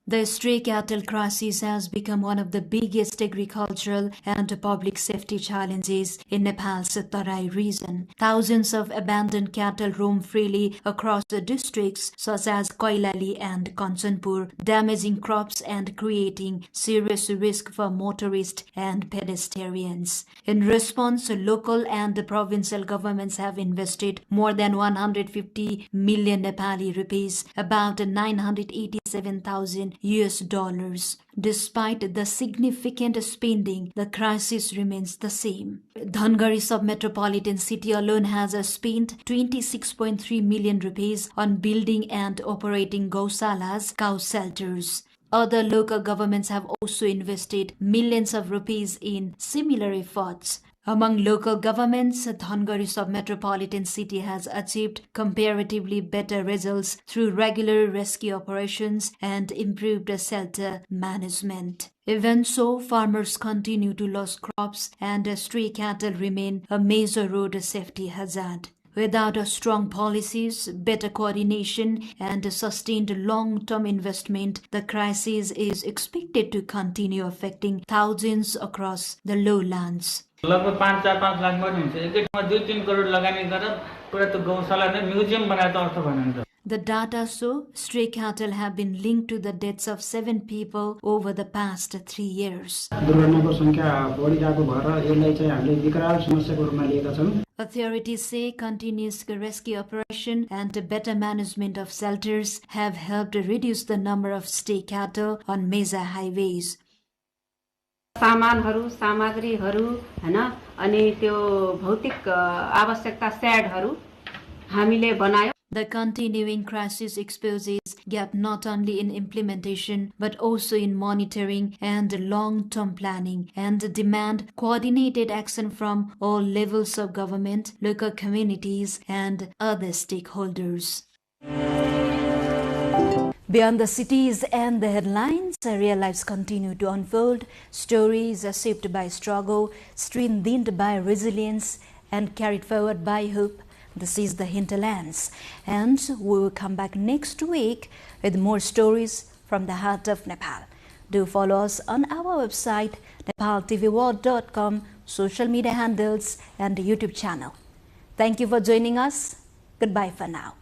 The stray cattle crisis has become one of the biggest agricultural and public safety challenges in Nepal's Tarai region. Thousands of abandoned cattle roam freely across the districts such as Kailali and Kanchanpur, damaging crops and creating serious risk for motorists and pedestrians. In response, local and provincial governments have invested more than 150 million Nepali rupees, about 987,000 US dollars. Despite the significant spending, the crisis remains the same. Dhangarhi sub-metropolitan city alone has spent 26.3 million rupees on building and operating gausalas, cow shelters. Other local governments have also invested millions of rupees in similar efforts. Among local governments, Dhangarhi sub-metropolitan city has achieved comparatively better results through regular rescue operations and improved shelter management. Even so, farmers continue to lose crops and stray cattle remain a major road safety hazard. Without strong policies, better coordination, and sustained long-term investment, the crisis is expected to continue affecting thousands across the lowlands. लगभग 5-4-5 लाख पनि हुन्छ एकै ठाउँमा 2-3 करोड लगानी गरेर पुरा त्यो गौशाला नै म्युजियम बनाएर त अर्थ भनिन्छ. The data show stray cattle have been linked to the deaths of 7 people over the past 3 years. दुर्घटनाको संख्या बढी गएको भएर यसलाई चाहिँ हामीले विकराल समस्याको रूपमा लिएका छौं. Authorities say continuous rescue operation and better management of shelters have helped reduce the number of stray cattle on major highways. सामानहरु सामग्रीहरु हैन अनि त्यो भौतिक आवश्यकता सेडहरु हामीले बनायो. The continuing crisis exposes gap not only in implementation but also in monitoring and long-term planning and demand coordinated action from all levels of government, local communities and other stakeholders. Beyond the cities and the headlines, real lives continue to unfold. Stories are shaped by struggle, strengthened by resilience, and carried forward by hope. This is the Hinterlands, and we will come back next week with more stories from the heart of Nepal. Do follow us on our website, nepaltelevision.com, social media handles, and YouTube channel. Thank you for joining us. Goodbye for now.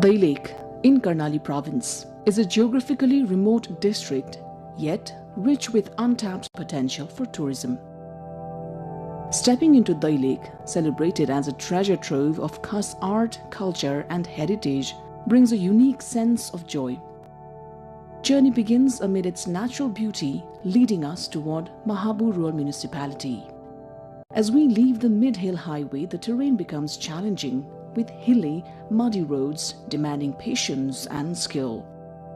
Dailek in Karnali province is a geographically remote district, yet rich with untapped potential for tourism. Stepping into Dailek, celebrated as a treasure trove of Khas art, culture and heritage, brings a unique sense of joy. Journey begins amid its natural beauty, leading us toward Mahabu Rural Municipality. As we leave the mid-hill highway, the terrain becomes challenging, with hilly, muddy roads demanding patience and skill.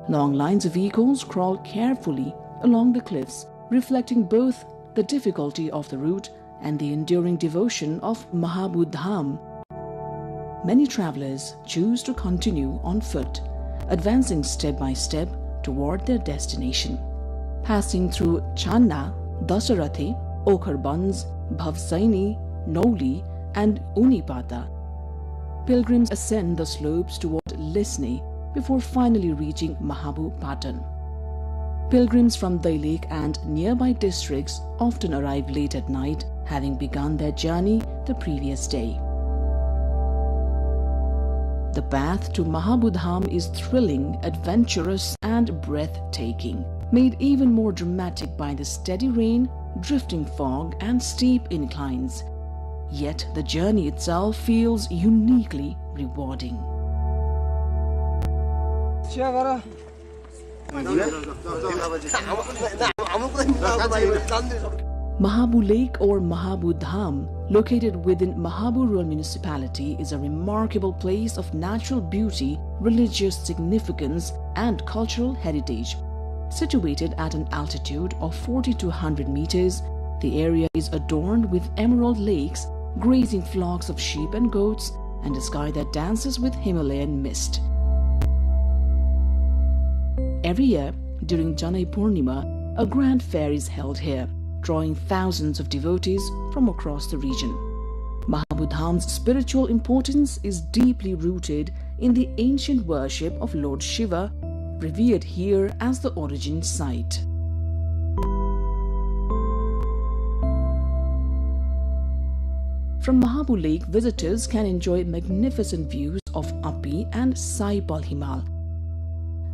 Long lines of vehicles crawl carefully along the cliffs, reflecting both the difficulty of the route and the enduring devotion of Mahabu Dham. Many travelers choose to continue on foot, advancing step by step toward their destination. Passing through Channa, Dasarathi, Okharbans, Bhavsaini, Noli, and Unipata, pilgrims ascend the slopes toward Lisne before finally reaching Mahabu Patan. Pilgrims from Dailek and nearby districts often arrive late at night, having begun their journey the previous day. The path to Mahabu Dham is thrilling, adventurous, and breathtaking, made even more dramatic by the steady rain, drifting fog, and steep inclines. Yet the journey itself feels uniquely rewarding. Mahabu Lake or Mahabu Dham, located within Mahabu Rural Municipality, is a remarkable place of natural beauty, religious significance and cultural heritage. Situated at an altitude of 4,200 meters, the area is adorned with emerald lakes, grazing flocks of sheep and goats, and a sky that dances with Himalayan mist. Every year, during Janai Purnima, a grand fair is held here, drawing thousands of devotees from across the region. Mahabu Dham's spiritual importance is deeply rooted in the ancient worship of Lord Shiva, revered here as the origin site. From Mahabu Lake, visitors can enjoy magnificent views of Api and Saipal Himal,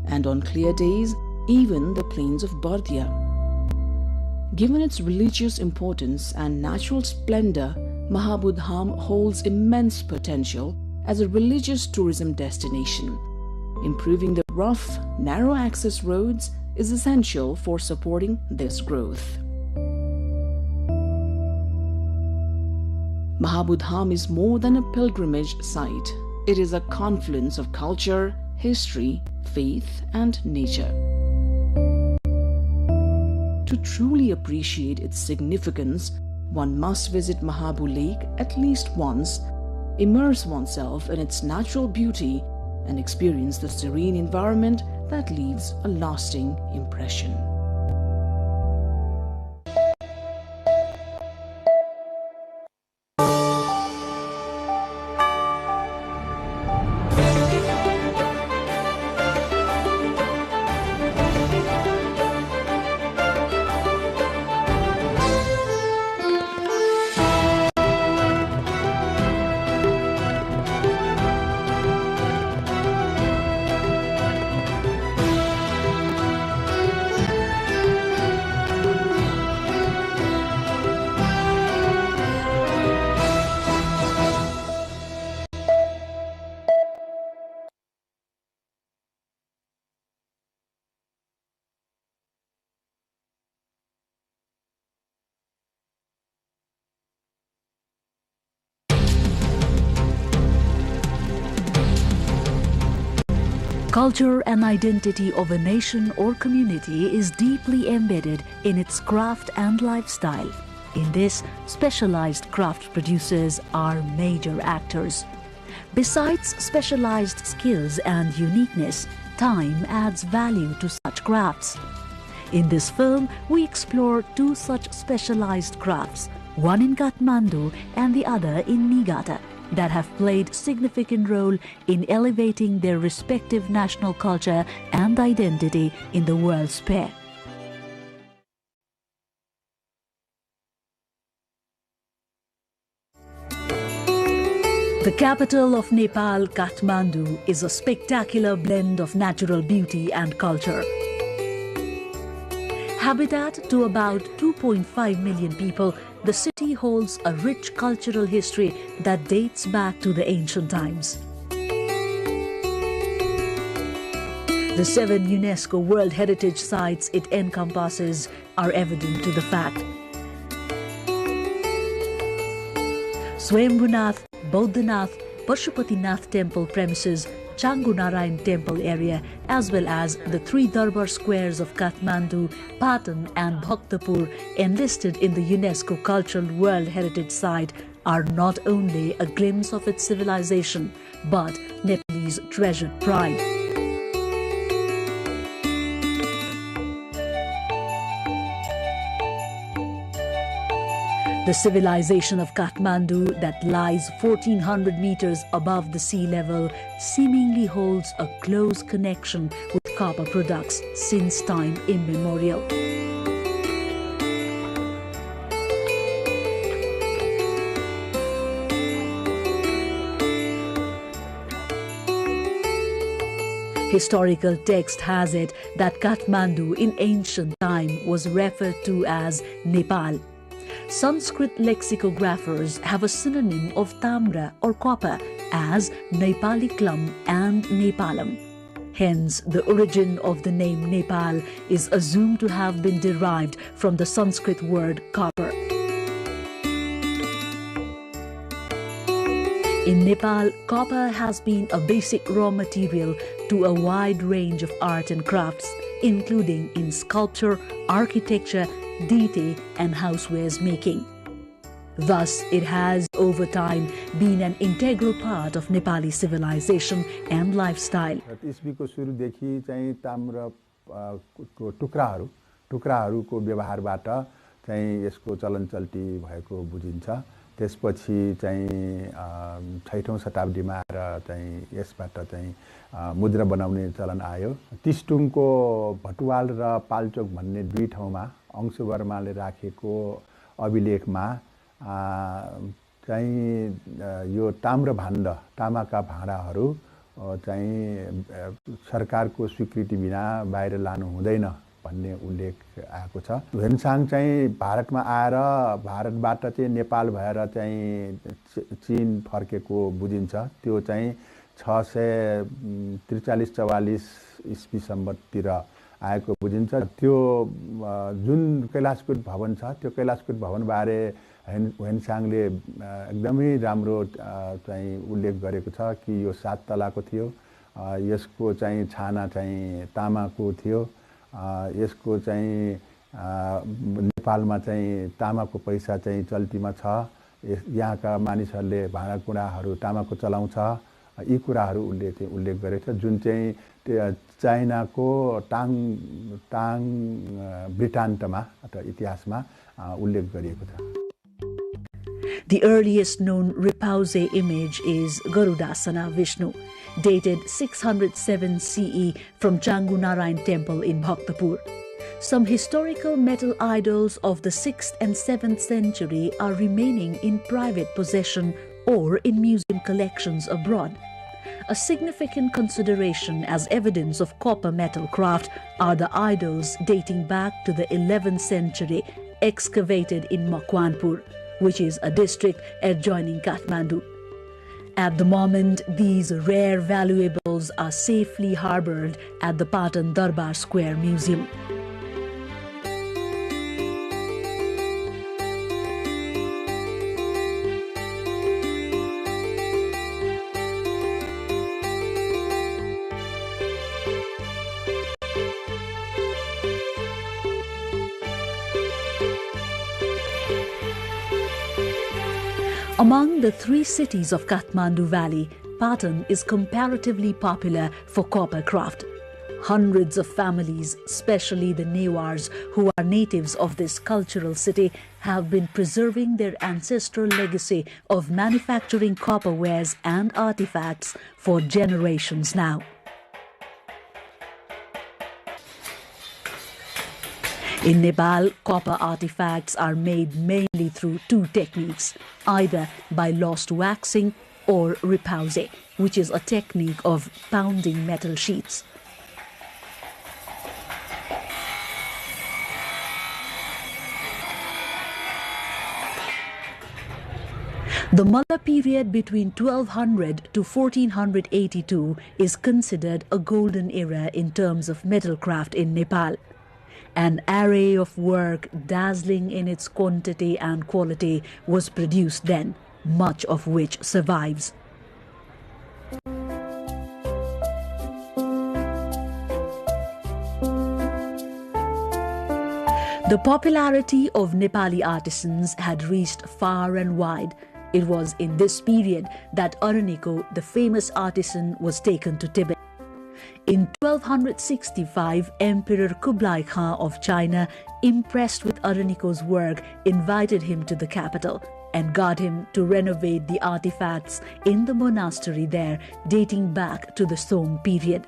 and on clear days, even the plains of Bardia. Given its religious importance and natural splendor, Mahabu Dham holds immense potential as a religious tourism destination. Improving the rough, narrow access roads is essential for supporting this growth. Mahabu Dham is more than a pilgrimage site. It is a confluence of culture, history, faith, and nature. To truly appreciate its significance, one must visit Mahabu Lake at least once, immerse oneself in its natural beauty, and experience the serene environment that leaves a lasting impression. Culture and identity of a nation or community is deeply embedded in its craft and lifestyle. In this, specialized craft producers are major actors. Besides specialized skills and uniqueness, time adds value to such crafts. In this film, we explore two such specialized crafts, one in Kathmandu and the other in Niigata, that have played significant role in elevating their respective national culture and identity in the world's fair. The capital of Nepal, Kathmandu, is a spectacular blend of natural beauty and culture. Habitat to about 2.5 million people, the city holds a rich cultural history that dates back to the ancient times. The 7 UNESCO World Heritage Sites it encompasses are evident to the fact. Swayambhunath, Bodhanath, Pashupatinath temple premises, Changunarayan temple area, as well as the 3 Darbar squares of Kathmandu, Patan and Bhaktapur enlisted in the UNESCO Cultural World Heritage Site are not only a glimpse of its civilization, but Nepalese treasured pride. The civilization of Kathmandu that lies 1400 meters above the sea level seemingly holds a close connection with copper products since time immemorial. Historical text has it that Kathmandu in ancient time was referred to as Nepal. Sanskrit lexicographers have a synonym of tamra or copper as Nepaliklam and Nepalam. Hence, the origin of the name Nepal is assumed to have been derived from the Sanskrit word copper. In Nepal, copper has been a basic raw material to a wide range of art and crafts, including in sculpture, architecture, detail, and housewares making. Thus, it has over time been an integral part of Nepali civilization and lifestyle. इस्वीको सुरुदेखि चाहिँ ताम्र को टुक्राहरूको व्यवहारबाट चाहिँ यसको चलनचल्ती भएको बुझिन्छ। त्यसपछि चाहिँ 6औं शताब्दीमा आएर चाहिँ यसबाट चाहिँ मुद्रा बनाउने चलन आयो। तिस्टुङको भटुवाल र पाल्चोक भन्ने दुई ठाउँमा अंशवर्माले राखेको अभिलेखमा चाहिँ यो तामाका भाँडाहरू चाहिँ सरकारको स्वीकृति बिना बाहिर लानु हुँदैन भन्ने उल्लेख आएको छ। ह्वेनसाङ चाहिँ भारतमा आएर भारतबाट चाहिँ नेपाल भएर चाहिँ चीन फर्केको बुझिन्छ। त्यो चाहिँ 643-44 ईस्वी सम्बततिर आएको बुझिन्छ। त्यो जुन कैलाशकूट भवन छ त्यो कैलाशकूट भवनबारे ह्वेनसाङले एकदमै राम्रो चाहिँ उल्लेख गरेको छ कि यो 7 तलाको थियो। यसको चाहिँ छाना चाहिँ तामाको थियो। यसको चाहिँ नेपालमा चाहिँ तामाको पैसा चाहिँ चल्तीमा छ। यहाँका मानिसहरूले भाँडाकुँडाहरू तामाको चलाउँछ। यी कुराहरू उल्लेख गरेको छ जुन चाहिँ चाइनाको टाङ वृत्तान्तमा अथवा इतिहासमा उल्लेख गरिएको छ। The earliest known Ripause image is Garudasana Vishnu, dated 607 CE from Changunarayan Temple in Bhaktapur. Some historical metal idols of the 6th and 7th century are remaining in private possession or in museum collections abroad. A significant consideration as evidence of copper metal craft are the idols dating back to the 11th century excavated in Makwanpur, which is a district adjoining Kathmandu. At the moment, these rare valuables are safely harbored at the Patan Darbar Square Museum. Among the 3 cities of Kathmandu Valley, Patan is comparatively popular for copper craft. Hundreds of families, especially the Newars, who are natives of this cultural city, have been preserving their ancestral legacy of manufacturing copperwares and artifacts for generations now. In Nepal, copper artifacts are made mainly through 2 techniques, either by lost waxing or ripause, which is a technique of pounding metal sheets. The Malla period between 1200 to 1482 is considered a golden era in terms of metalcraft in Nepal. An array of work dazzling in its quantity and quality was produced then, much of which survives. The popularity of Nepali artisans had reached far and wide. It was in this period that Araniko, the famous artisan, was taken to Tibet. In 1265, Emperor Kublai Khan of China, impressed with Araniko's work, invited him to the capital and got him to renovate the artifacts in the monastery there, dating back to the Song period.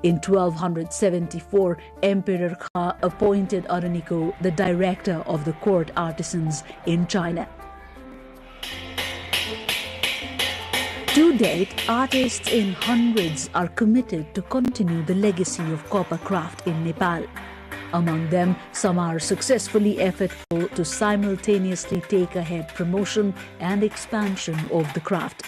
In 1274, Emperor Khan appointed Araniko the director of the court artisans in China. To date, artists in hundreds are committed to continue the legacy of copper craft in Nepal. Among them, some are successfully effortful to simultaneously take ahead promotion and expansion of the craft.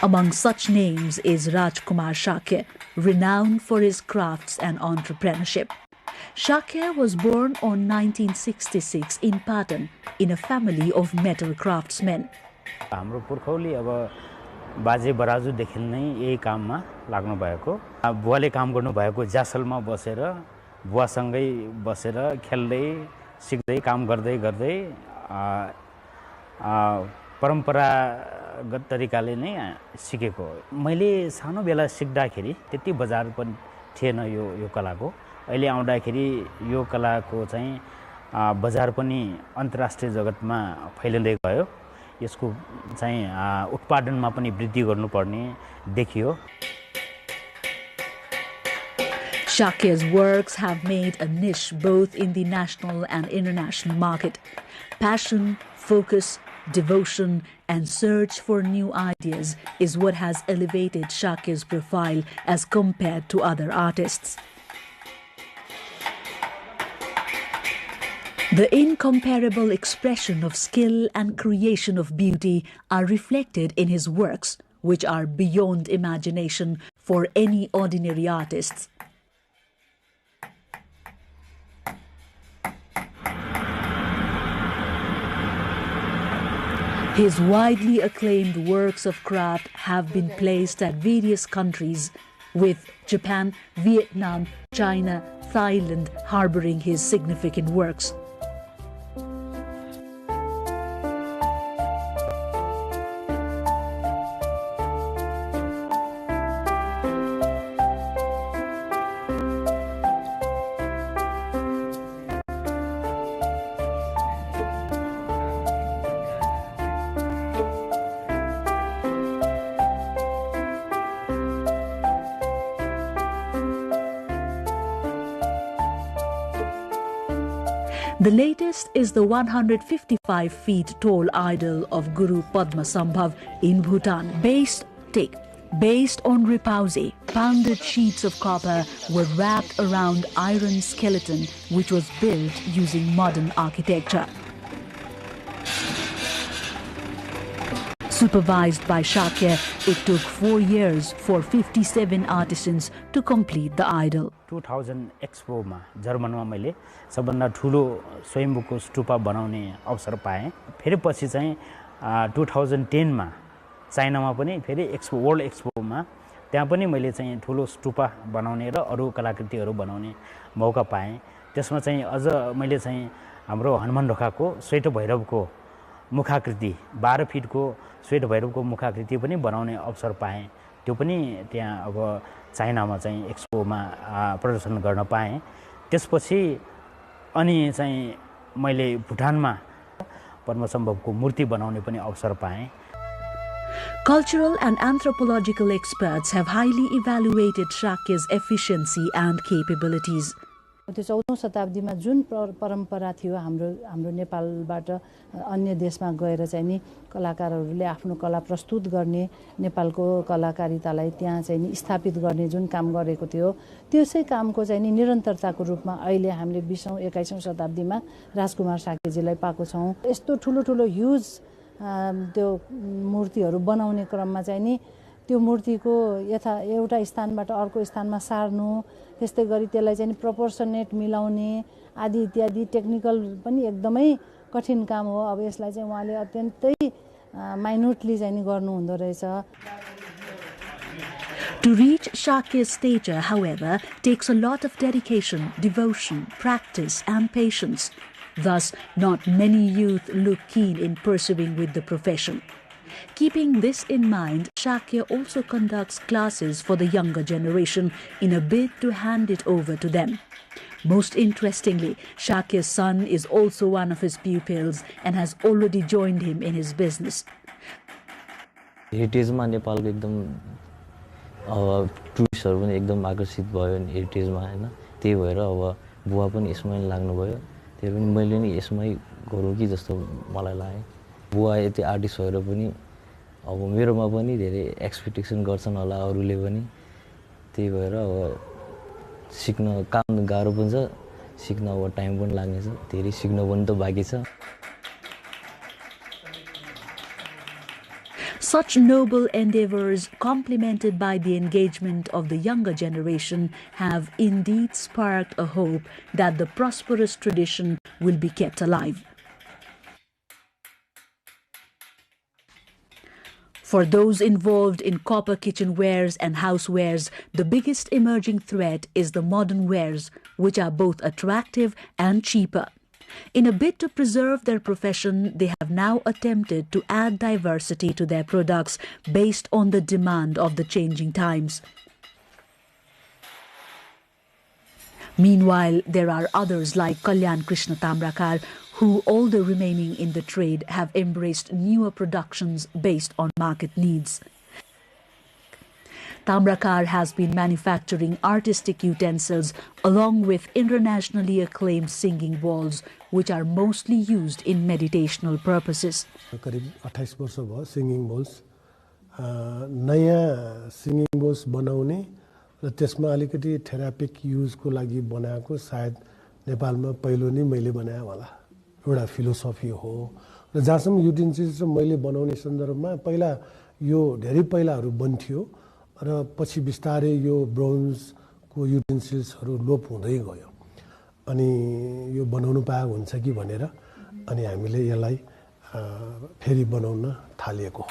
Among such names is Rajkumar Shakya, renowned for his crafts and entrepreneurship. Shakya was born on 1966 in Patan in a family of metal craftsmen. हाम्रो पुर्खौली अब बाजे बराजुदेखि नै यही काममा लाग्नु भएको बुवाले काम गर्नु भएको जासलमा बसेर बुवासँगै बसेर खेल्दै सिक्दै काम गर्दै गर्दै परम्परागत तरिकाले नै सिकेको मैले सानो बेला सिक्दाखेरि त्यति बजार पनि थिएन यो कलाको अहिले आउँदाखेरि यो कलाको चाहिँ बजार पनि अन्तर्राष्ट्रिय जगतमा फैलिँदै गयो यसको चाहिँ उत्पादनमा पनि वृद्धि गर्नुपर्ने देखियो Shakya's works have made a niche both in the national and international market. Passion, focus, devotion, and search for new ideas is what has elevated Shakya's profile as compared to other artists. The incomparable expression of skill and creation of beauty are reflected in his works, which are beyond imagination for any ordinary artists. His widely acclaimed works of craft have been placed at various countries, with Japan, Vietnam, China, Thailand harboring his significant works. The latest is the 155 feet tall idol of Guru Padma Sambhav in Bhutan. Based on repoussé, pounded sheets of copper were wrapped around iron skeleton, which was built using modern architecture. Supervised by Shakya, it took 4 years for 57 artisans to complete the idol. 2000 expo मा जर्मनमा मैले सबभन्दा ठुलो स्वयम्भूको स्तूपा बनाउने अवसर पाएँ फेरि पछि चाहिँ 2010 मा चाइनामा पनि फेरि एक्सपो वर्ल्ड एक्सपो मा त्यहाँ पनि मैले चाहिँ ठुलो स्तूपा बनाउने र अरु कलाकृतिहरू बनाउने मौका पाएँ त्यसमा चाहिँ अझ मैले चाहिँ हाम्रो हनुमान ढोकाको श्वेत भैरवको मुखाकृति 12 फिटको श्वेत भैरवको मुखाकृति पनि बनाउने अवसर पाएँ त्यो पनि त्यहाँ अब चाइनामा चाहिँ एक्सपोमा प्रदर्शन गर्न पाएँ त्यसपछि अनि चाहिँ मैले भुटानमा पद्मसम्भवको मूर्ति बनाउने पनि अवसर पाएँ Cultural and anthropological experts have highly evaluated Shakya's efficiency and capabilities. त्यो 14औं शताब्दीमा जुन परम्परा थियो हाम्रो नेपालबाट अन्य देशमा गएर चाहिँ नि कलाकारहरूले आफ्नो कला प्रस्तुत गर्ने नेपालको कलाकारितालाई त्यहाँ चाहिँ नि स्थापित गर्ने जुन काम गरेको थियो त्यसै कामको चाहिँ नि निरन्तरताको रूपमा अहिले हामीले 20औं 21औं शताब्दीमा राजकुमार शाक्यजीलाई पाएको छौं यस्तो ठुलो ठुलो ह्युज त्यो मूर्तिहरू बनाउने क्रममा चाहिँ नि त्यो मूर्तिको एउटा स्थानबाट अर्को स्थानमा सार्नु त्यस्तै गरी त्यसलाई चाहिँ प्रोपोर्सनेट मिलाउने आदि इत्यादि टेक्निकल पनि एकदमै कठिन काम हो अब यसलाई चाहिँ उहाँले अत्यन्तै माइन्युटली चाहिँ गर्नु हुँदो रहेछ To reach Shakya's stature, however, takes a lot of dedication, devotion, practice and patience. Thus, not many youth look keen in pursuing with the profession. Keeping this in mind, Shakya also conducts classes for the younger generation in a bid to hand it over to them. Most interestingly, Shakya's son is also one of his pupils and has already joined him in his business. हेरिटेजमा नेपालको एकदम टुरिस्टहरु पनि एकदम आकर्षित भयो हेरिटेजमा हैन त्यही भएर अब बुवा पनि यसमै लाग्नुभयो त्यही पनि मैले नि यसमै गरौँ कि जस्तो मलाई लाग्यो बुवा यति आर्टिस्ट भएर पनि अब मेरोमा पनि धेरै एक्सपेक्टेसन गर्छन् होला अरूले पनि त्यही भएर अब सिक्न काम गाह्रो पनि छ सिक्न अब टाइम पनि लाग्नेछ धेरै सिक्न पनि त बाँकी छ Such noble endeavors, complemented by the engagement of the younger generation, have indeed sparked a hope that the prosperous tradition will be kept alive. For those involved in copper kitchenwares and housewares, the biggest emerging threat is the modern wares, which are both attractive and cheaper. In a bid to preserve their profession, they have now attempted to add diversity to their products based on the demand of the changing times. Meanwhile, there are others like Kalyan Krishna Tamrakar, who, although remaining in the trade, have embraced newer productions based on market needs. Tamrakar has been manufacturing artistic utensils along with internationally acclaimed singing bowls, which are mostly used in meditational purposes. करीब 28 वर्ष भयो singing balls नयाँ singing balls बनाउने र त्यसमा अलिकति थेरापिक युजको लागि बनाएको सायद नेपालमा पहिलो नै मैले बनाए होला एउटा फिलोसफी हो र जहाँसम्म युटेन्सिल्स मैले बनाउने सन्दर्भमा पहिला यो धेरै पहिलाहरू बन्थ्यो र पछि बिस्तारै यो ब्रोन्जको युटेन्सिल्सहरू लोप हुँदै गयो अनि यो बनाउनु पाए हुन्छ कि भनेर अनि हामीले यसलाई फेरि बनाउन थालिएको.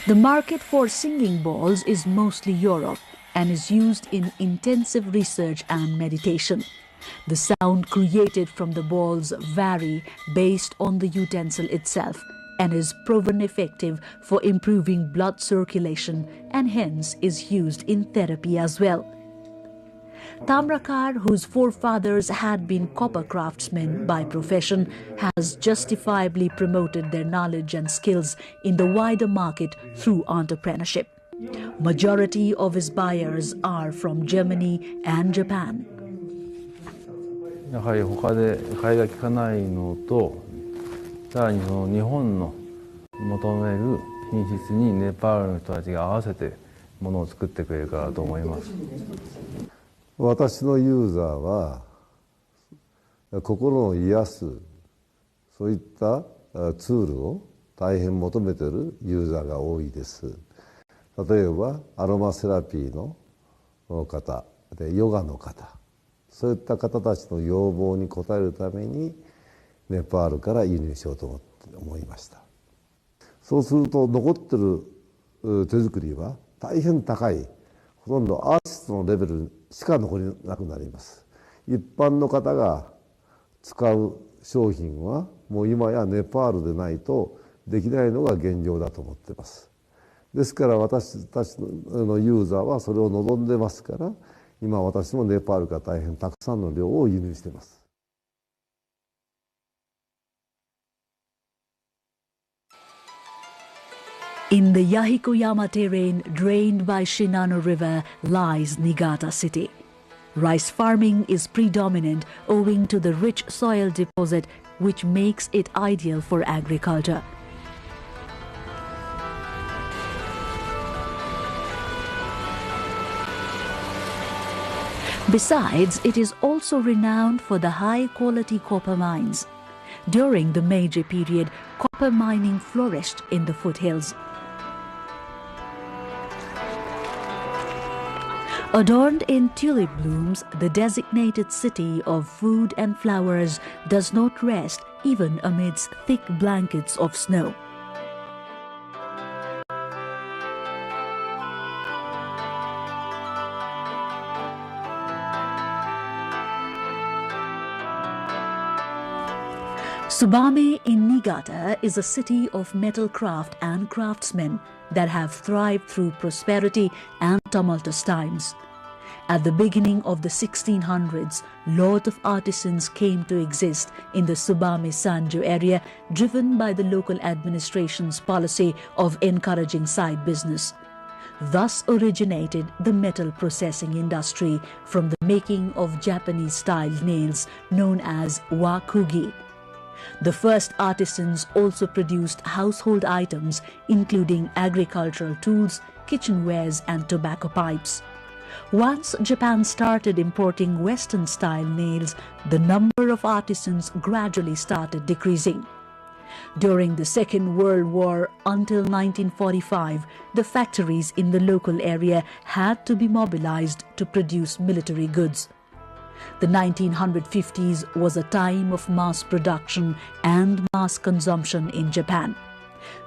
The market for singing bowls is mostly Europe and is used in intensive research and meditation. The sound created from the balls vary based on the utensil itself and is proven effective for improving blood circulation and hence is used in therapy as well. Tamrakar, whose forefathers had been copper craftsmen by profession, has justifiably promoted their knowledge and skills in the wider market through entrepreneurship. Majority of his buyers are from Germany and Japan. やはり他で買いが利かないのと、さらにその日本の求める品質にネパールの人たちが合わせてものを作ってくれるからと思います。私のユーザーは心を癒すそういったツールを大変求めているユーザーが多いです。例えばアロマセラピーの方でヨガの方、そういった方たちの要望に応えるためにネパールから輸入しようと思いました。そうすると残ってる手作りは大変高い、ほとんどアーティストのレベルしか残りなくなります。一般の方が使う商品はもう今やネパールでないとできないのが現状だと思っています。ですから私たちのユーザーはそれを望んでますから、今私もネパールから大変たくさんの量を輸入しています。In the Yahikoyama terrain drained by Shinano River lies Niigata city. Rice farming is predominant owing to the rich soil deposit which makes it ideal for agriculture. Besides, it is also renowned for the high-quality copper mines. During the Meiji period, copper mining flourished in the foothills. Adorned in tulip blooms, the designated city of food and flowers does not rest even amidst thick blankets of snow. Subame in Niigata is a city of metal craft and craftsmen that have thrived through prosperity and tumultuous times. At the beginning of the 1600s, lot of artisans came to exist in the Subame Sanjo area, driven by the local administration's policy of encouraging side business. Thus originated the metal processing industry from the making of Japanese-style nails known as wakugi. The first artisans also produced household items including agricultural tools, kitchenwares and tobacco pipes. Once Japan started importing Western-style nails, the number of artisans gradually started decreasing. During the Second World War until 1945, the factories in the local area had to be mobilized to produce military goods. The 1950s was a time of mass production and mass consumption in Japan.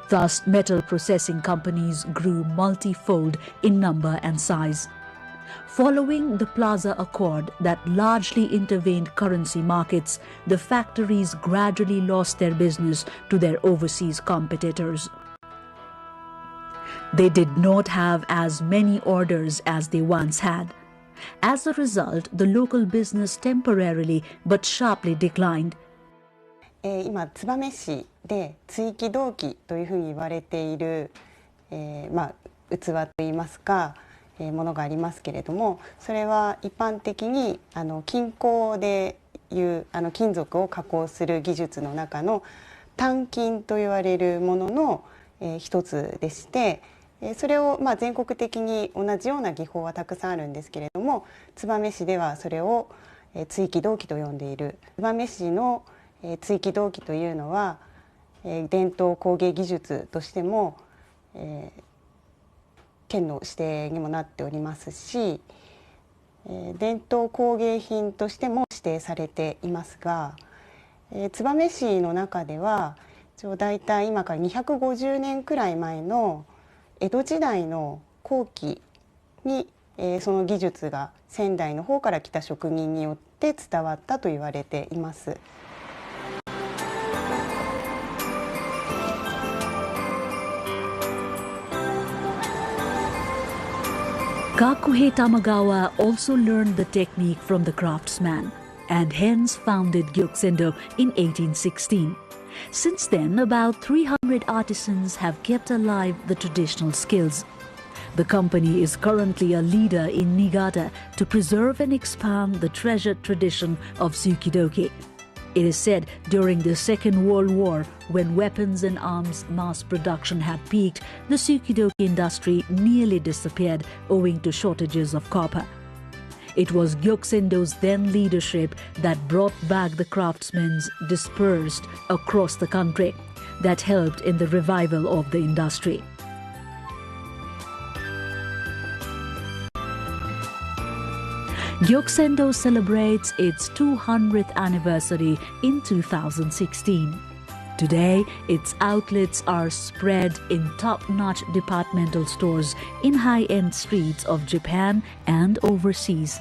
Thus, metal processing companies grew multifold in number and size. Following the Plaza Accord that largely intervened currency markets, the factories gradually lost their business to their overseas competitors. They did not have as many orders as they once had. As a result, the local business temporarily but sharply declined. 今、燕市で追記銅器というふうに言われている、器といいますか、ものがありますけれども、それは一般的に金工でいう金属を加工する技術の中の単金と言われるものの一つでして、それを全国的に同じような技法はたくさんあるんですけれども、燕市ではそれを追記銅器と呼んでいる。燕市の追記銅器というのは伝統工芸技術としても県の指定にもなっておりますし、伝統工芸品としても指定されていますが、燕市の中ではだいたい今から250年くらい前の江戸時代の後期にその技術が仙台の方から来た職人によって伝わったと言われています。Kakuhei Tamagawa also learned the technique from the craftsman and hence founded Gyokusendo in 1816. Since then, about 300 artisans have kept alive the traditional skills. The company is currently a leader in Niigata to preserve and expand the treasured tradition of Tsukidoki. It is said during the Second World War, when weapons and arms mass production had peaked, the Tsukidoki industry nearly disappeared owing to shortages of copper. It was Gyokusendo's then leadership that brought back the craftsmen dispersed across the country, that helped in the revival of the industry. Gyokusendo celebrates its 200th anniversary in 2016. Today, its outlets are spread in top-notch departmental stores in high-end streets of Japan and overseas.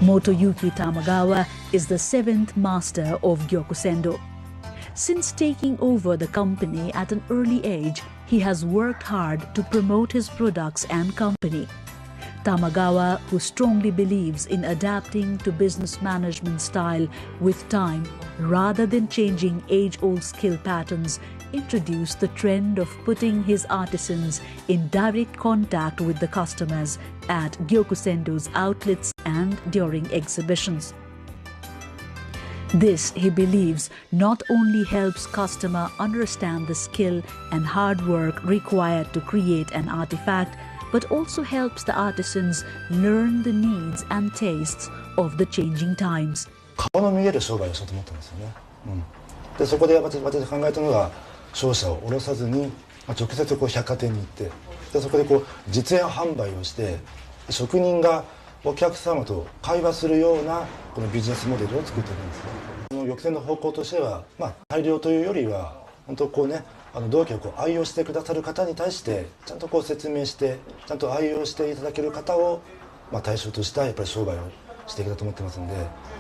Motoyuki Tamagawa is the 7th master of Gyokusendo. Since taking over the company at an early age, he has worked hard to promote his products and company. Tamagawa, who strongly believes in adapting to business management style with time rather than changing age-old skill patterns, introduced the trend of putting his artisans in direct contact with the customers at Gyokusendo's outlets and during exhibitions. This, he believes, not only helps customer understand the skill and hard work required to create an artifact, but also helps the artisans learn the needs and tastes of the changing times. 顔の見える商売をしようと思ったんですよね。でそこで私が考えたのが商社を下ろさずに直接百貨店に行ってでそこで実演販売をして職人がお客様と会話するようなこのビジネスモデルを作ってるんですね。玉泉の方向としては、大量というよりは本当銅器を愛用してくださる方に対してちゃんと説明してちゃんと愛用していただける方を対象としたやっぱり商売をしていきたいと思ってますんで、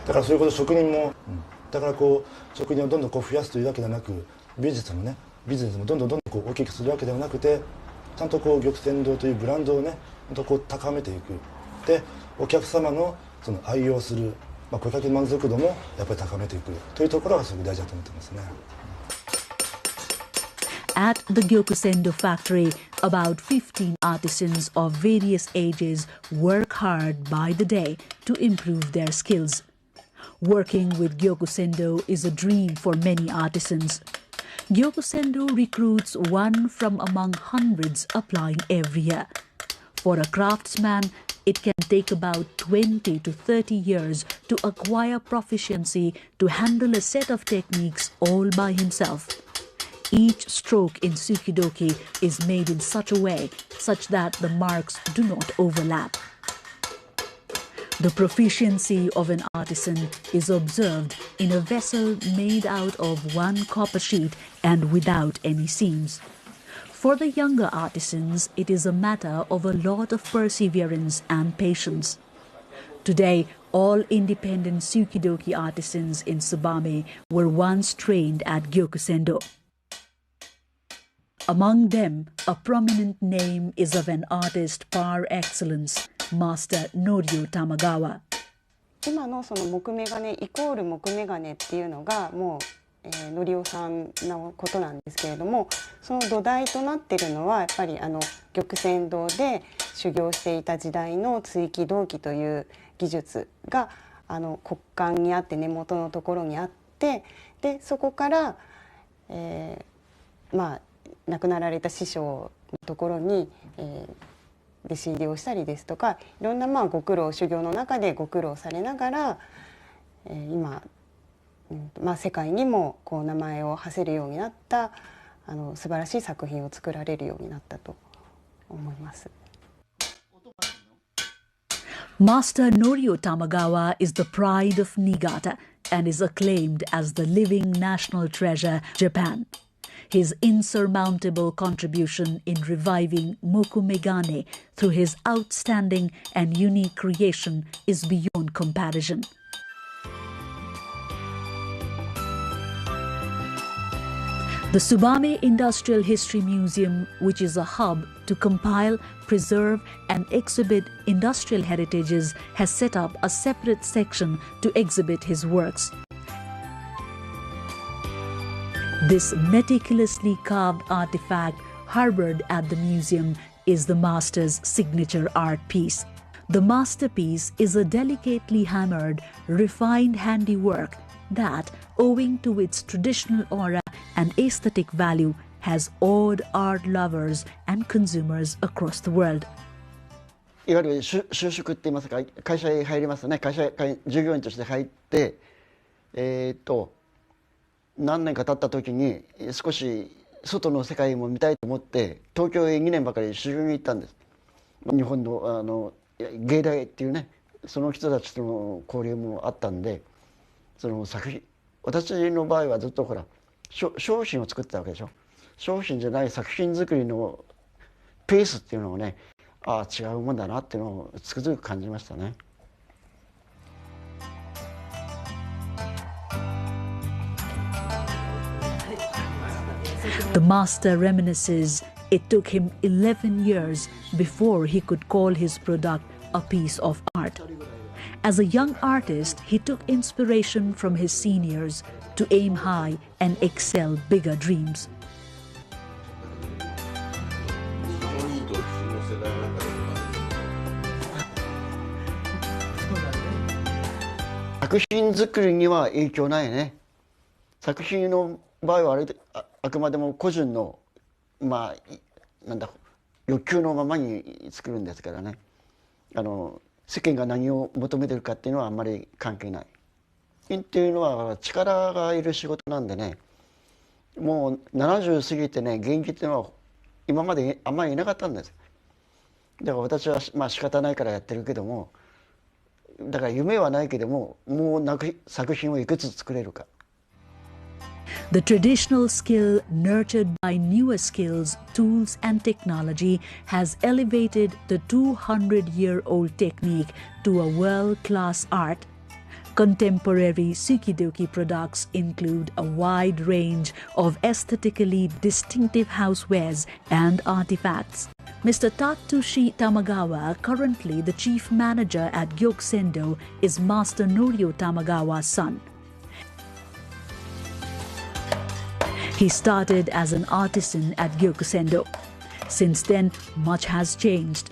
だからそういうこと職人も、だから職人をどんどん増やすというわけではなくビジネスもどんどん大きくするわけではなくてちゃんと玉泉堂というブランドをね高めていく。でお客様のその愛用する、顧客満足度もやっぱり高めていくというところがすごく大事だと思ってますね。At the Gyokusendo factory, about 15 artisans of various ages work hard by the day to improve their skills. Working with Gyokusendo is a dream for many artisans. Gyokusendo recruits one from among hundreds applying every year. For a craftsman, it can take about 20 to 30 years to acquire proficiency to handle a set of techniques all by himself. Each stroke in tsukidoki is made in such a way such that the marks do not overlap. The proficiency of an artisan is observed in a vessel made out of one copper sheet and without any seams. For the younger artisans, it is a matter of a lot of perseverance and patience. Today, all independent tsukidoki artisans in Tsubame were once trained at Gyokusendo. Among them, a prominent name is of an artist par excellence, Master Norio Tamagawa. 今のその木目金イコール木目金っていうのがもう、のりおさんのことなんですけれども、その土台となっているのはやっぱり玉泉堂で修行していた時代の追記銅器という技術が骨幹にあって根元のところにあって、でそこから、亡くなられた師匠のところに、弟子入りをしたりですとか、いろんなご苦労修行の中でご苦労されながら、今、世界にもこう名前を馳せるようになった素晴らしい作品を作られるようになったと思います。Master Norio Tamagawa is the pride of Niigata and is acclaimed as the living national treasure, Japan. His insurmountable contribution in reviving mokumegane through his outstanding and unique creation is beyond comparison. The Tsubame Industrial History Museum, which is a hub to compile, preserve and exhibit industrial heritages, has set up a separate section to exhibit his works. This meticulously carved artifact harbored at the museum is the master's signature art piece. The masterpiece is a delicately hammered, refined handiwork that, owing to its traditional aura and aesthetic value, has awed art lovers and consumers across the world. いわゆる就職って言いますか、会社へ入りますね。会社従業員として入って、何年か経った時に少し外の世界も見たいと思って東京へ2年ばかり修行に行ったんです。日本の芸大っていうね、その人たちとの交流もあったんで、その作品、私の場合はずっとほら商品を作ってたわけでしょ。商品じゃない作品作りのペースっていうのをね、ああ違うもんだなっていうのをつくづく感じましたね。The master reminisces it took him 11 years before he could call his product a piece of art. As a young artist, he took inspiration from his seniors to aim high and excel bigger dreams. Sakuhin作りには影響ないね。作品の場合はあくまでも個人の欲求のままに作るんですからね。世間が何を求めてるかっていうのはあんまり関係ない。っていうのは力がいる仕事なんでね。もう70過ぎてね、現役っていうのは今まであんまりいなかったんです。だから私は仕方ないからやってるけども、だから夢はないけども、もう作品をいくつ作れるか。The traditional skill nurtured by newer skills, tools and technology has elevated the 200-year-old technique to a world-class art. Contemporary tsukidoki products include a wide range of aesthetically distinctive housewares and artifacts. Mr. Tatsushi Tamagawa, currently the chief manager at Gyokusendo, is Master Norio Tamagawa's son. He started as an artisan at Gyokusendo. Since then, much has changed.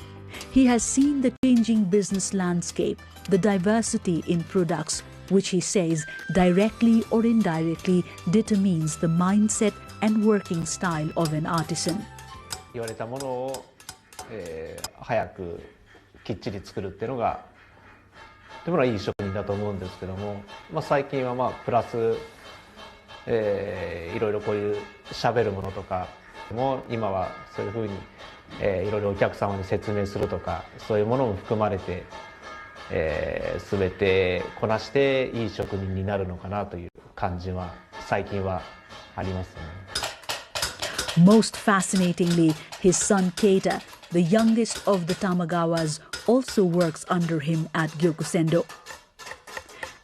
He has seen the changing business landscape, the diversity in products, which he says directly or indirectly determines the mindset and working style of an artisan. 言われたものを早くきっちり作るっていうのがというのがいい職人だと思うんですけども、最近はプラス、いろいろこういう喋るものとかも今はそういうふうに、いろいろお客様に説明するとかそういうものも含まれて、全てこなしていい職人になるのかなという感じは最近はありますね。Most fascinatingly, his son Keita, the youngest of the Tamagawas, also works under him at Gyokusendo.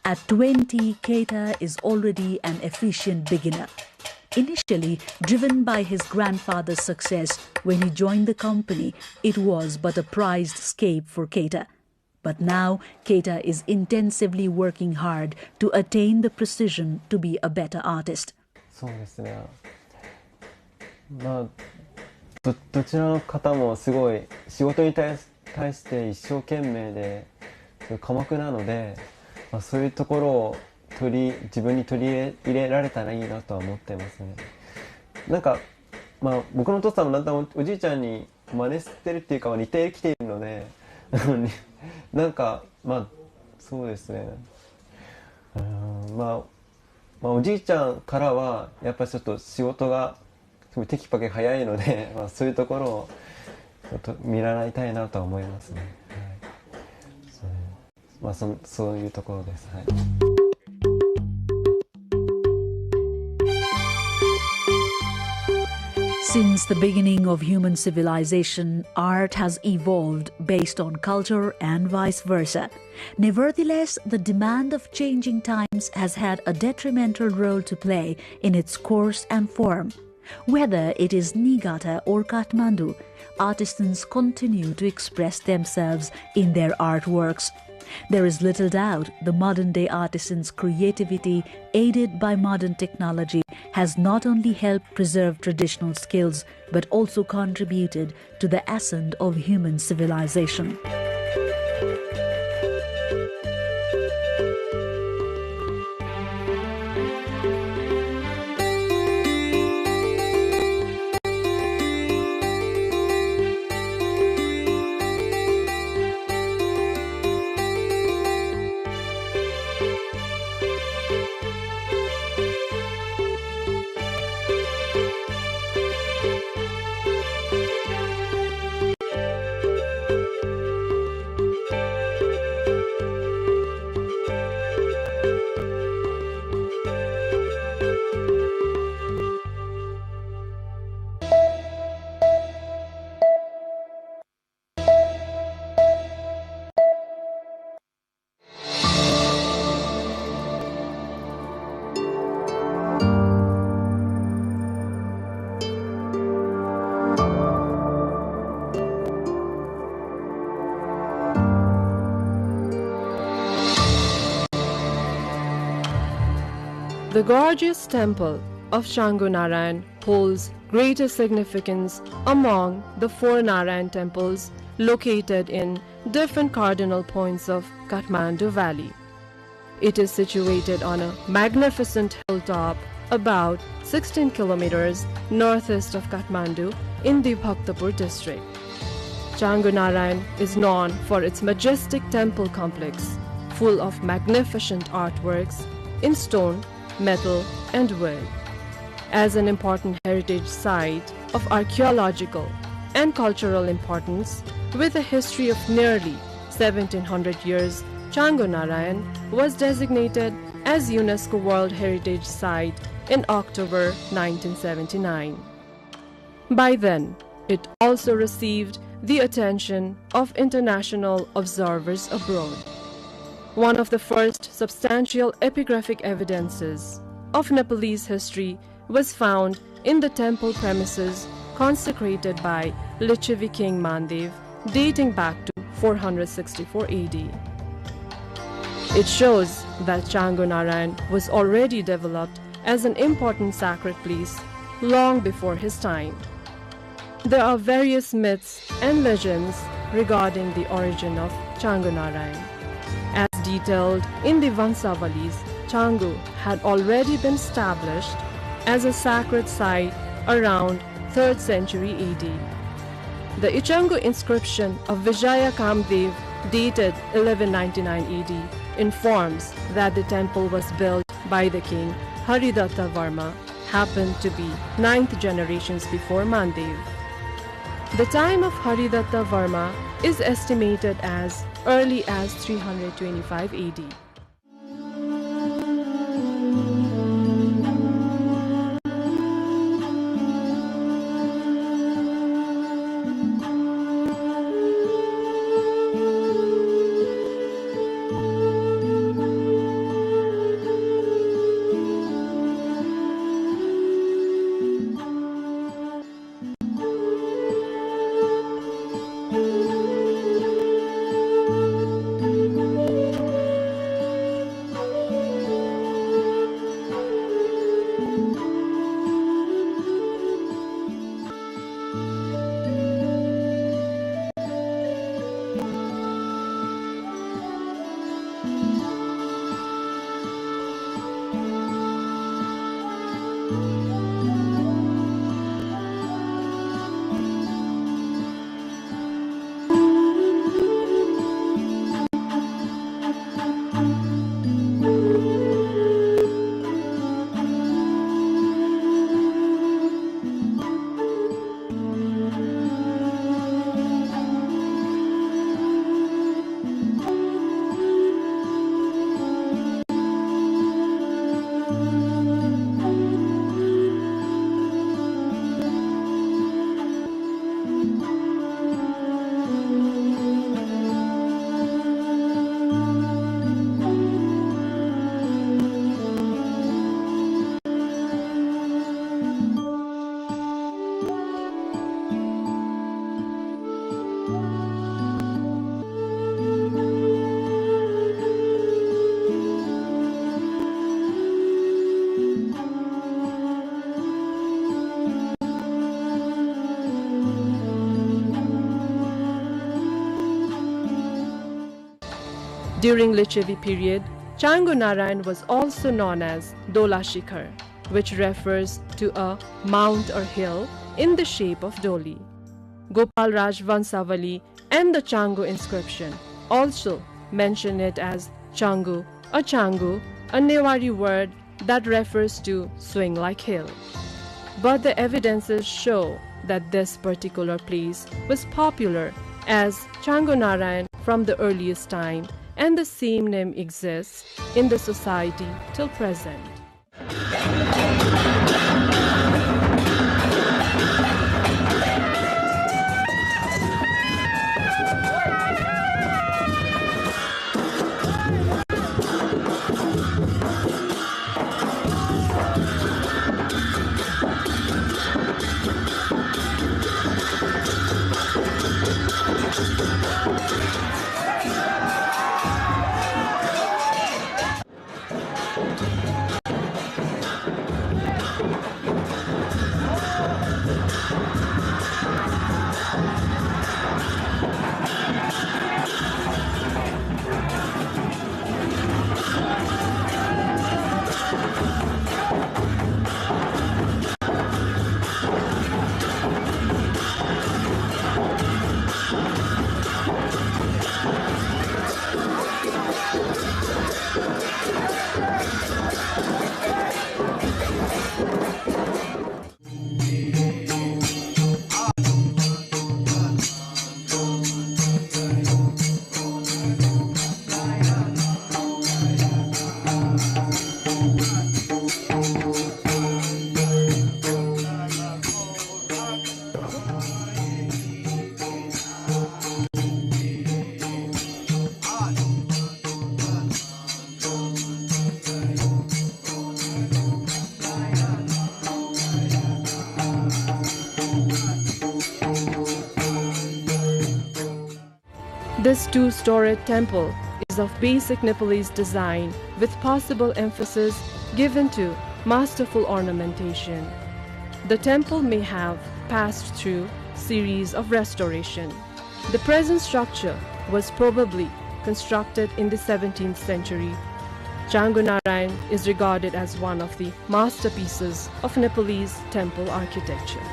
At 20, Keita is already an efficient beginner. Initially driven by his grandfather's success when he joined the company, it was but a prized escape for Keita. But now, Keita is intensively working hard to attain the precision to be a better artist. そうですね。どちらの方もすごい仕事に対して一生懸命で寡黙なので、そういうところを自分に取り入れられたらいいなとは思ってますね。なんか、僕のお父さんもだんだんおじいちゃんに真似してるっていうか似てきているのでなんかそうですね。おじいちゃんからはやっぱりちょっと仕事がすごいテキパキ早いので、そういうところをちょっと見習いたいなとは思いますね。はい、そういうところです。はい。Since the beginning of human civilization, art has evolved based on culture and vice versa. Nevertheless, the demand of changing times has had a detrimental role to play in its course and form. Whether it is Niigata or Kathmandu, artisans continue to express themselves in their artworks. There is little doubt the modern-day artisans' creativity, aided by modern technology, has not only helped preserve traditional skills, but also contributed to the ascent of human civilization. The gorgeous temple of Changunarayan holds greater significance among the 4 Narayan temples located in different cardinal points of Kathmandu Valley. It is situated on a magnificent hilltop about 16 kilometers northeast of Kathmandu in the Bhaktapur district. Changunarayan is known for its majestic temple complex, full of magnificent artworks in stone, metal, and wood. As an important heritage site of archaeological and cultural importance, with a history of nearly 1700 years, Changunarayan was designated as UNESCO World Heritage Site in October 1979. By then, it also received the attention of international observers abroad. One of the first substantial epigraphic evidences of Nepalese history was found in the temple premises consecrated by Lichavi King Mandev, dating back to 464 AD. It shows that Changunarayan was already developed as an important sacred place long before his time. There are various myths and legends regarding the origin of Changunarayan. As detailed in the Vansavalis, Changu had already been established as a sacred site around 3rd century AD. The Ichangu inscription of Vijaya Kamdev, dated 1199 AD, informs that the temple was built by the king Haridatta Varma, happened to be 9th generations before Mandev. The time of Haridatta Varma is estimated as early as 325 AD. During Lichevi period, Changu Narayan was also known as Dola Shikhar, which refers to a mount or hill in the shape of Doli. Gopal Raj Vansavali and the Changu inscription also mention it as Changu, a Newari word that refers to swing-like hill. But the evidences show that this particular place was popular as Changu Narayan from the earliest time, and the same name exists in the society till present. This two-storied temple is of basic Nepalese design with possible emphasis given to masterful ornamentation. The temple may have passed through series of restoration. The present structure was probably constructed in the 17th century. Changu Narayan is regarded as one of the masterpieces of Nepalese temple architecture.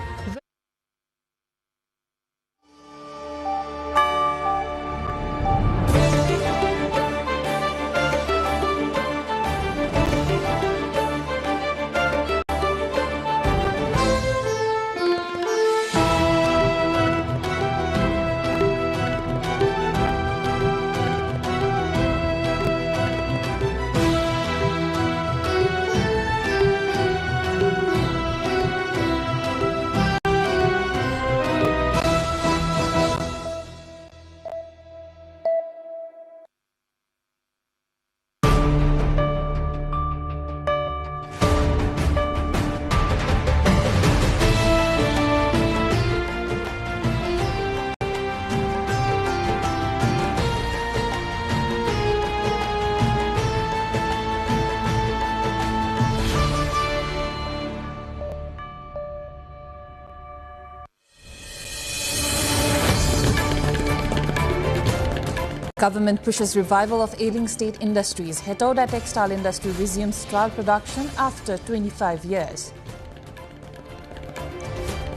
Government pushes revival of ailing state industries. Hetauda textile industry resumes trial production after 25 years.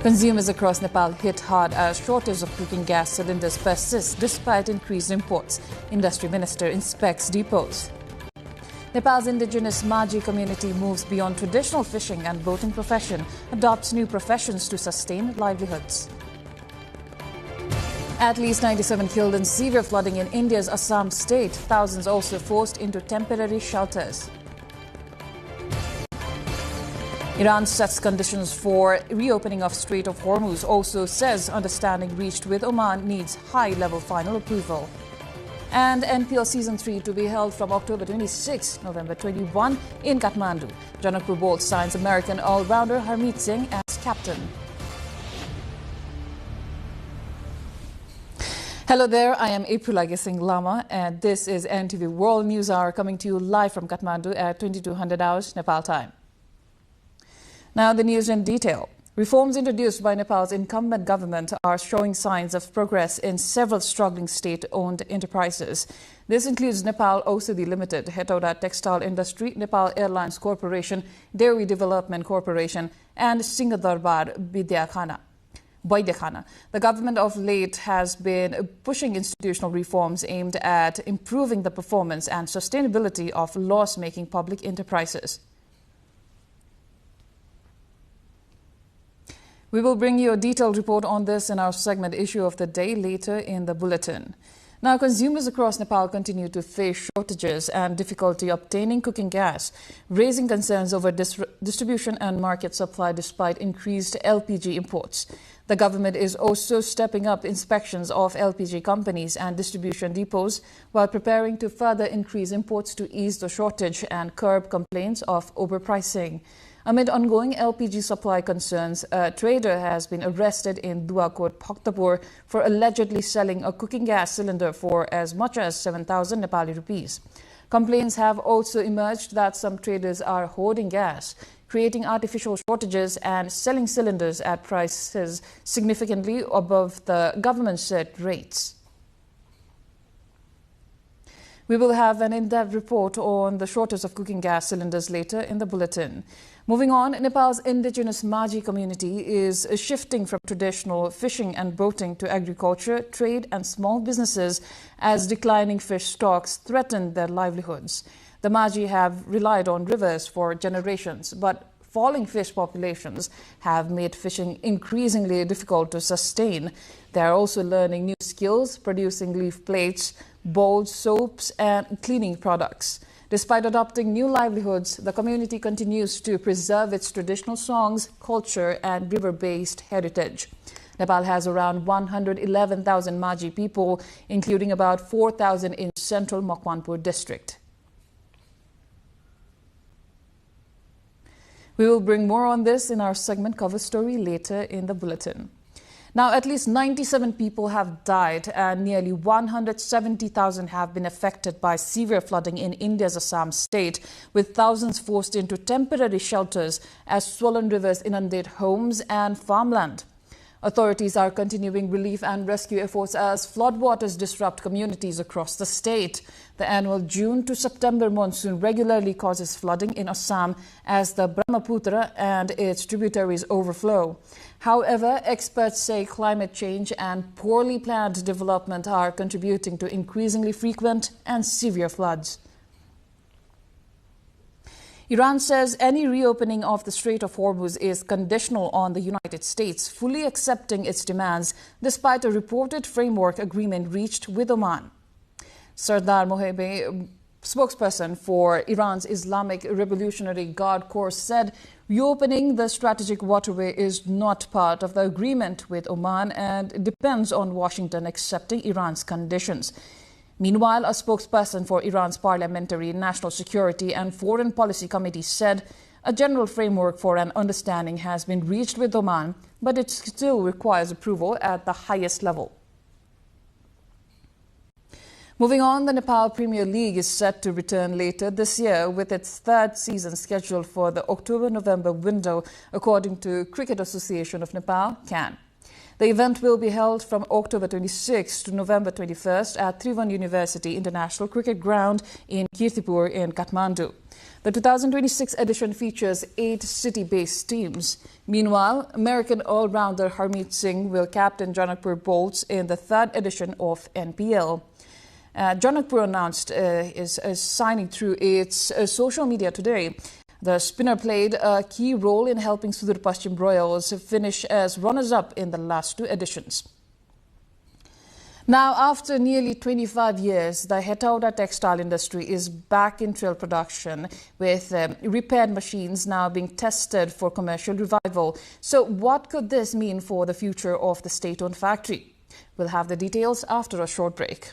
Consumers across Nepal hit hard as shortage of cooking gas cylinders persists despite increased imports. Industry Minister inspects depots. Nepal's indigenous Maji community moves beyond traditional fishing and boating profession, adopts new professions to sustain livelihoods. At least 97 killed in severe flooding in India's Assam state. Thousands also forced into temporary shelters. Iran sets conditions for reopening of Strait of Hormuz, also says understanding reached with Oman needs high-level final approval. And NPL Season 3 to be held from October 26, November 21 in Kathmandu. Janakpur Bold signs American all-rounder Harmeet Singh as captain. Hello there, I am April Singh Lama and this is NTV World News Hour coming to you live from Kathmandu at 2200 hours Nepal time. Now the news in detail. Reforms introduced by Nepal's incumbent government are showing signs of progress in several struggling state-owned enterprises. This includes Nepal OCD Limited, Hetauda Textile Industry, Nepal Airlines Corporation, Dairy Development Corporation, and Singhadarbar Baidyakana. The government of late has been pushing institutional reforms aimed at improving the performance and sustainability of loss-making public enterprises. We will bring you a detailed report on this in our segment Issue of the Day later in the bulletin. Now, consumers across Nepal continue to face shortages and difficulty obtaining cooking gas, raising concerns over distribution and market supply despite increased LPG imports. The government is also stepping up inspections of LPG companies and distribution depots while preparing to further increase imports to ease the shortage and curb complaints of overpricing. Amid ongoing LPG supply concerns, a trader has been arrested in Duakot, Bhaktapur for allegedly selling a cooking gas cylinder for as much as 7,000 Nepali rupees. Complaints have also emerged that some traders are hoarding gas, creating artificial shortages and selling cylinders at prices significantly above the government set rates. We will have an in-depth report on the shortage of cooking gas cylinders later in the bulletin. Moving on, Nepal's indigenous Maji community is shifting from traditional fishing and boating to agriculture, trade and small businesses as declining fish stocks threaten their livelihoods. The Maji have relied on rivers for generations, but falling fish populations have made fishing increasingly difficult to sustain. They are also learning new skills, producing leaf plates, bowls, soaps and cleaning products. Despite adopting new livelihoods, the community continues to preserve its traditional songs, culture and river-based heritage. Nepal has around 111,000 Maji people, including about 4,000 in central Makwanpur district. We will bring more on this in our segment cover story later in the bulletin. Now, at least 97 people have died and nearly 170,000 have been affected by severe flooding in India's Assam state, with thousands forced into temporary shelters as swollen rivers inundate homes and farmland. Authorities are continuing relief and rescue efforts as floodwaters disrupt communities across the state. The annual June to September monsoon regularly causes flooding in Assam as the Brahmaputra and its tributaries overflow. However, experts say climate change and poorly planned development are contributing to increasingly frequent and severe floods. Iran says any reopening of the Strait of Hormuz is conditional on the United States fully accepting its demands despite a reported framework agreement reached with Oman. Sardar Mohebe, spokesperson for Iran's Islamic Revolutionary Guard Corps, said reopening the strategic waterway is not part of the agreement with Oman and depends on Washington accepting Iran's conditions. Meanwhile, a spokesperson for Iran's Parliamentary National Security and Foreign Policy Committee said a general framework for an understanding has been reached with Oman, but it still requires approval at the highest level. Moving on, the Nepal Premier League is set to return later this year with its third season scheduled for the October-November window, according to Cricket Association of Nepal, CAN. The event will be held from October 26 to November 21st at Tribhuvan University International Cricket Ground in Kirtipur in Kathmandu. The 2026 edition features 8 city-based teams. Meanwhile, American all-rounder Harmeet Singh will captain Janakpur Bolts in the 3rd edition of NPL. Janakpur announced is signing through its social media today. The spinner played a key role in helping Sudur Paschim Royals finish as runners-up in the last 2 editions. Now, after nearly 25 years, the Hetauda textile industry is back in trial production with repaired machines now being tested for commercial revival. So what could this mean for the future of the state-owned factory? We'll have the details after a short break.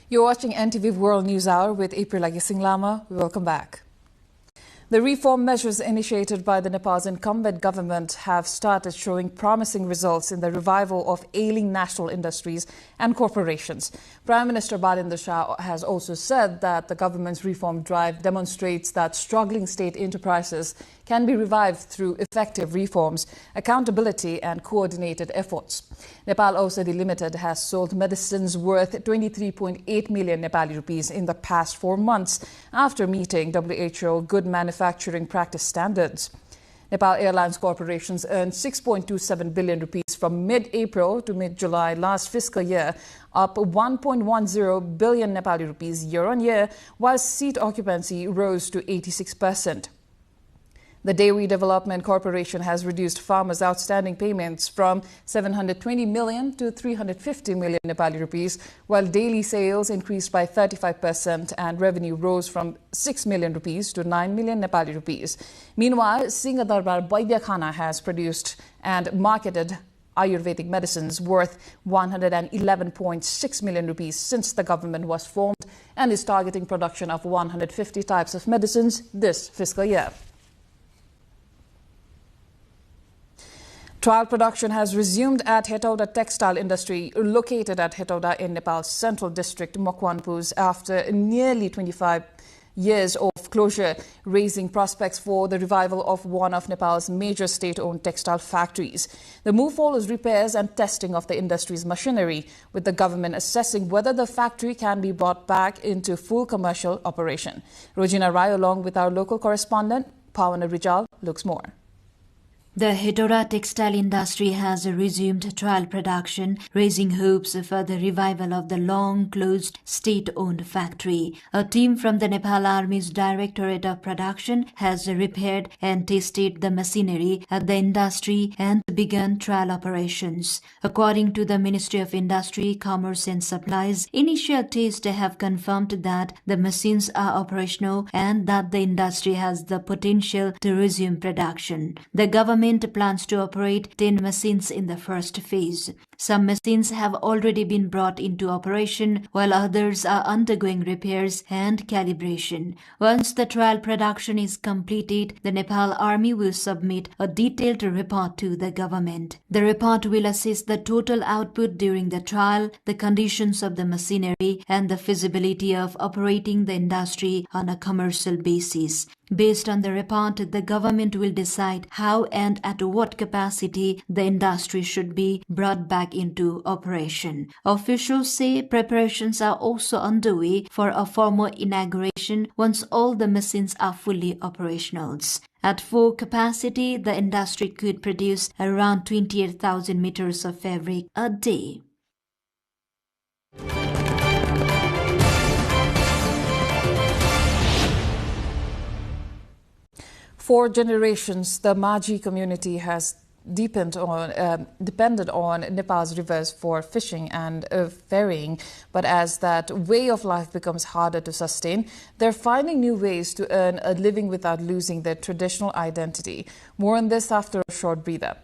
You're watching NTV World News Hour with April Agisinglama. Welcome back. The reform measures initiated by the Nepal's incumbent government have started showing promising results in the revival of ailing national industries and corporations. Prime Minister Balinder Shah has also said that the government's reform drive demonstrates that struggling state enterprises can be revived through effective reforms, accountability and coordinated efforts. Nepal Aushadhi Limited has sold medicines worth 23.8 million Nepali rupees in the past 4 months after meeting WHO Good Manufacturing Practice standards. Nepal Airlines Corporations earned 6.27 billion rupees from mid-April to mid-July last fiscal year, up 1.10 billion Nepali rupees year-on-year, while seat occupancy rose to 86%. The Dairy Development Corporation has reduced farmers' outstanding payments from 720 million to 350 million Nepali rupees, while daily sales increased by 35% and revenue rose from 6 million rupees to 9 million Nepali rupees. Meanwhile, Singha Darbar Vaidyakhana has produced and marketed Ayurvedic medicines worth 111.6 million rupees since the government was formed and is targeting production of 150 types of medicines this fiscal year. Trial production has resumed at Hetauda Textile Industry, located at Hetauda in Nepal's central district, Mokwanpuz, after nearly 25 years of closure, raising prospects for the revival of one of Nepal's major state-owned textile factories. The move follows repairs and testing of the industry's machinery, with the government assessing whether the factory can be brought back into full commercial operation. Rojina Rai, along with our local correspondent, Pawana Rijal, looks more. The Hetauda textile industry has resumed trial production, raising hopes for the revival of the long-closed state-owned factory. A team from the Nepal Army's Directorate of Production has repaired and tested the machinery at the industry and begun trial operations. According to the Ministry of Industry, Commerce and Supplies, initial tests have confirmed that the machines are operational and that the industry has the potential to resume production. The government plans to operate 10 machines in the first phase. Some machines have already been brought into operation, while others are undergoing repairs and calibration. Once the trial production is completed, the Nepal Army will submit a detailed report to the government. The report will assess the total output during the trial, the conditions of the machinery, and the feasibility of operating the industry on a commercial basis. Based on the report, the government will decide how and at what capacity the industry should be brought back into operation. Officials say preparations are also underway for a formal inauguration once all the machines are fully operational. At full capacity, the industry could produce around 28,000 meters of fabric a day. For generations, the Maji community has depended on Nepal's rivers for fishing and ferrying. But as that way of life becomes harder to sustain, they're finding new ways to earn a living without losing their traditional identity. More on this after a short breather.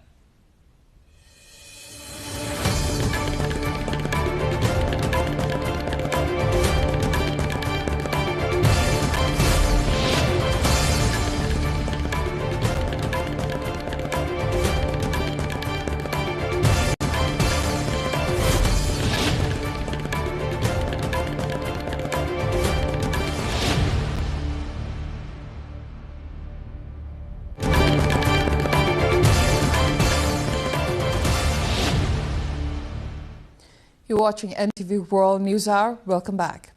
You're watching NTV World News Hour. Welcome back.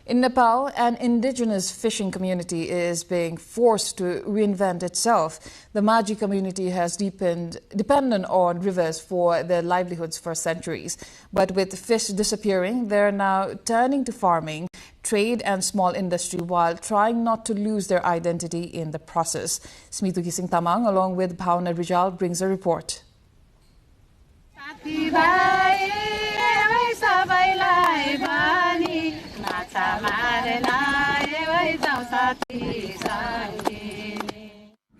In Nepal, an indigenous fishing community is being forced to reinvent itself. The Maji community has depended on rivers for their livelihoods for centuries. But with fish disappearing, they're now turning to farming, trade and small industry while trying not to lose their identity in the process. Smituki Singh Tamang along with Bhavna Rijal brings a report.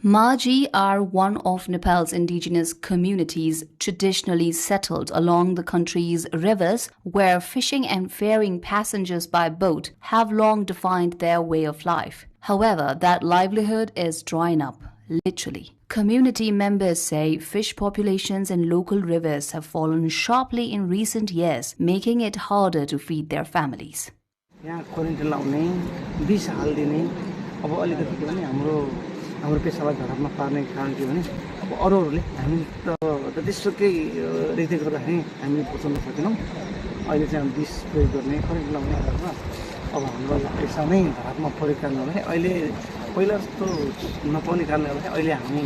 Maji are one of Nepal's indigenous communities traditionally settled along the country's rivers, where fishing and ferrying passengers by boat have long defined their way of life. However, that livelihood is drying up, literally. Community members say fish populations in local rivers have fallen sharply in recent years, making it harder to feed their families. हाम्रो पेसालाई घरमा पार्ने कारण के भने अब अरूहरूले हामी त त्यसकै रीति गर्दाखेरि हामी बचाउन सकेनौं अहिले चाहिँ विष प्रयोग गर्ने करेन्ट लाउने गर्दा अब हाम्रो पेसा नै घरमा परेको कारणले अहिले पहिला जस्तो नपाउने कारणले गर्दा अहिले हामी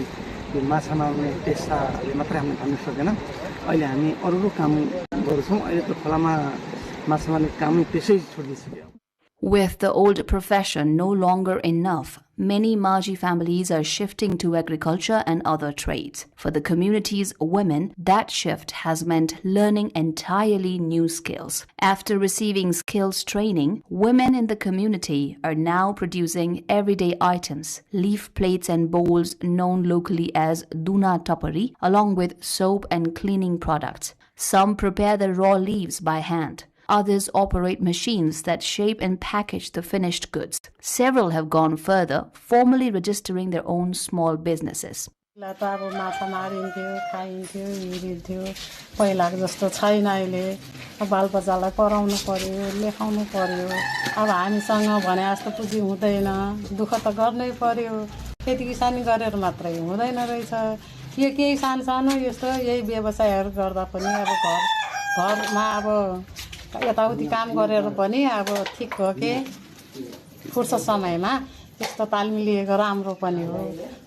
यो माछा मार्ने पेसाले मात्रै हामी थाम्न सकेन अहिले हामी अरू काम गर्छौं अहिले त खोलामा माछा मार्ने कामै त्यसै छोडिदिसक्यो. With the old profession no longer enough, many Maji families are shifting to agriculture and other trades. For the community's women, that shift has meant learning entirely new skills. After receiving skills training, women in the community are now producing everyday items, leaf plates and bowls known locally as duna tapari, along with soap and cleaning products. Some prepare the raw leaves by hand. Others operate machines that shape and package the finished goods. Several have gone further, formally registering their own small businesses. यताउति काम गरेर पनि अब ठीक हो के फुर्सद समयमा त्यस्तो तालिम लिएको राम्रो पनि हो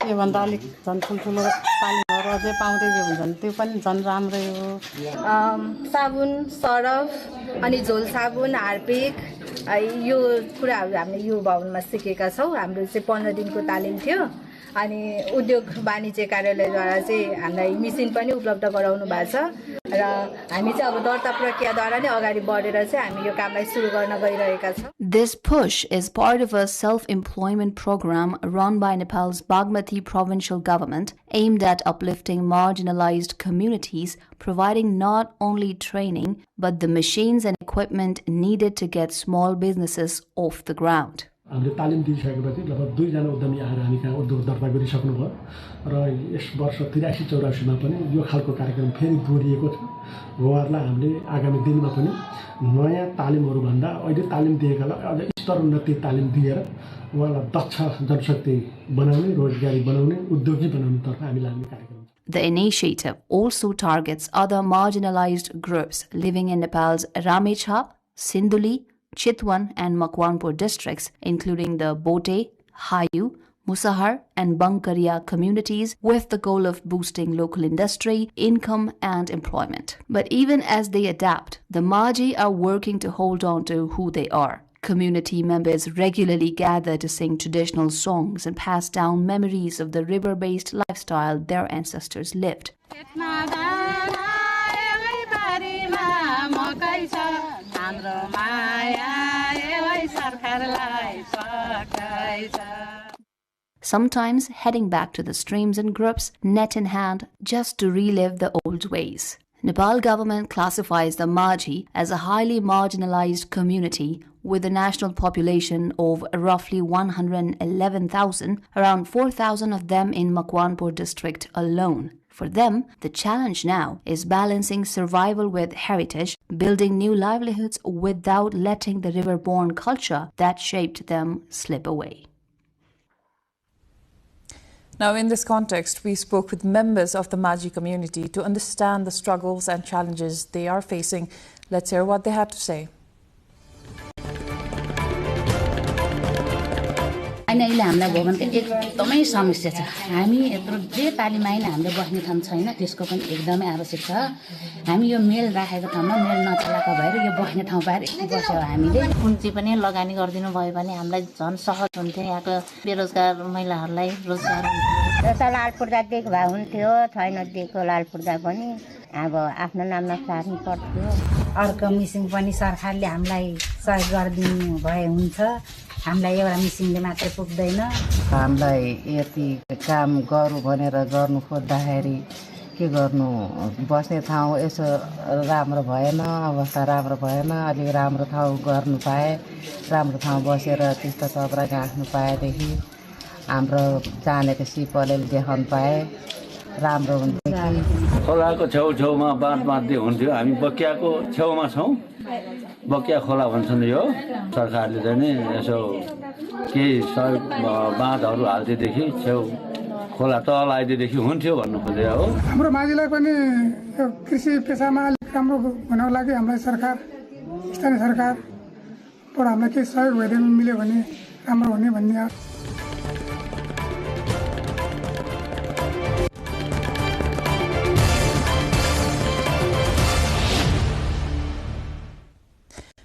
यो भन्दा अलिक झन् ठुलठुलो तालिमहरु अझै पाउँदै गयो भने त्यो पनि झन् राम्रै हो. साबुन सरफ अनि झोल साबुन हार्पिक यो कुराहरु हामीले यो भवनमा सिकेका छौं. हाम्रो चाहिँ 15 दिनको तालिम थियो अनि उद्योग वाणिज्य कार्यालयद्वारा चाहिँ हामीलाई मेसिन पनि उपलब्ध गराउनु भएको छ र हामी चाहिँ अब दर्ता प्रक्रियाद्वारा नै अगाडि बढेर चाहिँ हामी यो कामलाई सुरु गर्न गइरहेका छौं. This push is part of a self-employment program run by Nepal's Bagmati provincial government aimed at uplifting marginalized communities, providing not only training but the machines and equipment needed to get small businesses off the ground. हामीले तालिम दिइसकेपछि लगभग 2 जना उद्यमी आएर हामी कहाँ उद्योग दर्ता गरिसक्नुभयो र यस वर्ष 83-84 मा पनि यो खालको कार्यक्रम फेरि दोहोरिएको छ. उहाँहरूलाई हामीले आगामी दिनमा पनि नयाँ तालिमहरू भन्दा अहिले तालिम दिएकालाई अझ स्तरोन्नति तालिम दिएर उहाँलाई दक्ष जनशक्ति बनाउने, रोजगारी बनाउने, उद्योगी बनाउनेतर्फ हामी लाग्ने कार्यक्रम. The initiative also targets other marginalized groups living in Nepal's Ramecha, Sinduli, Chitwan and Makwanpur districts, including the Bote, Hayu, Musahar and Bangkaria communities, with the goal of boosting local industry, income and employment. But even as they adapt, the Maji are working to hold on to who they are. Community members regularly gather to sing traditional songs and pass down memories of the river-based lifestyle their ancestors lived. Sometimes heading back to the streams in groups, net in hand, just to relive the old ways. Nepal government classifies the Maji as a highly marginalized community with a national population of roughly 111,000, around 4,000 of them in Makwanpur district alone. For them, the challenge now is balancing survival with heritage, building new livelihoods without letting the river-borne culture that shaped them slip away. Now, in this context, we spoke with members of the Maji community to understand the struggles and challenges they are facing. Let's hear what they had to say. अहिले हामीलाई भवनको एकदमै समस्या छ. हामी यत्रो जे तालिम आइन हामीले बस्ने ठाउँ छैन, त्यसको पनि एकदमै आवश्यक छ. हामी यो मेल राखेको ठाउँमा मेल नचलाएको भएर यो बस्ने ठाउँ पाएर बस्यो हामीले कुन्ची पनि लगानी गरिदिनु भयो भने हामीलाई झन् सहज हुन्थ्यो. यहाँको बेरोजगार महिलाहरूलाई रोजगार हुन्थ्यो. जस्तो लाल पूर्जा दिएको भए हुन्थ्यो, छैन दिएको लाल पूर्जा पनि अब आफ्नो नाममा सार्नु पर्थ्यो. अर्को मिसिन पनि सरकारले हामीलाई सहयोग गरिदिनु भए हुन्छ. हामीलाई एउटा मिसिनले मात्र पुग्दैन. हामीलाई यति काम गरौँ भनेर गर्नु खोज्दाखेरि के गर्नु, बस्ने ठाउँ यसो राम्रो भएन, अवस्था राम्रो भएन. अलि राम्रो ठाउँ गर्नु पाए, राम्रो ठाउँ बसेर त्यस्तो चपरा गाँच्नु पाएदेखि हाम्रो जानेको सिपले देखाउनु पाए राम्रो हुन्थ्यो. खोलाको छेउछेउमा बाँध बाँध्दै हुन्थ्यो. हामी बकियाको छेउमा छौँ. बकिया खोला भन्छन्. यो सरकारले चाहिँ नि यसो केही सहयोग बाँधहरू हाल्दिएदेखि छेउ खोला तल आइदिएदेखि हुन्थ्यो भन्नु खोजे हो. हाम्रो माझीलाई पनि यो कृषि पेसामा अलिक राम्रो हुनको लागि हामीलाई सरकार, स्थानीय सरकारबाट हामीलाई केही सहयोग भइदिनु मिल्यो भने राम्रो हुने भन्ने.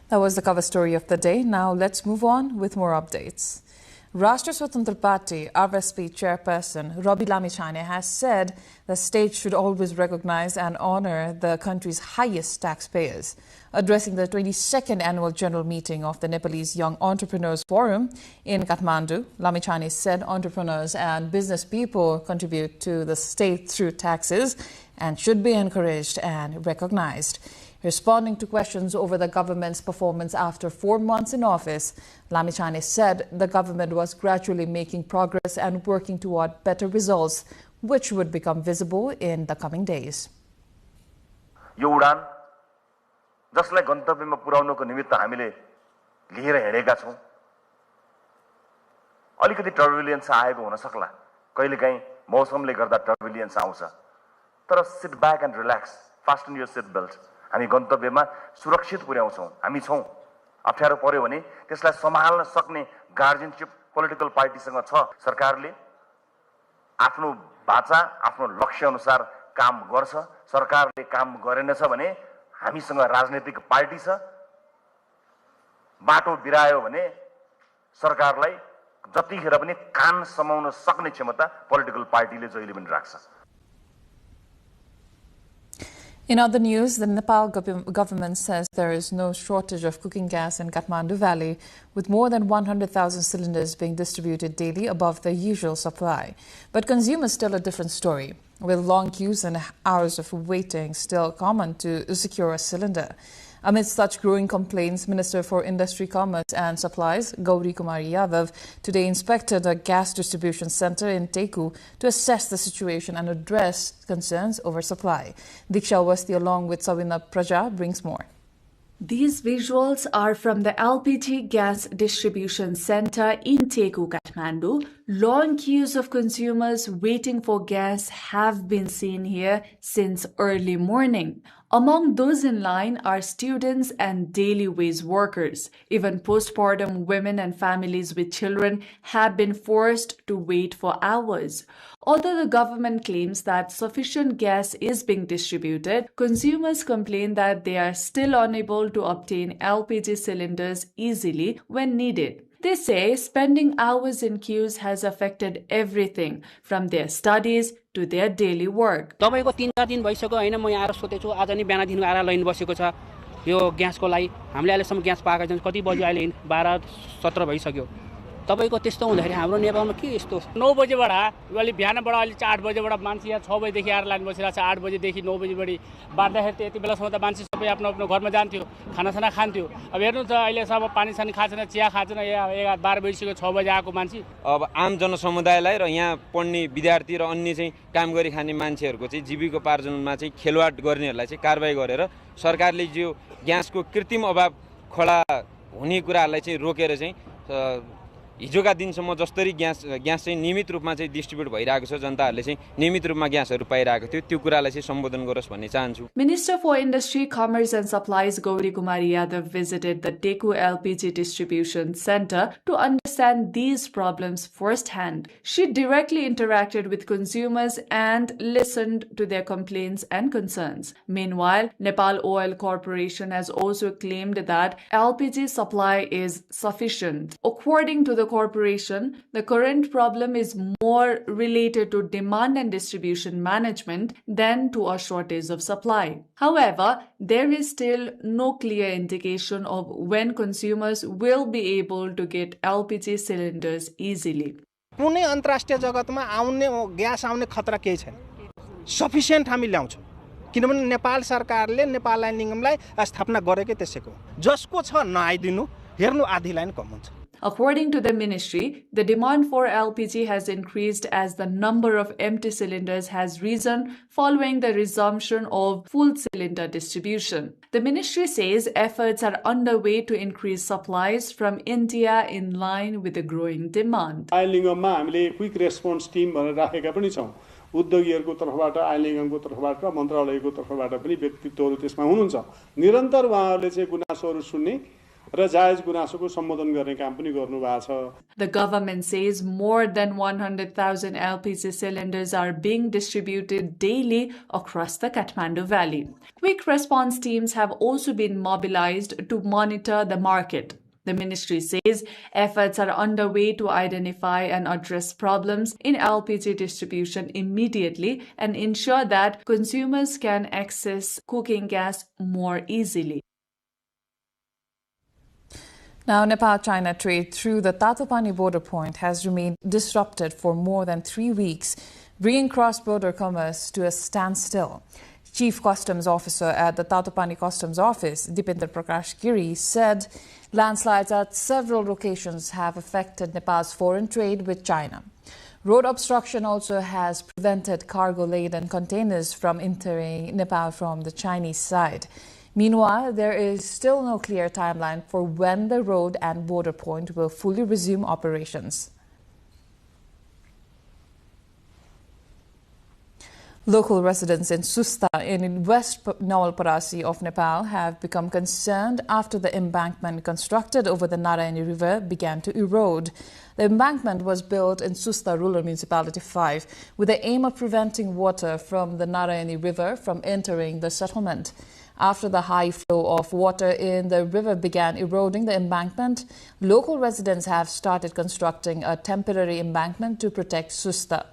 That was the cover story of the day. Now let's move on with more updates. Rashtra Swatantra Party RSP chairperson Robi Lamichhane has said the state should always recognize and honor the country's highest taxpayers. Addressing the 22nd annual general meeting of the Nepalese Young Entrepreneurs Forum in Kathmandu, Lamichhane said entrepreneurs and business people contribute to the state through taxes and should be encouraged and recognized. Responding to questions over the government's performance after 4 months in office, Lamichhane said the government was gradually making progress and working toward better results, which would become visible in the coming days. यो उडान जसलाई गन्तव्यमा पुर्याउनको निमित्त हामीले लिएर हिँडेका छौं, अलिकति turbulence आएको हुन सक्ला. कहिलेकाहीँ मौसमले गर्दा टर्बुलेन्स आउँछ. तर sit back and relax, fasten your seat belt. हामी गन्तव्यमा सुरक्षित पुर्याउँछौं. हामी छौं. अप्ठ्यारो पर्यो भने त्यसलाई सम्हाल्न सक्ने गार्जियनशिप पोलिटिकल पार्टीसँग छ. सरकारले आफ्नो बाचा, आफ्नो लक्ष्य अनुसार काम गर्छ. सरकारले काम गरेनछ भने हामीसँग राजनीतिक पार्टी छ. बाटो बिरायो भने सरकारलाई जतिखेर पनि कान समाउन सक्ने क्षमता पोलिटिकल पार्टीले जहिले पनि राख्छ। In other news, the Nepal government says there is no shortage of cooking gas in Kathmandu Valley, with more than 100,000 cylinders being distributed daily above the usual supply. But consumers tell a different story, with long queues and hours of waiting still common to secure a cylinder. Amidst such growing complaints, Minister for Industry, Commerce and Supplies, Gauri Kumari Yadav, today inspected a gas distribution center in Teku to assess the situation and address concerns over supply. Diksha Awasthi along with Savina Praja brings more. These visuals are from the LPG gas distribution center in Teku, Kathmandu. Long queues of consumers waiting for gas have been seen here since early morning. Among those in line are students and daily wage workers. Even postpartum women and families with children have been forced to wait for hours. Although the government claims that sufficient gas is being distributed, consumers complain that they are still unable to obtain LPG cylinders easily when needed. They say spending hours in queues has affected everything from their studies to their daily work. तपाईको 3-4 दिन भइसक्यो हैन म यहाँ आएर सोधेछु आज नि बिहान दिनको आएर लाइन बसेको छ यो ग्यासको लागि हामीले अहिलेसम्म ग्यास पाएको छैन कति बज्यो अहिले 12-17 भइसक्यो तपाईको त्यस्तो हुँदाखेरि हाम्रो नेपालमा के यस्तो 9 बजेबाट अलि बिहानबाट अलि 8 बजेबाट मान्छे यहाँ 6 बजेदेखि आएर लाइन बसिरहेको छ 8 बजेदेखि 9 बजेबडी बाड्दाखेरि त्यति बेलासम्म त मान्छे सबै आफ्नो आफ्नो घरमा जान्थ्यो खानासाना खान्थ्यो अब हेर्नु त अहिलेसम्म पानी सानी खाएन चिया खाएन 11-12 बजिसक्यो 6 बजे आएको मान्छे अब आम जनसमुदायलाई र यहाँ पढ्ने विद्यार्थी र अन्य चाहिँ काम गरी खाने मान्छेहरुको चाहिँ जीविकोपार्जनमा चाहिँ खेलवाड गर्नेहरुलाई चाहिँ कारबाही गरेर सरकारले जो ग्यासको कृत्रिम अभाव खडा हुने कुराहरुलाई चाहिँ रोकेर चाहिँ हिजोका दिनसम्म जसरी ग्यास चाहिँ नियमित रूपमा चाहिँ डिस्ट्रिब्युट भइरहेको छ जनताहरुले चाहिँ नियमित रूपमा ग्यासहरु पाइरहेको थियो त्यो कुरालाई चाहिँ सम्बोधन गरोस् भन्ने चाहन्छु। Minister for Industry, Commerce and Supplies Gauri Kumari Yadav visited the Teku LPG distribution center to understand these problems firsthand. She directly interacted with consumers and listened to their complaints and concerns. Meanwhile, Nepal Oil Corporation has also claimed that LPG supply is sufficient. According to the corporation, the current problem is more related to demand and distribution management than to a shortage of supply. However, there is still no clear indication of when consumers will be able to get LPG cylinders easily. कुनै अन्तर्राष्ट्रिय जगतमा आउने gas आउने खतरा केही छैन sufficient हामी ल्याउँछौं किनभने नेपाल सरकारले नेपाल लाइन निगमलाई स्थापना गरेकै त्यसैको जसको छ नआइदिनु हेर्नु आधी लाइन कम हुन्छ। According to the ministry, the demand for LPG has increased as the number of empty cylinders has risen following the resumption of full cylinder distribution. The ministry says efforts are underway to increase supplies from India in line with the growing demand. आइलिङमा हामीले quick response Tim भनेर राखेका पनि छौं। उद्योगीहरुको तर्फबाट आइलिङको तर्फबाट र मन्त्रालयको तर्फबाट पनि व्यक्तित्वहरु त्यसमा हुनुहुन्छ। निरन्तर उहाँहरुले चाहिँ गुनासोहरु सुन्ने The government says more than 100,000 LPG cylinders are being distributed daily across the Kathmandu Valley. Quick response teams have also been mobilized to monitor the market. The ministry says efforts are underway to identify and address problems in LPG distribution immediately and ensure that consumers can access cooking gas more easily. Now, Nepal-China trade through the Tatopani border point has remained disrupted for more than 3 weeks, bringing cross-border commerce to a standstill. Chief Customs Officer at the Tatopani Customs Office, Dipender Prakash Giri, said landslides at several locations have affected Nepal's foreign trade with China. Road obstruction also has prevented cargo-laden containers from entering Nepal from the Chinese side. Meanwhile, there is still no clear timeline for when the road and border point will fully resume operations. Local residents in Susta in West Nawalparasi of Nepal have become concerned after the embankment constructed over the Narayani River began to erode. The embankment was built in Susta Rural Municipality 5 with the aim of preventing water from the Narayani River from entering the settlement. After the high flow of water in the river began eroding the embankment, local residents have started constructing a temporary embankment to protect Susta.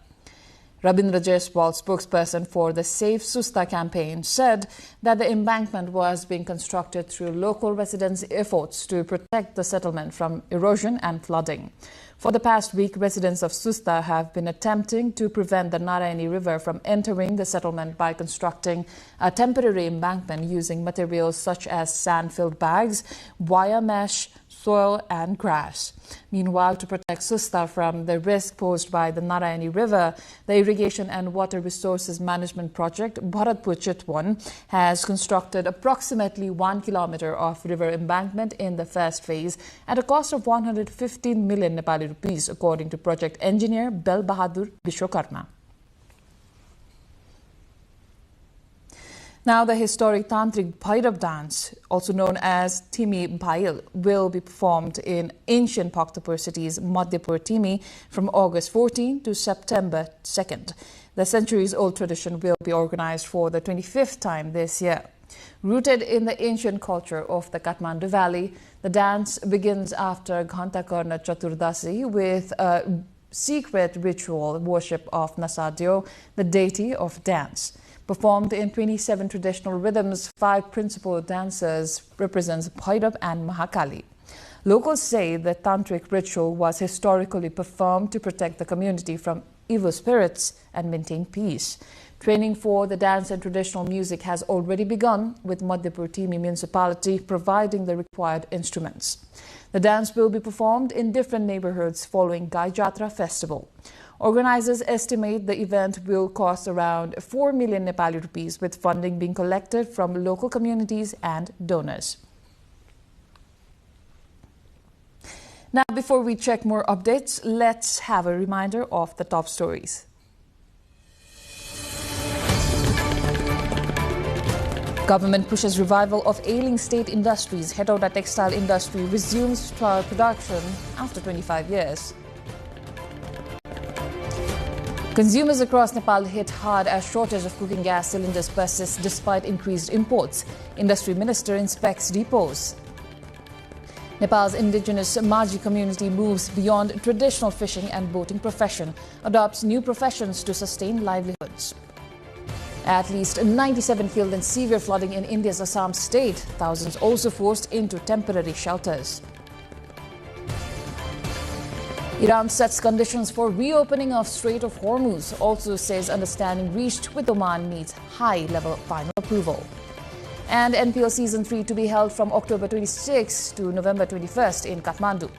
Rabindra Jaiswal, spokesperson for the Save Susta campaign, said that the embankment was being constructed through local residents' efforts to protect the settlement from erosion and flooding. For the past week, residents of Susta have been attempting to prevent the Narayani River from entering the settlement by constructing a temporary embankment using materials such as sand-filled bags, wire mesh, soil and grass. Meanwhile, to protect Susta from the risk posed by the Narayani River, the Irrigation and Water Resources Management Project, Bharatpur Chitwan, has constructed approximately 1 kilometer of river embankment in the first phase at a cost of 115 million Nepali rupees, according to project engineer Bel Bahadur Vishwakarma. Now, the historic Tantric Bhairav dance, also known as Timi Bhail, will be performed in ancient Bhaktapur city's Madhyapur Timi from August 14 to September 2nd. The centuries-old tradition will be organized for the 25th time this year. Rooted in the ancient culture of the Kathmandu Valley, the dance begins after Ghantakarna Chaturdasi with a secret ritual worship of Nasadeo, the deity of dance. Performed in 27 traditional rhythms, 5 principal dancers represent Bhairav and Mahakali. Locals say the tantric ritual was historically performed to protect the community from evil spirits and maintain peace. Training for the dance and traditional music has already begun, with Madhyapur Timi municipality providing the required instruments. The dance will be performed in different neighborhoods following Gai Jatra festival. Organizers estimate the event will cost around 4 million Nepali rupees, with funding being collected from local communities and donors. Now, before we check more updates, let's have a reminder of the top stories. Government pushes revival of ailing state industries. Hetauda textile industry resumes trial production after 25 years. Consumers across Nepal hit hard as shortage of cooking gas cylinders persists despite increased imports. Industry Minister inspects depots. Nepal's indigenous Maji community moves beyond traditional fishing and boating profession, adopts new professions to sustain livelihoods. At least 97 killed in severe flooding in India's Assam state. Thousands also forced into temporary shelters. Iran sets conditions for reopening of Strait of Hormuz, also says understanding reached with Oman needs high-level final approval. And NPL Season 3 to be held from October 26 to November 21st in Kathmandu.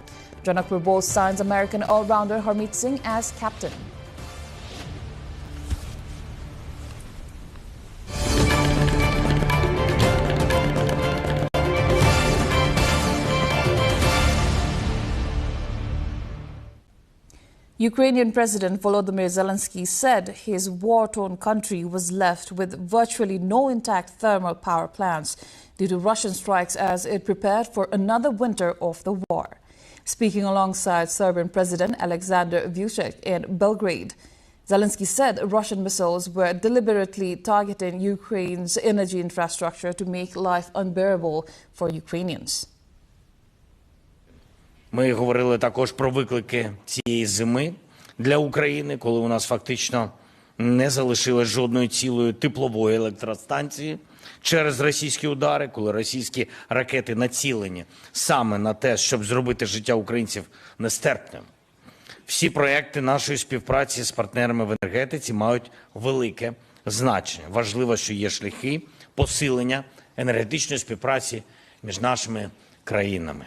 Janakpur Bulls signs American all-rounder Harmeet Singh as captain. Ukrainian President Volodymyr Zelensky said his war-torn country was left with virtually no intact thermal power plants due to Russian strikes as it prepared for another winter of the war. Speaking alongside Serbian President Alexander Vučić in Belgrade, Zelensky said Russian missiles were deliberately targeting Ukraine's energy infrastructure to make life unbearable for Ukrainians. Ми говорили також про виклики цієї зими для України, коли у нас фактично не залишилось жодної цілої теплової електростанції через російські удари, коли російські ракети націлені саме на те, щоб зробити життя українців нестерпним. Всі проекти нашої співпраці з партнерами в енергетиці мають велике значення. Важливо, що є шляхи посилення енергетичної співпраці між нашими країнами.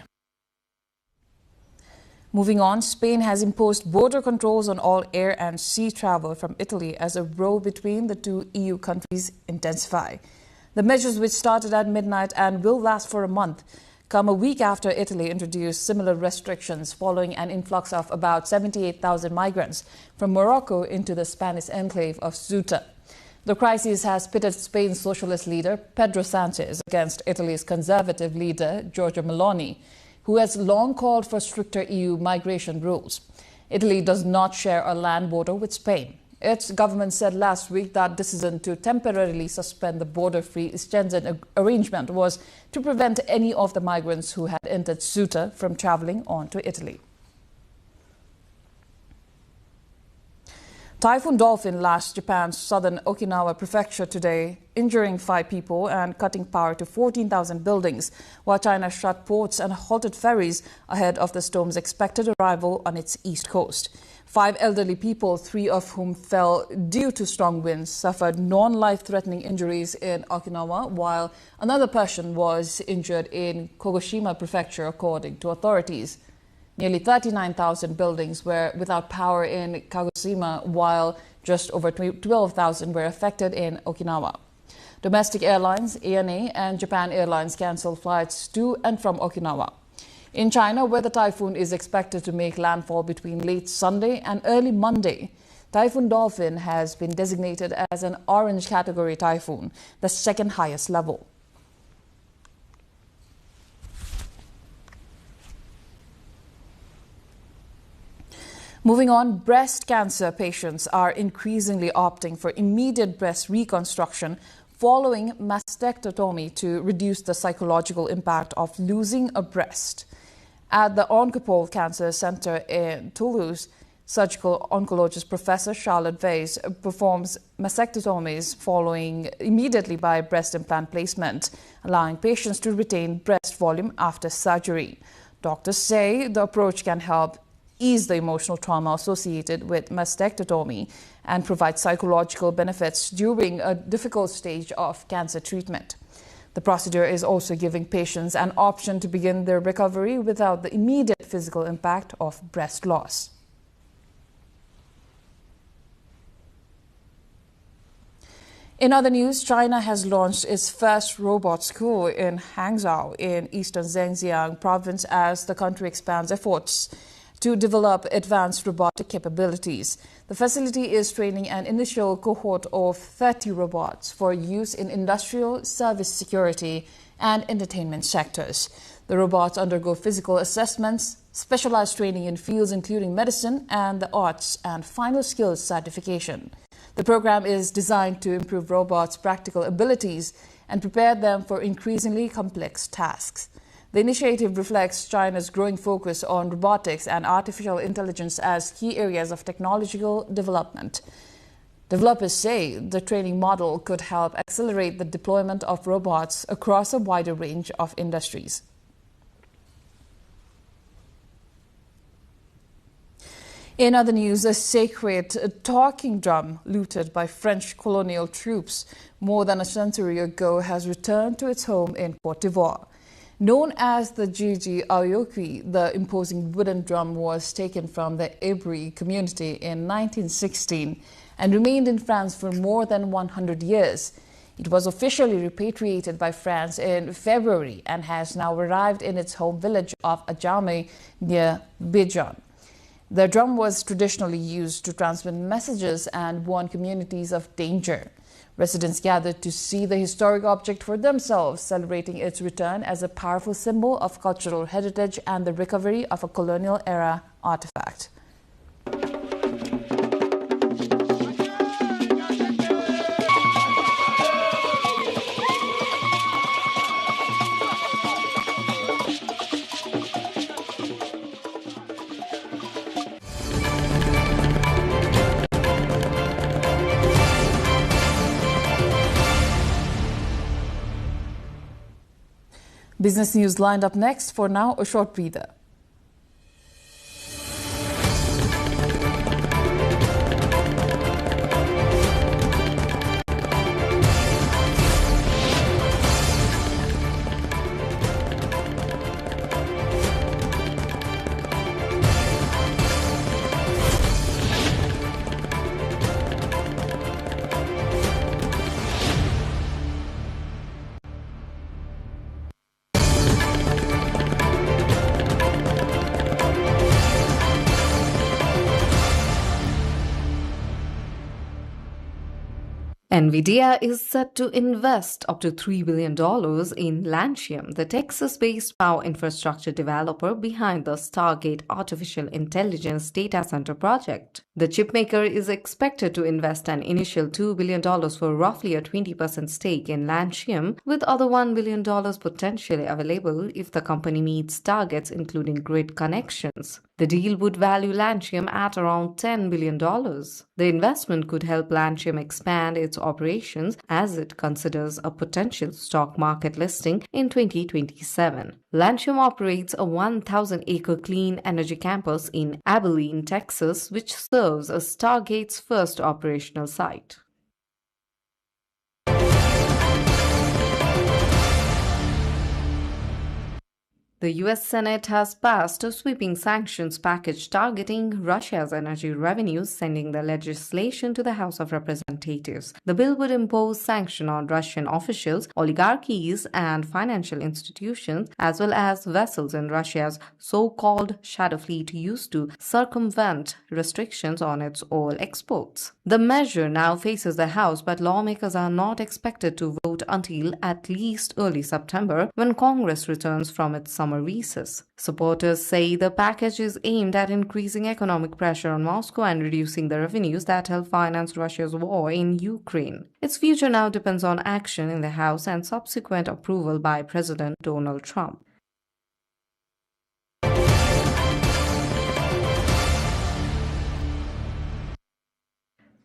Moving on, Spain has imposed border controls on all air and sea travel from Italy as a row between the two EU countries intensify. The measures, which started at midnight and will last for a month, come a week after Italy introduced similar restrictions following an influx of about 78,000 migrants from Morocco into the Spanish enclave of Ceuta. The crisis has pitted Spain's socialist leader, Pedro Sánchez, against Italy's conservative leader, Giorgia Meloni, who has long called for stricter EU migration rules. Italy does not share a land border with Spain. Its government said last week that decision to temporarily suspend the border-free Schengen arrangement was to prevent any of the migrants who had entered Ceuta from traveling on to Italy. Typhoon Dolphin lashed Japan's southern Okinawa prefecture today, injuring 5 people and cutting power to 14,000 buildings, while China shut ports and halted ferries ahead of the storm's expected arrival on its east coast. 5 elderly people, 3 of whom fell due to strong winds, suffered non-life-threatening injuries in Okinawa, while another person was injured in Kagoshima prefecture, according to authorities. Nearly 39,000 buildings were without power in Kagoshima, while just over 12,000 were affected in Okinawa. Domestic airlines, ANA and Japan Airlines canceled flights to and from Okinawa. In China, where the typhoon is expected to make landfall between late Sunday and early Monday, Typhoon Dolphin has been designated as an orange category typhoon, the second highest level. Moving on, breast cancer patients are increasingly opting for immediate breast reconstruction following mastectomy to reduce the psychological impact of losing a breast. At the Oncopole Cancer Center in Toulouse, surgical oncologist Professor Charlotte Weiss performs mastectomies following immediately by breast implant placement, allowing patients to retain breast volume after surgery. Doctors say the approach can help ease the emotional trauma associated with mastectomy and provide psychological benefits during a difficult stage of cancer treatment. The procedure is also giving patients an option to begin their recovery without the immediate physical impact of breast loss. In other news, China has launched its first robot school in Hangzhou in eastern Zhejiang province as the country expands efforts to develop advanced robotic capabilities. The facility is training an initial cohort of 30 robots for use in industrial, service security, and entertainment sectors. The robots undergo physical assessments, specialized training in fields including medicine and the arts, and final skills certification. The program is designed to improve robots' practical abilities and prepare them for increasingly complex tasks. The initiative reflects China's growing focus on robotics and artificial intelligence as key areas of technological development. Developers say the training model could help accelerate the deployment of robots across a wider range of industries. In other news, a sacred talking drum looted by French colonial troops more than a century ago has returned to its home in Côte d'Ivoire. Known as the Gigi Aoyoki, the imposing wooden drum was taken from the Ebri community in 1916 and remained in France for more than 100 years. It was officially repatriated by France in February and has now arrived in its home village of Adjamé near Bijan. The drum was traditionally used to transmit messages and warn communities of danger. Residents gathered to see the historic object for themselves, celebrating its return as a powerful symbol of cultural heritage and the recovery of a colonial-era artifact. Business news lined up next. For now, a short breather. NVIDIA is set to invest up to $3 billion in Lantium, the Texas-based power infrastructure developer behind the Stargate artificial intelligence data center project. The chipmaker is expected to invest an initial $2 billion for roughly a 20% stake in Lancium, with other $1 billion potentially available if the company meets targets including grid connections. The deal would value Lancium at around $10 billion. The investment could help Lancium expand its operations as it considers a potential stock market listing in 2027. Lancium operates a 1,000-acre clean energy campus in Abilene, Texas, which serves as Stargate's first operational site. The U.S. Senate has passed a sweeping sanctions package targeting Russia's energy revenues, sending the legislation to the House of Representatives. The bill would impose sanctions on Russian officials, oligarchies, and financial institutions, as well as vessels in Russia's so-called shadow fleet used to circumvent restrictions on its oil exports. The measure now faces the House, but lawmakers are not expected to vote until at least early September, when Congress returns from its summer recess. Supporters say the package is aimed at increasing economic pressure on Moscow and reducing the revenues that help finance Russia's war in Ukraine. Its future now depends on action in the House and subsequent approval by President Donald Trump.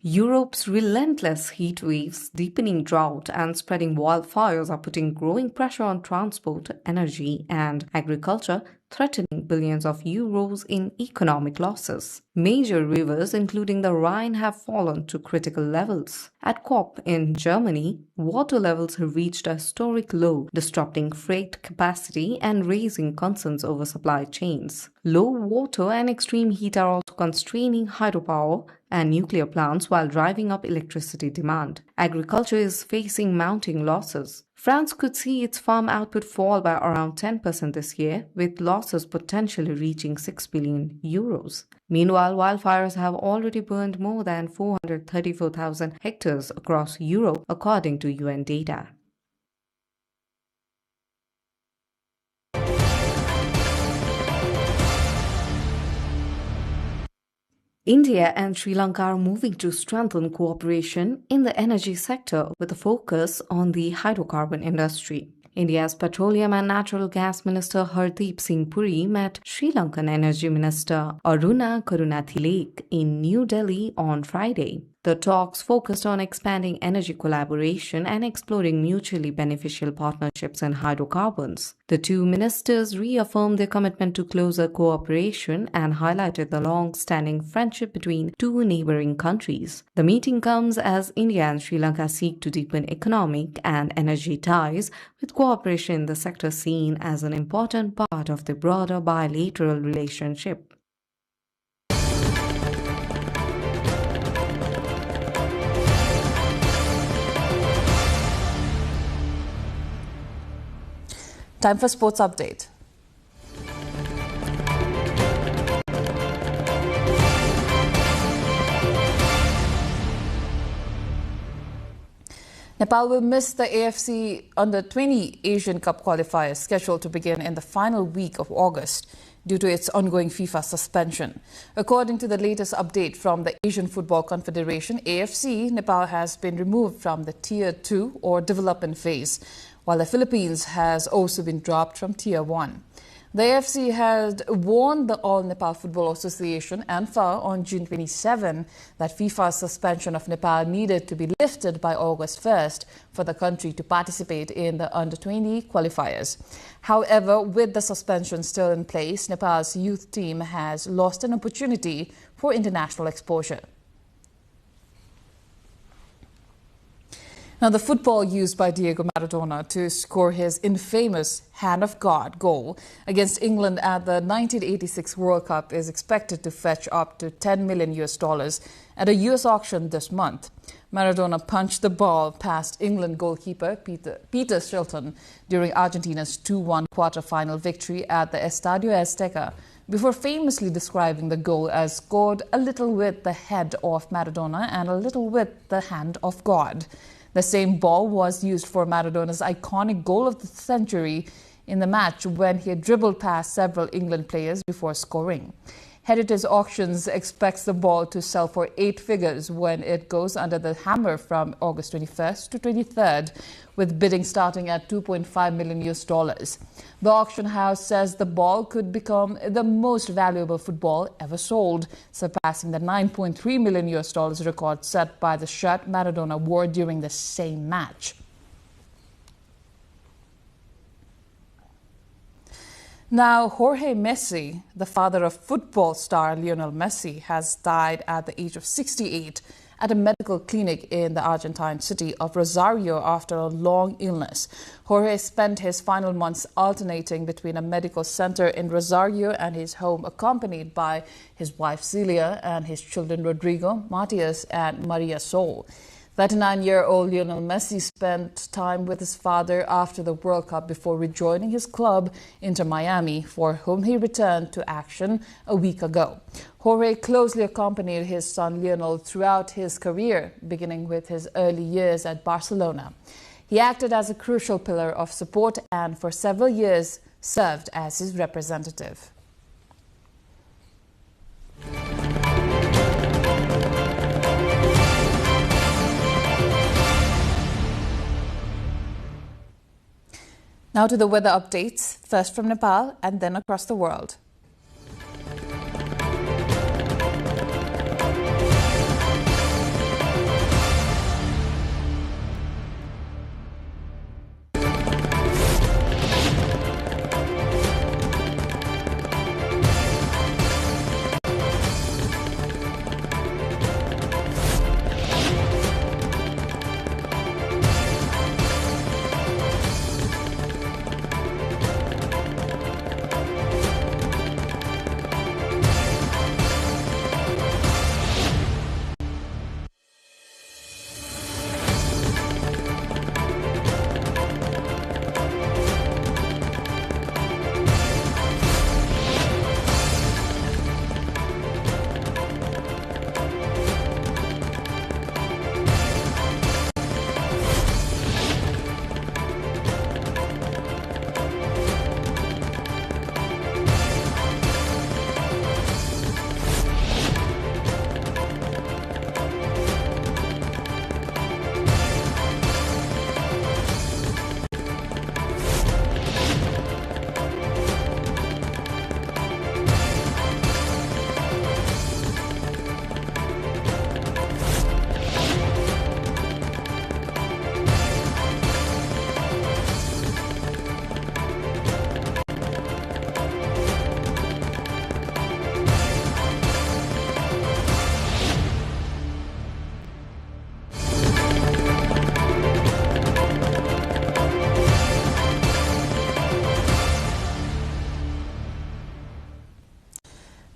Europe's relentless heat waves, deepening drought, and spreading wildfires are putting growing pressure on transport, energy, and agriculture, threatening billions of euros in economic losses. Major rivers, including the Rhine, have fallen to critical levels. At COP in Germany, water levels have reached a historic low, disrupting freight capacity and raising concerns over supply chains. Low water and extreme heat are also constraining hydropower and nuclear plants while driving up electricity demand. Agriculture is facing mounting losses. France could see its farm output fall by around 10% this year, with losses potentially reaching 6 billion euros. Meanwhile, wildfires have already burned more than 434,000 hectares across Europe, according to UN data. India and Sri Lanka are moving to strengthen cooperation in the energy sector with a focus on the hydrocarbon industry. India's Petroleum and Natural Gas Minister Hardeep Singh Puri met Sri Lankan Energy Minister Aruna Karunathilake in New Delhi on Friday. The talks focused on expanding energy collaboration and exploring mutually beneficial partnerships in hydrocarbons. The two ministers reaffirmed their commitment to closer cooperation and highlighted the long-standing friendship between two neighboring countries. The meeting comes as India and Sri Lanka seek to deepen economic and energy ties, with cooperation in the sector seen as an important part of the broader bilateral relationship. Time for sports update. Nepal will miss the AFC Under-20 Asian Cup qualifiers scheduled to begin in the final week of August due to its ongoing FIFA suspension. According to the latest update from the Asian Football Confederation, AFC, Nepal has been removed from the Tier 2 or development phase, while the Philippines has also been dropped from Tier 1. The AFC had warned the All Nepal Football Association and ANFA on June 27 that FIFA's suspension of Nepal needed to be lifted by August 1st for the country to participate in the Under-20 qualifiers. However, with the suspension still in place, Nepal's youth team has lost an opportunity for international exposure. Now, the football used by Diego Maradona to score his infamous Hand of God goal against England at the 1986 World Cup is expected to fetch up to $10 million at a US auction this month. Maradona punched the ball past England goalkeeper Peter Shilton during Argentina's 2-1 quarter-final victory at the Estadio Azteca, before famously describing the goal as scored a little with the head of Maradona and a little with the hand of God. The same ball was used for Maradona's iconic goal of the century in the match when he had dribbled past several England players before scoring. Heritage Auctions expects the ball to sell for 8 figures when it goes under the hammer from August 21st to 23rd, with bidding starting at $2.5 million. The auction house says the ball could become the most valuable football ever sold, surpassing the $9.3 million record set by the shirt Maradona wore during the same match. Now, Jorge Messi, the father of football star Lionel Messi, has died at the age of 68 at a medical clinic in the Argentine city of Rosario after a long illness. Jorge spent his final months alternating between a medical center in Rosario and his home, accompanied by his wife Celia and his children Rodrigo, Matias and Maria Sol. 39-year-old Lionel Messi spent time with his father after the World Cup before rejoining his club Inter Miami, for whom he returned to action a week ago. Jorge closely accompanied his son Lionel throughout his career, beginning with his early years at Barcelona. He acted as a crucial pillar of support and for several years served as his representative. Now to the weather updates, first from Nepal and then across the world.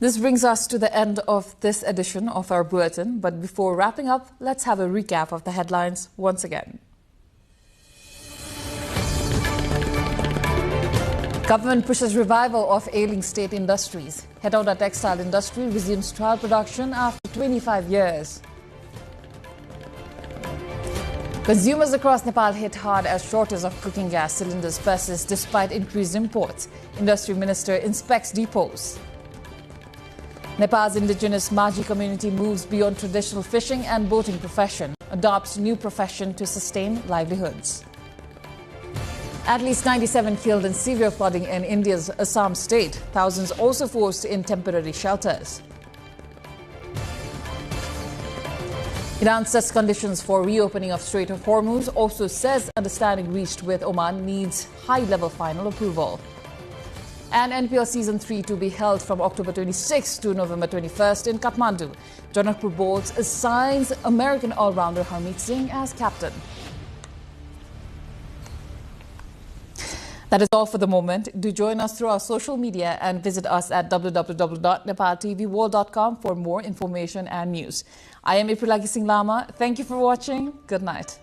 This brings us to the end of this edition of our bulletin. But before wrapping up, let's have a recap of the headlines once again. Government pushes revival of ailing state industries. Hetauda textile industry resumes trial production after 25 years. Consumers across Nepal hit hard as shortage of cooking gas cylinders persists despite increased imports. Industry Minister inspects depots. Nepal's indigenous Maji community moves beyond traditional fishing and boating profession, adopts new profession to sustain livelihoods. At least 97 killed in severe flooding in India's Assam state, thousands also forced in temporary shelters. Iran sets conditions for reopening of Strait of Hormuz, also says understanding reached with Oman needs high-level final approval. And NPL Season 3 to be held from October 26 to November 21st in Kathmandu. Janakpur Boards assigns American all-rounder Harmeet Singh as captain. That is all for the moment. Do join us through our social media and visit us at www.nepaltelevision.com for more information and news. I am Iprilagi Singh Lama. Thank you for watching. Good night.